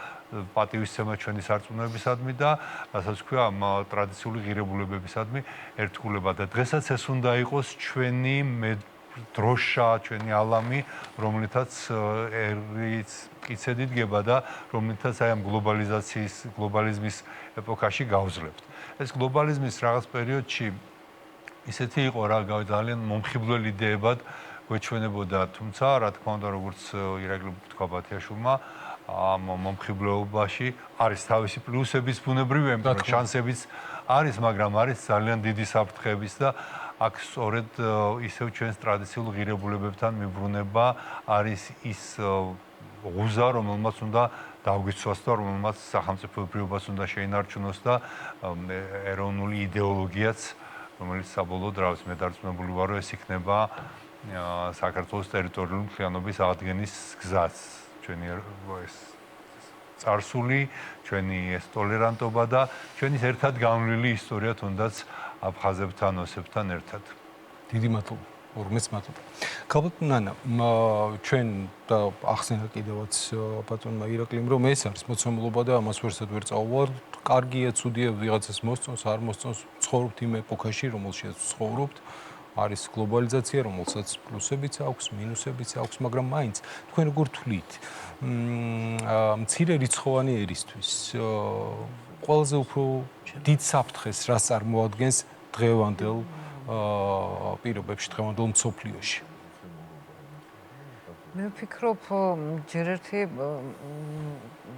პატივისცემა ჩვენი სარწმუნოებისადმი და რასაც ქვია ამ ტრადიციული ღირებულებებისადმი ერთგულება და დღესაც ეს უნდა იყოს ჩვენი დროშა, ჩვენი ალამი, რომლითაც ერიც მტკიცედ იდგება და რომლითაც აი ამ გლობალიზმის ეპოქაში გავზრებთ. ეს გლობალიზმის რაღაც პერიოდში ისეთი იყო რა, ძალიან მომხიბვლელ იდეებად გვეჩვენებოდა, თუმცა რა თქმა უნდა, როგორც ირაკლი თქვა ბათიაშვილმა, ამ მომხიბვლეობაში არის თავისი პლუსების ბუნებრივი, იმიტომ რომ შანსებიც არის, მაგრამ არის ძალიან დიდი საფრთხეებიც და აქ სწორედ ისევ ჩვენს ტრადიციულ ღირებულებებთან მიბრუნება არის ის ღუზა, რომელმაც უნდა დავგვიცვას და რომელმაც სახელმწიფოებრიობას უნდა შეინარჩუნოს და ეროვნული იდეოლოგიაც, რომელიც საბოლოოდ რა ვიცი, მე დარწმუნებული ვარ, რომ ეს იქნება საქართველოს ტერიტორიული მთლიანობის აღდგენის გზაც. ჩვენი ეს წარსული, ჩვენი ეს ტოლერანტობა და ჩვენი ერთად გამლილი ისტორია თუნდაც აფხაზებთან, ოსებთან ერთად. დიდი მადლობა. ორმეც მადლობა. ქალბატონ ნანა, ჩვენ და ახსენა კიდევაც ბატონმა ირაკლიმ, რომ ეს არის მოცემულობა და ამას ვერსად ვერ წავვალ. კარგია, ცუდია, ვიღაცას მოსწონს, არ მოსწონს, ცხოვრობთ იმ ეპოქაში, რომელშიც ცხოვრობთ. არის გლობალიზაცია, რომელსაც პლუსებიც აქვს, მინუსებიც აქვს, მაგრამ მაინც თქვენ როგორ თვლით? მცირე რიცხოვანი ერისთვის ყველაზე უფრო დიდ საფრთხეს რას წარმოადგენს დღევანდელ პირობებში, დღევანდელ მსოფლიოში? მე ვფიქრობ, ჯერ ერთი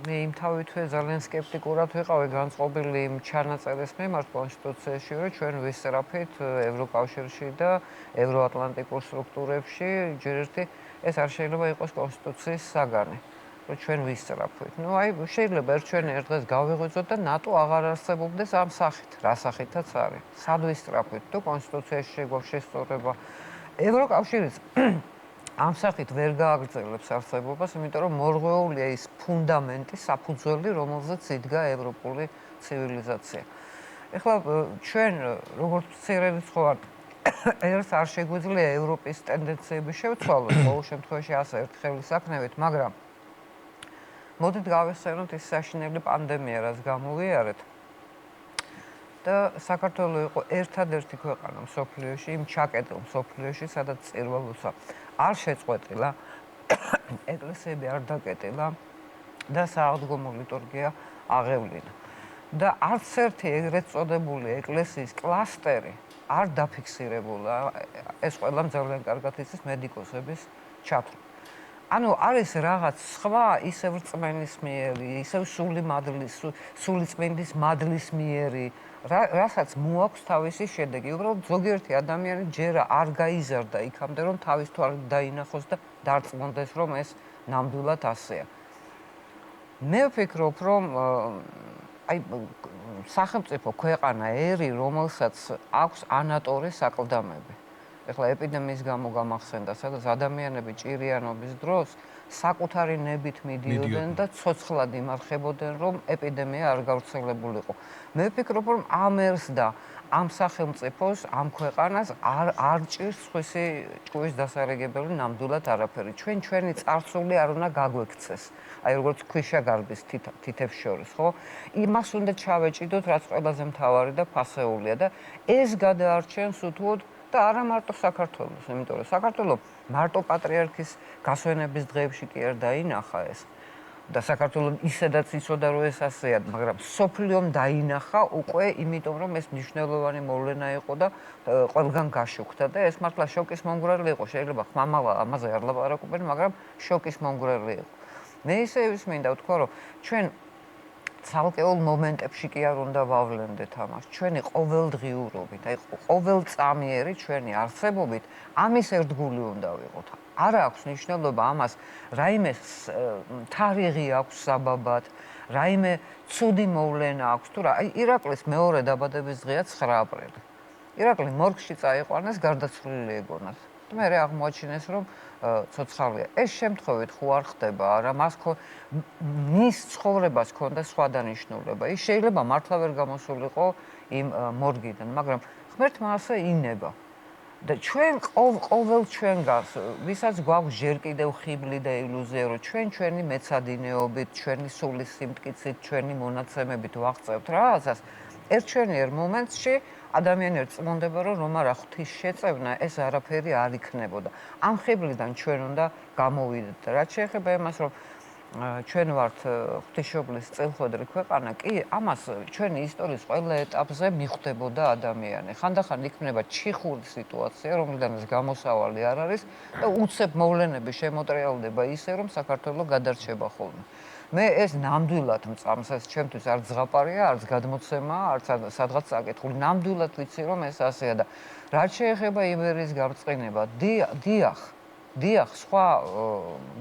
მე იმ თავითვე ძალიან სკეპტიკურად ვიყავი განწყობილი იმ ჩანაწერის მიმართ კონსტიტუციაში, რომ ჩვენ ვისწრაფით ევროკავშირში და ევროატლანტიკურ სტრუქტურებში, ჯერ ერთი ეს არ შეიძლება იყოს კონსტიტუციის საგანი, რომ ჩვენ ვისწრაფვით. ნუ აი შეიძლება ჩვენ ერთ დღეს გავიღვიძოთ და ნატო აღარ არსებობდეს ამ სახით, რა სახითაც არის. სად ვისწრაფვით? თუ კონსტიტუციაში შეგვაქვს შესწორება, ევროკავშირიც ამ სახით ვერ გააგრძელებს არსებობას, იმიტომ რომ მორღვეულია ის ფუნდამენტი, საფუძველი, რომელზეც იდგა ევროპული ცივილიზაცია. ეხლა ჩვენ როგორც მცირე რიცხოვანი ერთს არ შეგვიძლია ევროპის ტენდენციები შევცვალოთ, ყოველ შემთხვევაში ასე ერთხელი საქმნებით, მაგრამ მოდით გავიხსენოთ ის საშინელი პანდემია, რაც გამოვიარეთ. და საქართველო იყო ერთადერთი ქვეყანა მსოფლიოში, იმ ჩაკეტილ მსოფლიოში, სადაც წირვა-ლოცვა არ შეწყვეტილა, ეკლესიები არ დაკეტილა და სააღდგომო ლიტურგია აღევლინა. და არც ერთი ეგრეთ წოდებული ეკლესიის კლასტერი არ დაფიქსირებულა. ეს ყველამ ძალიან კარგად იცის მედიკოსების ჩათვლით. ანუ არის რაღაც სხვა ისევ რწმენისმიერი, ისევ სულიწმინდის მადლისმიერი, რასაც მოაქვს თავისი შედეგი. უბრალოდ ზოგიერთი ადამიანი ჯერა არ გაიზარდა იქამდე, რომ თავის თუ არ დაინახოს და დარწმუნდეს, რომ ეს ნამდვილად ასეა. მე ვფიქრობ, რომ აი სახელმწიფო ქვეყანა ერი, რომელსაც აქვს ანატორი საკლდამები. ეხლა ეპიდემიის გამო გამახსენდა, სადაც ადამიანები ჭირიანობის დროს საკუთარი ნებით მიდიოდნენ და ცოცხლად იმარხებოდნენ, რომ ეპიდემია არ გავრცელებულიყო. მე ვფიქრობ, რომ ამ ერს და ამ სახელმწიფოს, ამ ქვეყანას არ ჭირს სხვისი ჭკუის დასარეგებელი ნამდვილად არაფერი. ჩვენი წარსული არ უნდა გაგვექცეს. აი როგორც ქვიშაგარბის თითებს შორის, ხო? იმას უნდა ჩავეჭიდოთ, რაც ყველაზე მთავარი და ფასეულია და ეს გადაარჩენს უთუოდ და არა მარტო საქართველოს, იმიტომ რომ საქართველოს მარტო პატრიარქის გასვენების დღეებში კი არ დაინახა ეს. და საქართველოს ისედაც იცოდა რომ ეს ასეა, მაგრამ სოფლიომ დაინახა უკვე, იმიტომ რომ ეს მნიშვნელოვანი მოვლენა იყო და ყველგან გაშუქდა და ეს მართლა შოკის მომგვრელი იყო. შეიძლება ხმამაღლა ამაზე არ ლაპარაკობენ, მაგრამ შოკის მომგვრელი იყო. მე ისე მინდა ვთქვა, რომ ჩვენ ცალკეულ მომენტებში კი არ უნდა ვავლენდეთ ამას. ჩვენი ყოველდღიურობით, აი ყოველწამიერი ჩვენი არსებობით ამის ერთგული უნდა ვიყოთ. არ აქვს მნიშვნელობა ამას, რაიმე თარიღი აქვს საბაბად, რაიმე ცუდი მოვლენა აქვს თუ რა. აი ირაკლის მეორე დაბადების დღეა 9 აპრილი. ირაკლი მორგში წაიყვანეს, გარდაცვლილი ეგონათ. მე აღმოაჩინეს რომ ცოცხალია. ეს შემთხვევით ხო არ ხდება არა, მის ცხოვრებას ჰქონდა სხვა დანიშნულება. ის შეიძლება მართლა ვერ გამოსულიყო იმ მორგიდან, მაგრამ ღმერთმა ასე ინება. და ჩვენ ყოველ ჩვენგანს, ვისაც გვაქვს ჯერ კიდევ ხიბლი და ილუზია, რომ ჩვენი მეცადინეობით, ჩვენი სულის სიმტკიცით, ჩვენი მონაცემებით ვაღწევთ რაღაცას, ერთ მომენტში ადამიანი წმონდება, რომ არა ღვთის შეწევნა ეს არაფერი არ იქნებოდა. ამ ხიბლიდან ჩვენ უნდა გამოვიდეთ. რაც შეეხება იმას, რომ ჩვენ ვართ ღვთისმშობლის წილხვედრი ქვეყანა, კი, ამას ჩვენი ისტორიის ყველა ეტაპზე მიხვდებოდა ადამიანი. ხანდახან იქნება ჩიხური სიტუაცია, რომლიდანაც გამოსავალი არ არის და უცებ მოვლენები შემოტრიალდება ისე, რომ საქართველო გადარჩება ხოლმე. მე ეს ნამდვილად მწამს, ეს ჩემთვის არ ზღაპარია, არც გადმოცემაა, არც სადღაც საკითხული. ნამდვილად ვიცი, რომ ეს ასეა და რაც შეეხება იბერიის გაბრწყინება, დიახ, სხვა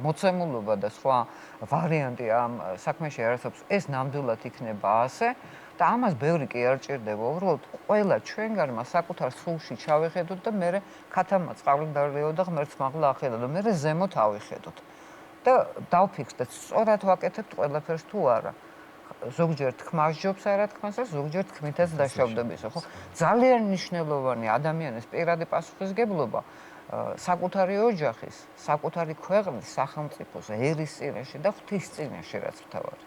მოცემულობა და სხვა ვარიანტი ამ საქმეში არ არსებობს. ეს ნამდვილად იქნება ასე და ამას ბევრი კი არ ჭირდება. უბრალოდ ყველა ჩვენგანმა საკუთარ სულში ჩავეხედოთ და მე ქათამა წყალი დარლიო და ღმერთს მაღლა ახედო და მე ზემოთ ავიხედოთ. და დავფიქსდეთ, სწორად ვაკეთებთ ყველაფერს თუ არა. ზოგჯერ თქმას ჯობს არა თქმას და ზოგჯერ თქმითაც დაშავდებისო, ხო? ძალიან მნიშვნელოვანი ადამიანის პირადი პასუხისგებლობა საკუთარი ოჯახის, საკუთარი ქვეყნის, სახელმწიფოს, ერის წინაშე და ღვთის წინაშე რაც მთავარი.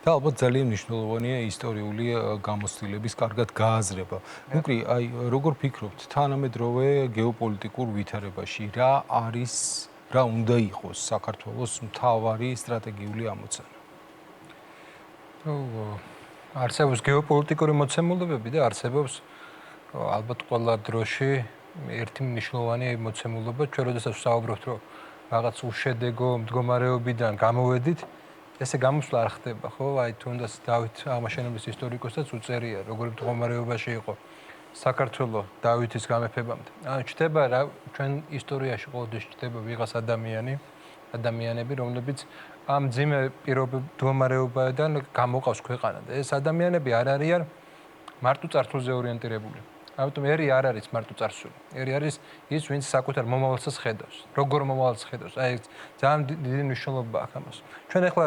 და ალბათ ძალიან მნიშვნელოვანია ისტორიული გამოცდილების კარგად გააზრება. მუკრი, აი, როგორ ფიქრობთ, თანამედროვე გეოპოლიტიკურ ვითარებაში რა არის, რა უნდა იყოს საქართველოს მთავარი სტრატეგიული ამოცანა? არსებობს გეოპოლიტიკური მოცემულობები და არსებობს ალბათ ყველა დროში ერთი მნიშვნელოვანი მოცემულობა, ჩვენ როდესაც ვსაუბრობთ, რომ რაღაც უშედეგო მდგომარეობიდან გამოვედით, ესე გამოსვლა არ ხდება, ხო? აი თუნდაც დავით აღმაშენებლის ისტორიკოსაც უწერია, როგორ მდგომარეობაში იყო საქართველო დავითის გამეფებამდე. ჩდება რა ჩვენ ისტორიაში ყოველთვის ჩდება ვიღას ადამიანები, რომლებიც ამ ძიმე მდგომარეობიდან გამოყავს ქვეყანა და ეს ადამიანები არ არიან მარტო წარსულზე ორიენტირებული. ამიტომ ერი არ არის მარტო წარსული. ერი არის ის, ვინც საკუთარ მომავალსაც ხედავს. როგორ მომავალს ხედავს? აი ძალიან დიდი მნიშვნელობა აქვს ამას. ჩვენ ახლა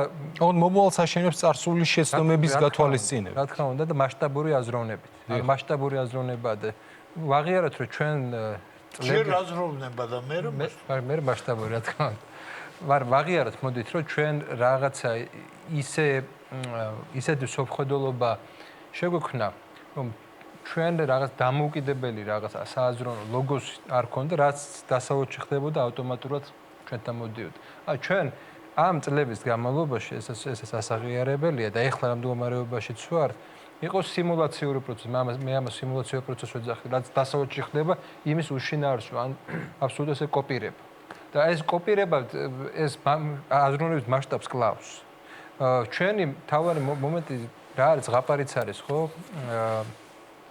მომავალს აშენებს წარსული შეცდომების გათვალისწინებით. რა თქმა უნდა და მასშტაბური აზროვნებით. ანუ მასშტაბური აზროვნება და ვაღიაროთ, რომ ჩვენ ჯერ აზროვნება და მე მასშტაბური რა თქმა უნდა. ვაღიაროთ, მოდით, რომ ჩვენ რაღაცა ისეთი სოფხედელობა შეგვექნა, რომ ჩვენ რაღაც დამოუკიდებელი რაღაც სააზროვნო ლოგოს არ ქონდა, რაც დასავლეთში ხდებოდა ავტომატურად ჩვენთან მოდიოდა. ჩვენ ამ წლების განმავლობაში ეს ასაღიარებელია და ეხლა ამ მდგომარეობაშიც ვართ, იყო სიმულაციური პროცესი. მე ამას სიმულაციური პროცესი ვეძახი, რაც დასავლეთში ხდება, იმის უშინაარსო, ან აბსოლუტურად ეს კოპირება. და ეს კოპირება ეს აზროვნების მასშტაბს კლავს. ჩვენი თავარი მომენტი რა არის, ზღაპარიც არის, ხო?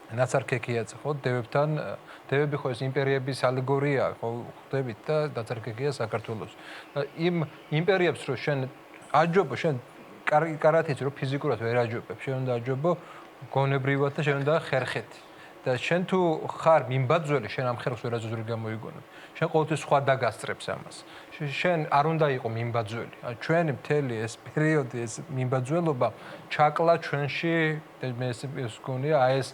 ნაცარქექიაც ხო დებებთან, დებები ხო ეს იმპერიების ალეგორია, ხო ხდებით და ნაცარქექია საქართველოს. იმ იმპერიებს რო შენ აჯობო, შენ კარათიც რო ფიზიკურად ვერ აჯობებ, შენ უნდა აჯობო გონებრივად და შენ უნდა ხერხეთი. და შენ თუ ხარ მიმბაძველი, შენ ამ ხერხს ვერ აძვრი გამოიგონებ. შენ ყოველთვის სხვა დაგასწრებს ამას. შენ არ უნდა იყო მიმბაძველი. ჩვენი მთელი ეს პერიოდი, ეს მიმბაძველობა ჩაკლა ჩვენში, მე ეს გქონია, აი ეს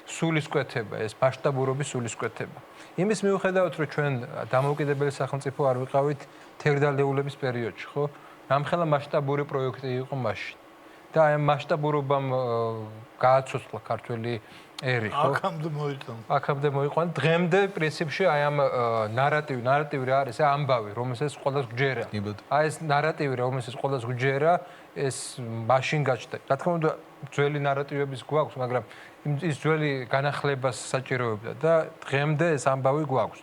სულისკვეთება, ეს მასშტაბურობის სულისკვეთება. იმის მიუხედავად, რომ ჩვენ დამოუკიდებელი სახელმწიფო არ ვიყავით თერდალეულების პერიოდში, ხო? ამხელა მასშტაბური პროექტი იყო მაშინ. და აი ამ მასშტაბურობამ გააცოცხლა ქართველი ერი, ხო? აქამდე მოიყვანა. დღემდე პრინციპში აი ამ ნარატივი რა არის? ამბავი, რომელსაც ყველას გვჯერა. აი ეს ნარატივი, რომელსაც ყველას გვჯერა, ეს მაშინ გაჩნდა. რა თქმა უნდა, ძველი ნარატივების გვაქვს, მაგრამ ის ძველი განახლებას საჭიროებდა და დღემდე ეს ამბავი გვაქვს.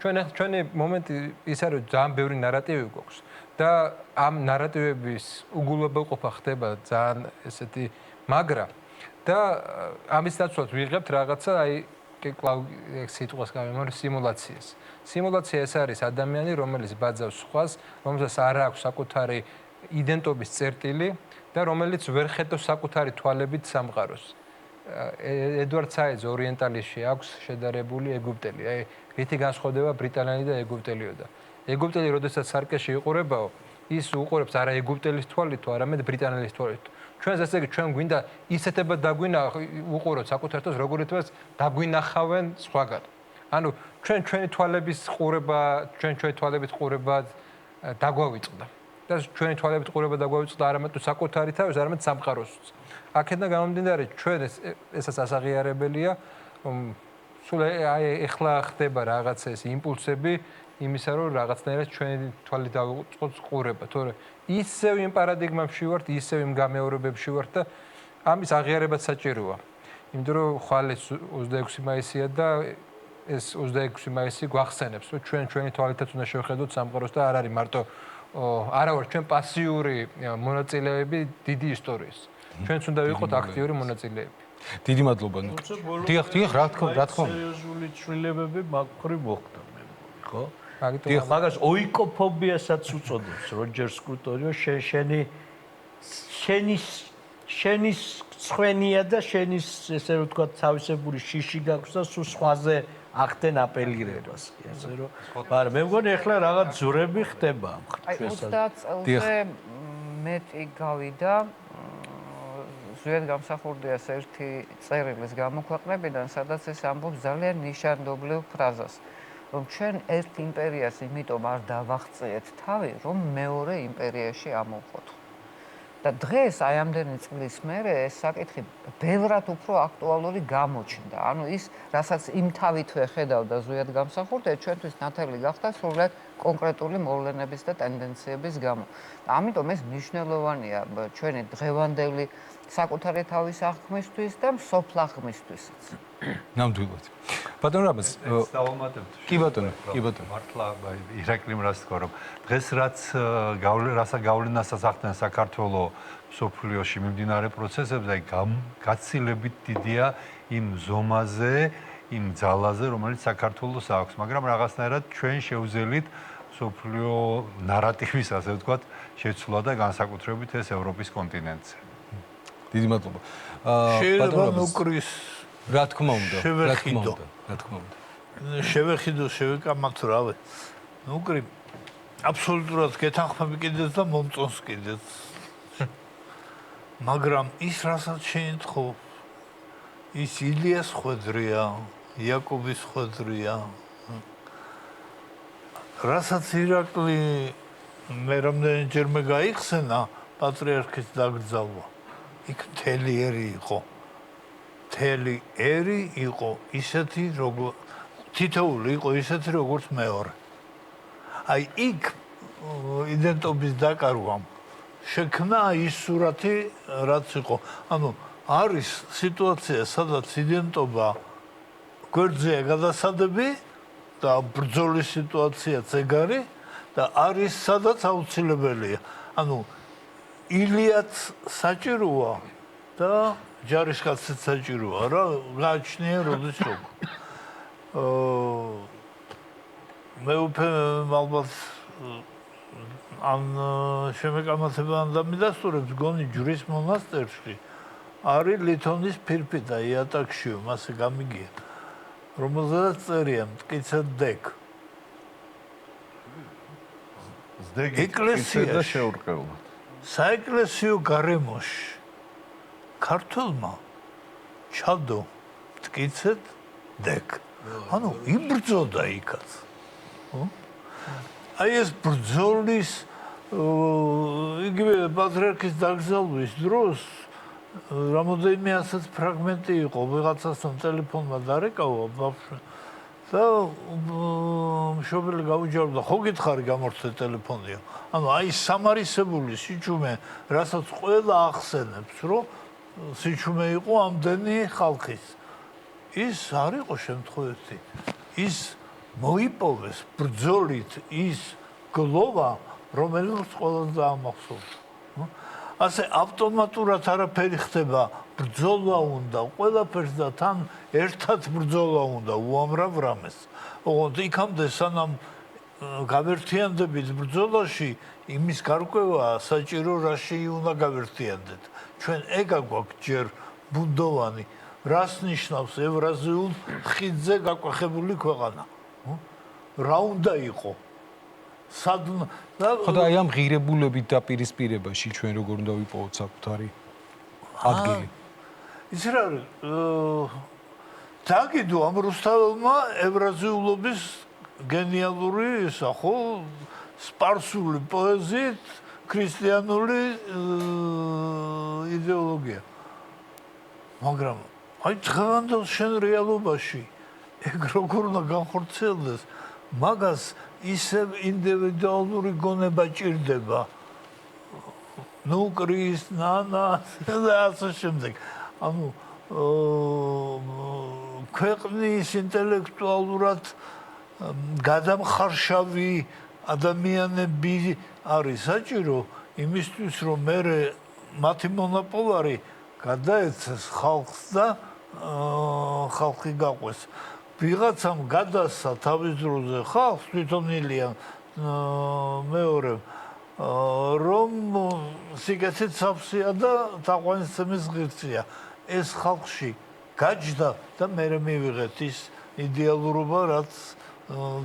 ჩვენი მომენტი ის არის, რომ ძალიან ბევრი ნარატივი გვაქვს და ამ ნარატივების უგულებელყოფა ხდება ძალიან ესეთი მაგრა და ამის ნაცვლად ვიღებთ რაღაცა აი კლავ სიტყვას გამემარ სიმულაციას. სიმულაცია ეს არის ადამიანი, რომელიც ბაძავს სხვას, რომელსაც არ აქვს საკუთარი იდენტობის წერტილი და რომელიც ვერ ხედავს საკუთარი თვალებით სამყაროს. ედვარდ საიძ ორიენტალისტში აქვს შედარებული ეგვიპტელი. აი, რითი განსხვავდება ბრიტანელი და ეგვიპტელიოდა. ეგვიპტელი, როდესაც სარკეში იყურებაო, ის უყურებს არა ეგვიპტელის თვალით, არამედ ბრიტანელის თვალით. ჩვენს ესე იგი ჩვენ გვინდა ისეთებად უყუროთ საკუთარ თავს, როგორ ითქვას, დაგვინახავენ სხვაგან. ანუ ჩვენი თვალების ყურება, ჩვენი თვალებით ყურება დაგვავიწყდა. და ჩვენი თვალებით ყურება დაგვავიწყდა არამედ საკუთარი თავის, არამედ სამყაროსაც. აქედან გამომდინარე, ჩვენ ესაც ასაღიარებელია, სულ აი ეხლა ხდება რაღაცა ეს იმპულსები იმისა, რომ რაღაცნაირად ჩვენი თვალი დავიწყოთ ყურება, თორე ისევ იმ პარადიგმებში ვართ, ისევ იმ გამეორებებში ვართ და ამის აღიარებაც საჭიროა. იმიტომ რომ ხვალ ეს 26 მაისია და ეს 26 მაისი გვახსენებს, რომ ჩვენ ჩვენი თვალითაც უნდა შევხედოთ სამყაროს და არ არის მარტო არა ვარ ჩვენ პასიური მონაწილეები დიდი ისტორიის. ჩვენც უნდა ვიყოთ აქტიური მონაწილეები. დიდი მადლობა. დიახ, რა თქმა უნდა. სერიოზული ცვლილებები მაგ-ხრი მოხდა მე, ხო? დიახ, მაგას ოიკოფობიასაც უწოდებს როჯერ სკრუტონიო, შენი ცხვენია და შენის ესე რომ თქვა თავისებური შიში გაქვს და სულ სხვაზე ახდენ აპელირებას. ესე რომ, მაგრამ მე მგონი ახლა რაღაც ზურები ხდება ამ ჩვენსაც. 30 წელზე მეტი გავიდა ზუსტად გამსახურდიას ერთი წერილის გამოქვეყნებიდან, სადაც ეს ამბობს ძალიან ნიშანდობლივ ფრაზას, რომ ჩვენ ერთ იმპერიას იმიტომ არ დავაღწიეთ თავი, რომ მეორე იმპერიაში ამოვხოთ. და დღეს აი ამდენი წლის მერე ეს საკითხი ბევრად უფრო აქტუალური გამოჩნდა. ანუ ის, რასაც იმ თავითვე ხედავდა ზუსტად გამსახურდია, ჩვენთვის ნათელი გახდა სრულად კონკრეტული მოვლენების და ტენდენციების გამო. და ამიტომ ეს მნიშვნელოვანია ჩვენი დღევანდელი საკუთარი თავის აღქმისთვის და მსოფლაღმისთვისაც. ნამდვილად. ბატონო რამაზ, კი ბატონო. მართლა ირაკლიმ რას თქვა, რომ დღეს რასაც გავლენასაც ახდენ საქართველოს სოფლიოში მიმდინარე პროცესებზე, აი გაცილებით დიდია იმ ზომაზე, იმ ძალაზე, რომელიც საქართველოს აქვს, მაგრამ რაღაცნაირად ჩვენ შევძელით სოფლიო ნარატივის, ასე ვთქვათ, შეცვლა და განსაკუთრებით ეს ევროპის კონტინენტზე. დიდი მადლობა. შეიძლება ნუკრის რა თქმა უნდა. შევეხიდო, შევეკამათო რავე. ნუკრი აბსოლუტურად გეთანხმები კიდეც და მომწონს კიდეც. მაგრამ ის რასაც შეინთხო, ის ილიას ხვედრია, იაკობის ხვედრია. რასაც ირაკლი მე რამდენჯერმე გაიხსენა პატრიარქის დაკრძალვა. იქ მთელი ერი იყო. მთელი ერი იყო ისეთი, როგორ თითოეული იყო ისეთი, როგორც მეორე. აი იქ იდენტობის დაკარგვამ შექმნა ის სურათი, რაც იყო. ანუ არის სიტუაცია, სადაც იდენტობა გვერდზეა გადასადები და ბრძოლის სიტუაციაც ეგ არის და არის სადაც აუცილებელია. ანუ ილიაც საჭიროა და ჯარისკაციც საჭიროა რა გააჩნია როდის როგორ. მე უკვე ალბათ ან შემეკამათებან და მიდასტურებს გონი ჯვრის მონასტერში არის ლითონის ფირფი და იატაკშიო მასე გამიგია რომელზეც წერია მტკიცე დეგ ეკლესია შეურყევლად საეკლესიო გარემოში ქართულმა ჩადო მტკიცეთ დეგ ანუ იბრძოდა იქაც აი ეს ბრძოლის იგივე პატრიარქის დაკრძალვის დროს რამოდენიმე ასეთ ფრაგმენტი იყო ვიღაცასთან ტელეფონმა დარეკავა ბავშვი და მშობელი გაუჯერდა ხო გითხარი გამორთე ტელეფონია ანუ აი სამარისებული სიჩუმე რასაც ყველა ახსენებს რომ სიჩუმე იყო ამდენი ხალხის ის არ იყო შემთხვევაში ის მოიპოვეს ბრძოლით ის გლოვა რომელიც ყველას დაამახსოვრდა ასე ავტომატურად არაფერი ხდება ბრძოლა უნდა ყველაფერს და თან ერთად ბრძოლა უნდა უამრავ რამეს ოღონდ იქამდე სანამ გავერთიანდებით ბრძოლაში იმის გარკვევა საჭირო რაში უნდა გავერთიანდეთ ჩვენ ეგა გვაქვს ჯერ ბუნდოვანი რას ნიშნავს ევრაზიულ ხიდზე გაკვეხებული ქვეყანა? რა უნდა იყო? ხო და აი ამ ღირებულებით დაპირისპირებაში ჩვენ როგორ უნდა ვიპოვოთ საკუთარი ადგილი? ის რა არის? დაგიდო ამ რუსთაველმა ევრაზიულობის გენიალური ისა ხო სპარსული პოეზიით ქრისტიანული იდეოლოგია. მაგრამ აი დღევანდელ შენ რეალობაში ეგ როგორ უნდა განხორციელდეს? მაგას ისევ ინდივიდუალური გონება ჭირდება. ნუ კრის, ნანა და ასე შემდეგ. ანუ ქვეყნის ინტელექტუალურად გადამხარშავი ადამიანები არის საჭირო იმისთვის, რომ მე მათი მონოპოლარი გადაეცეს ხალხს და ხალხი გაყვეს. ვიღაცამ გადასცა თავის დროზე ხალხს თვითონ ილია მეორე რომ სიგეთით სავსეა და თაყვანისცემის ღირსია. ეს ხალხში გაჯდა და მე მივიღეთ ის იდეალურობა, რაც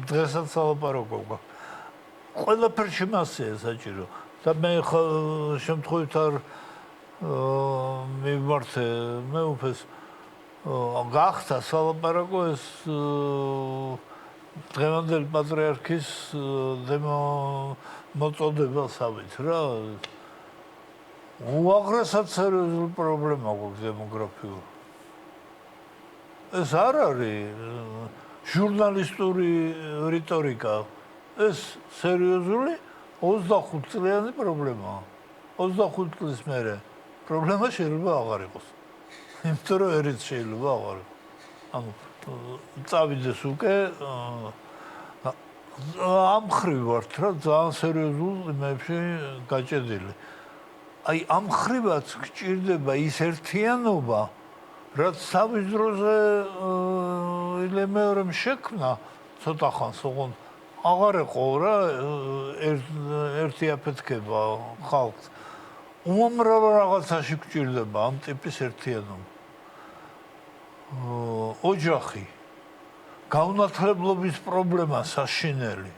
დღესაც ალაპარაკობ. ყველაფერში მასეა საჭირო და მე შემთხვევით არ მივმართე მეუფეს გახდა სალაპარაკო ეს დღევანდელი პატრიარქის მოწოდებასავით რა უაღრესად სერიოზული პრობლემა გვაქვს დემოგრაფიული. ეს არ არის ჟურნალისტური რიტორიკა. ეს სერიოზული 25 წლიანი პრობლემაა. 25 წლის მერე პრობლემა შეიძლება აღარ იყოს. იმიტომ რომ ერიც შეიძლება აღარ იყოს. ანუ წავიდეს უკვე ამ ხრივ ვართ რა ძალიან სერიოზულ იმებში გაჭედილი. აი ამ ხრივაც გჭირდება ის ერთიანობა, რაც თავის დროზე მეორემ შექმნა ცოტა ხანს, ოღონდ აღარ იყო რა ერთი აფეთქება ხალხს. უამრავ რაღაცაში გჭირდება ამ ტიპის ერთიანობა. ოჯახი, გაუნათლებლობის პრობლემა საშინელი.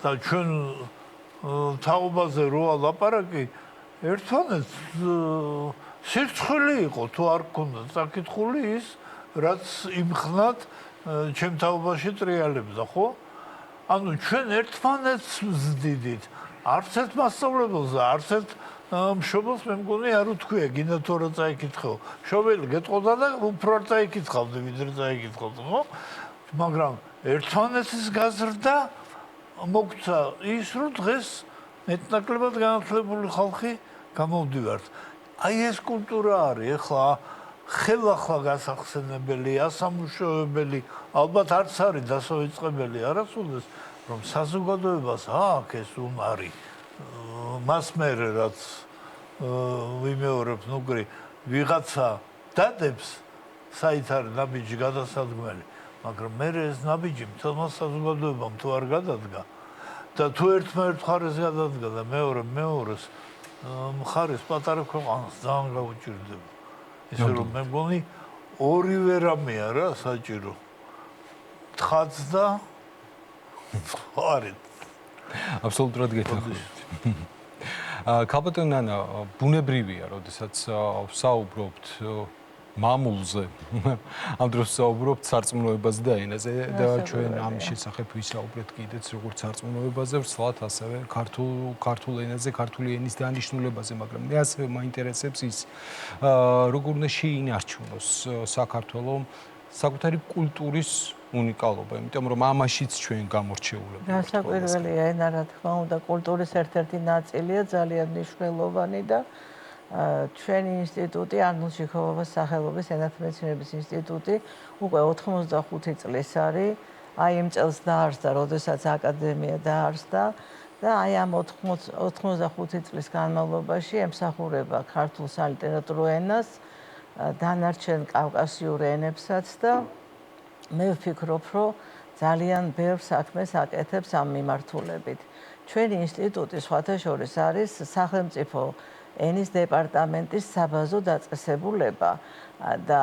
და ჩვენ თაობაზე როა ლაპარაკი ერთმანეთს სირცხვილი იყო თუ არ გქონდა საკითხული ის რაც იმხნად ჩემ თაობაში ტრიალებდა ხო? ანუ ჩვენ ერთმანეთს ვზდიდით. არც ერთ მასწავლებელს, არც ერთ მშობელს მე მგონი არ უთქვია, გინდა თუ რა წაიკითხო. მშობელი გეტყოდა და უფრო არ წაიკითხავდი, ვიდრე წაიკითხავდი, ხო? მაგრამ ერთმანეთის გაზრდა მოგცა ის, რომ დღეს მეტნაკლებად განათლებული ხალხი გამოვდივართ. აი ეს კულტურა არის, ეხლა ხელახლა გასახსენებელი, ასამუშავებელი, ალბათ არც არის დასავიწყებელი არასოდეს, რომ საზოგადოებას აქვს ეს უნარი. მას მერე რაც ვიმეორებ ნუგრი ვიღაცა დადებს საით არის ნაბიჯი გადასადგმელი, მაგრამ მე ეს ნაბიჯი მთელმა საზოგადოებამ თუ არ გადადგა და თუ ერთმანეთ მხარეს გადადგა და მეორეს მხარეს პატარა ქვეყანას ძალიან გაუჭირდება. ისე რომ მე მგონი ორივე რამეა რა საჭირო. თხაც და ხარით. აბსოლუტურად გეთანხმებით. კაპიტანანა ბუნებრივია, როდესაც საუბრობთ მამულზე, ამ დროს საუბრობთ სარწმუნოებაზე და ენაზე და ჩვენ ამ შესახებ ვისაუბრეთ კიდეც როგორც სარწმუნოებაზე, ვცლათ ასევე ქართულ ენაზე, ქართული ენის დანიშნულებაზე, მაგრამ მე ასევე მაინტერესებს ის როგორ უნდა შეინარჩუნოს საქართველოს საკუთარი კულტურის უნიკალობა, იმიტომ რომ ამაშიც ჩვენ გამორჩეულები ვართ. განსაკუთრებელია ენა, რა თქმა უნდა, კულტურის ერთ-ერთი ნაწილია, ძალიან მნიშვნელოვანი და ჩვენი ინსტიტუტი, არნოლდ ჩიქოვოს სახელობის ენათმეცნიერების ინსტიტუტი უკვე 85 წლის არის. აი იმ წელს დაარსდა, როდესაც აკადემია დაარსდა და აი ამ 85 წლის განმავლობაში ემსახურება ქართულ სალიტერატურო ენას, დანარჩენ კავკასიურ ენებსაც და მე ვფიქრობ, რომ ძალიან ბევრ საქმეს აკეთებს ამ მიმართულებით. ჩვენი ინსტიტუტი სხვათა შორის არის სახელმწიფო ენის დეპარტამენტის საბაზო დაწესებულება და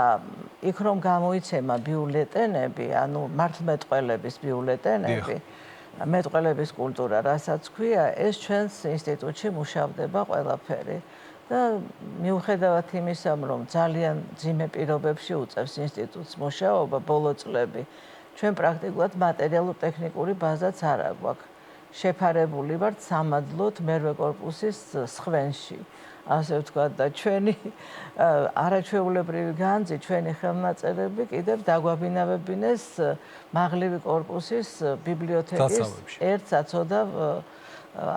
იქ რომ გამოიცემა ბიულეტენები, ანუ მართლმეტყველების ბიულეტენები, მეტყველების კულტურა, რასაც ქვია, ეს ჩვენს ინსტიტუტში მუშავდება ყველაფერი. და მიუხედავად იმისა, რომ ძალიან ძიმე პირობებში უწევს ინსტიტუტს მუშაობა ბოლო წლები, ჩვენ პრაქტიკულად მატერიალურ-ტექნიკური ბაზაც არ აქვს. შეფარებული ვართ სამადლოდ მერვე კორპუსის სხვენში. ასე ვთქვათ და ჩვენი არაჩვეულებრივი განძი, ჩვენი ხელნაწერები კიდევ დაგვაბინავებინეს მაღლივი კორპუსის ბიბლიოთეკის ერთ საცოდავ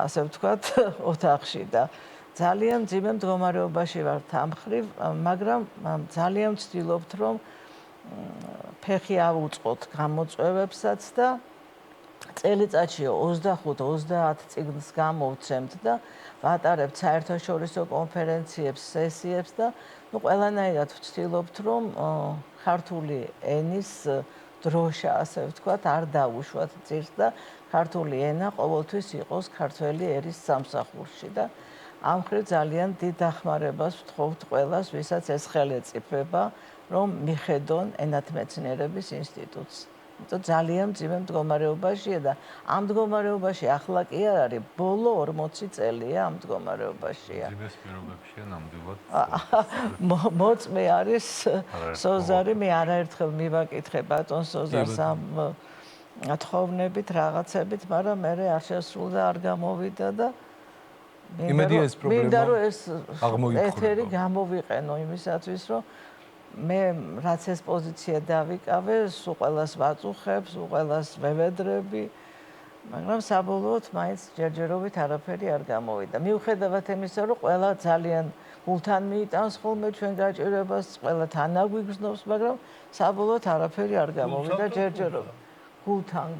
ასე ვთქვათ ოთახში და ძალიან ძიმე მდგომარეობაში ვართ ამ მხრივ, მაგრამ ძალიან ვცდილობთ რომ ფეხი ავუწყოთ გამოწვევებსაც და წელიწადში 25-30 წიგნს გამოვცემთ და ვატარებთ საერთაშორისო კონფერენციებს, სესიებს და ყველანაირად ვცდილობთ რომ ქართული ენის დროშა, ასე ვთქვათ, არ დაუშვათ ძირს და ქართული ენა ყოველთვის იყოს ქართველი ერის სამსახურში და ამ მხრივ ძალიან დიდ დახმარებას ვთხოვთ ყველას, ვისაც ეს ხელი ეწიფება, რომ მიხედონ ენათმეცნიერების ინსტიტუტს. ძალიან მძიმე მდგომარეობაშია და ამ მდგომარეობაში ახლა კი არ არის, ბოლო 40 წელია ამ მდგომარეობაშია. ძიმეს პირობებშია ნამდვილად. მოწმე არის სოზარი, მე არაერთხელ მივაკითხე ბატონ სოზარს ამ თხოვნებით, რაღაცებით, მაგრამ მე არ შესრულდა, არ გამოვიდა და იმედია ეს პრობლემა აღმოიფხვრება. ეთერი გამოვიყენო იმისათვის, რომ მე რაც ეს პოზიცია დავიკავე, სულ ყველას ვაწუხებ, სულ ყველას მევედრები, მაგრამ საბოლოოდ მაინც ჯერჯერობით არაფერი არ გამოვიდა. მიუხედავად იმისა, რომ ყველა ძალიან გულთან მიიტანს ხოლმე ჩვენ გაჭირებას, ყველა თან აგვიგზნობს, მაგრამ საბოლოოდ არაფერი არ გამოვიდა ჯერჯერობით. გულთან.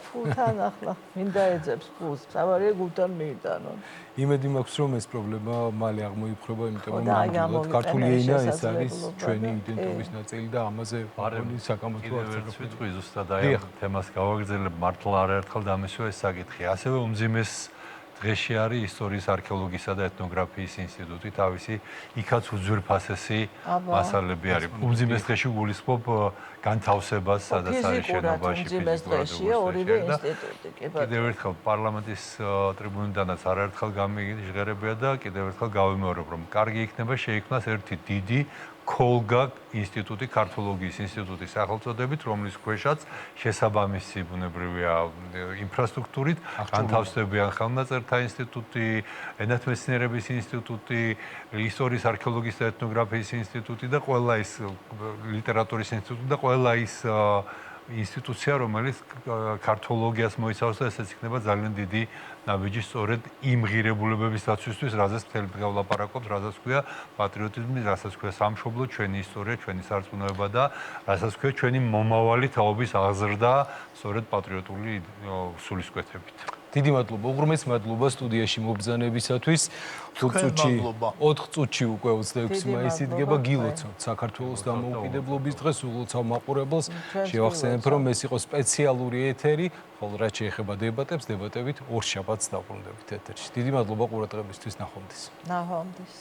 ფულთან ახლა მინდა ეძებს ფულს. სავარია გულთან მიიტანონ. იმედი მაქვს რომ ეს პრობლემა მალე აღმოიფხვრება, იმიტომ რომ ნამდვილად ქართული ენა ეს არის ჩვენი იდენტობის ნაწილი და ამაზე არემი საკამათო არ ერთ ვიტყვი ზუსტად აი ამ თემას გავაგრძელებ, მართლა არაერთხელ დამისვა ეს საკითხი. ასევე უმძიმეს დღეში არის ისტორიის არქეოლოგიისა და ეთნოგრაფიის ინსტიტუტი, თავისი იქაც უძვირფასესი მასალები არის. უმძიმეს დღეში გულისხმობ განთავსებას, სადაც არის შენობაში ფიზიკურად ორივე ინსტიტუტი. კიდევ ერთხელ პარლამენტის ტრიბუნიდანაც არაერთხელ გამიჟღერებია და კიდევ ერთხელ გავიმეორებ, რომ კარგი იქნება შეიქმნას ერთი დიდი ქოლგა ინსტიტუტი, ქართოლოგიის ინსტიტუტის სახელწოდებით, რომლის ქვეშაც შესაბამისი ბუნებრივია ინფრასტრუქტურით განთავსდებიან ხელნაწერთა ინსტიტუტი, ენათმეცნიერების ინსტიტუტი, ისტორიის, არქეოლოგიის და ეთნოგრაფიის ინსტიტუტი და ყველა ის ლიტერატურის ინსტიტუტი და ყველა ის ინსტიტუცია, რომელიც ქართოლოგიას მოიცავს და ესეც იქნება ძალიან დიდი ნაბიჯი სწორედ იმ ღირებულებების დაცვისთვის, რაზეც მთელი დღე ვლაპარაკობთ, რაზეც ქვია პატრიოტიზმი, რაზეც ქვია სამშობლო, ჩვენი ისტორია, ჩვენი სარწმუნოება და რაზეც ქვია ჩვენი მომავალი თაობის აღზრდა სწორედ პატრიოტული სულისკვეთებით. დიდი მადლობა, უღრმეს მადლობა სტუდიაში მობრძანებისათვის. 4 წუთში უკვე 26 მაისი დგება გილოცავთ საქართველოს დამოუკიდებლობის დღეს, უღლოცავ მაყურებელს. შევახსენებ, რომ ეს იყო სპეციალური ეთერი, ხოლო რაც შეეხება დებატებს, დებატებით ორშაბათს დაბრუნდებით ეთერში. დიდი მადლობა ყურადღებისთვის, ნახვამდის. ნახვამდის.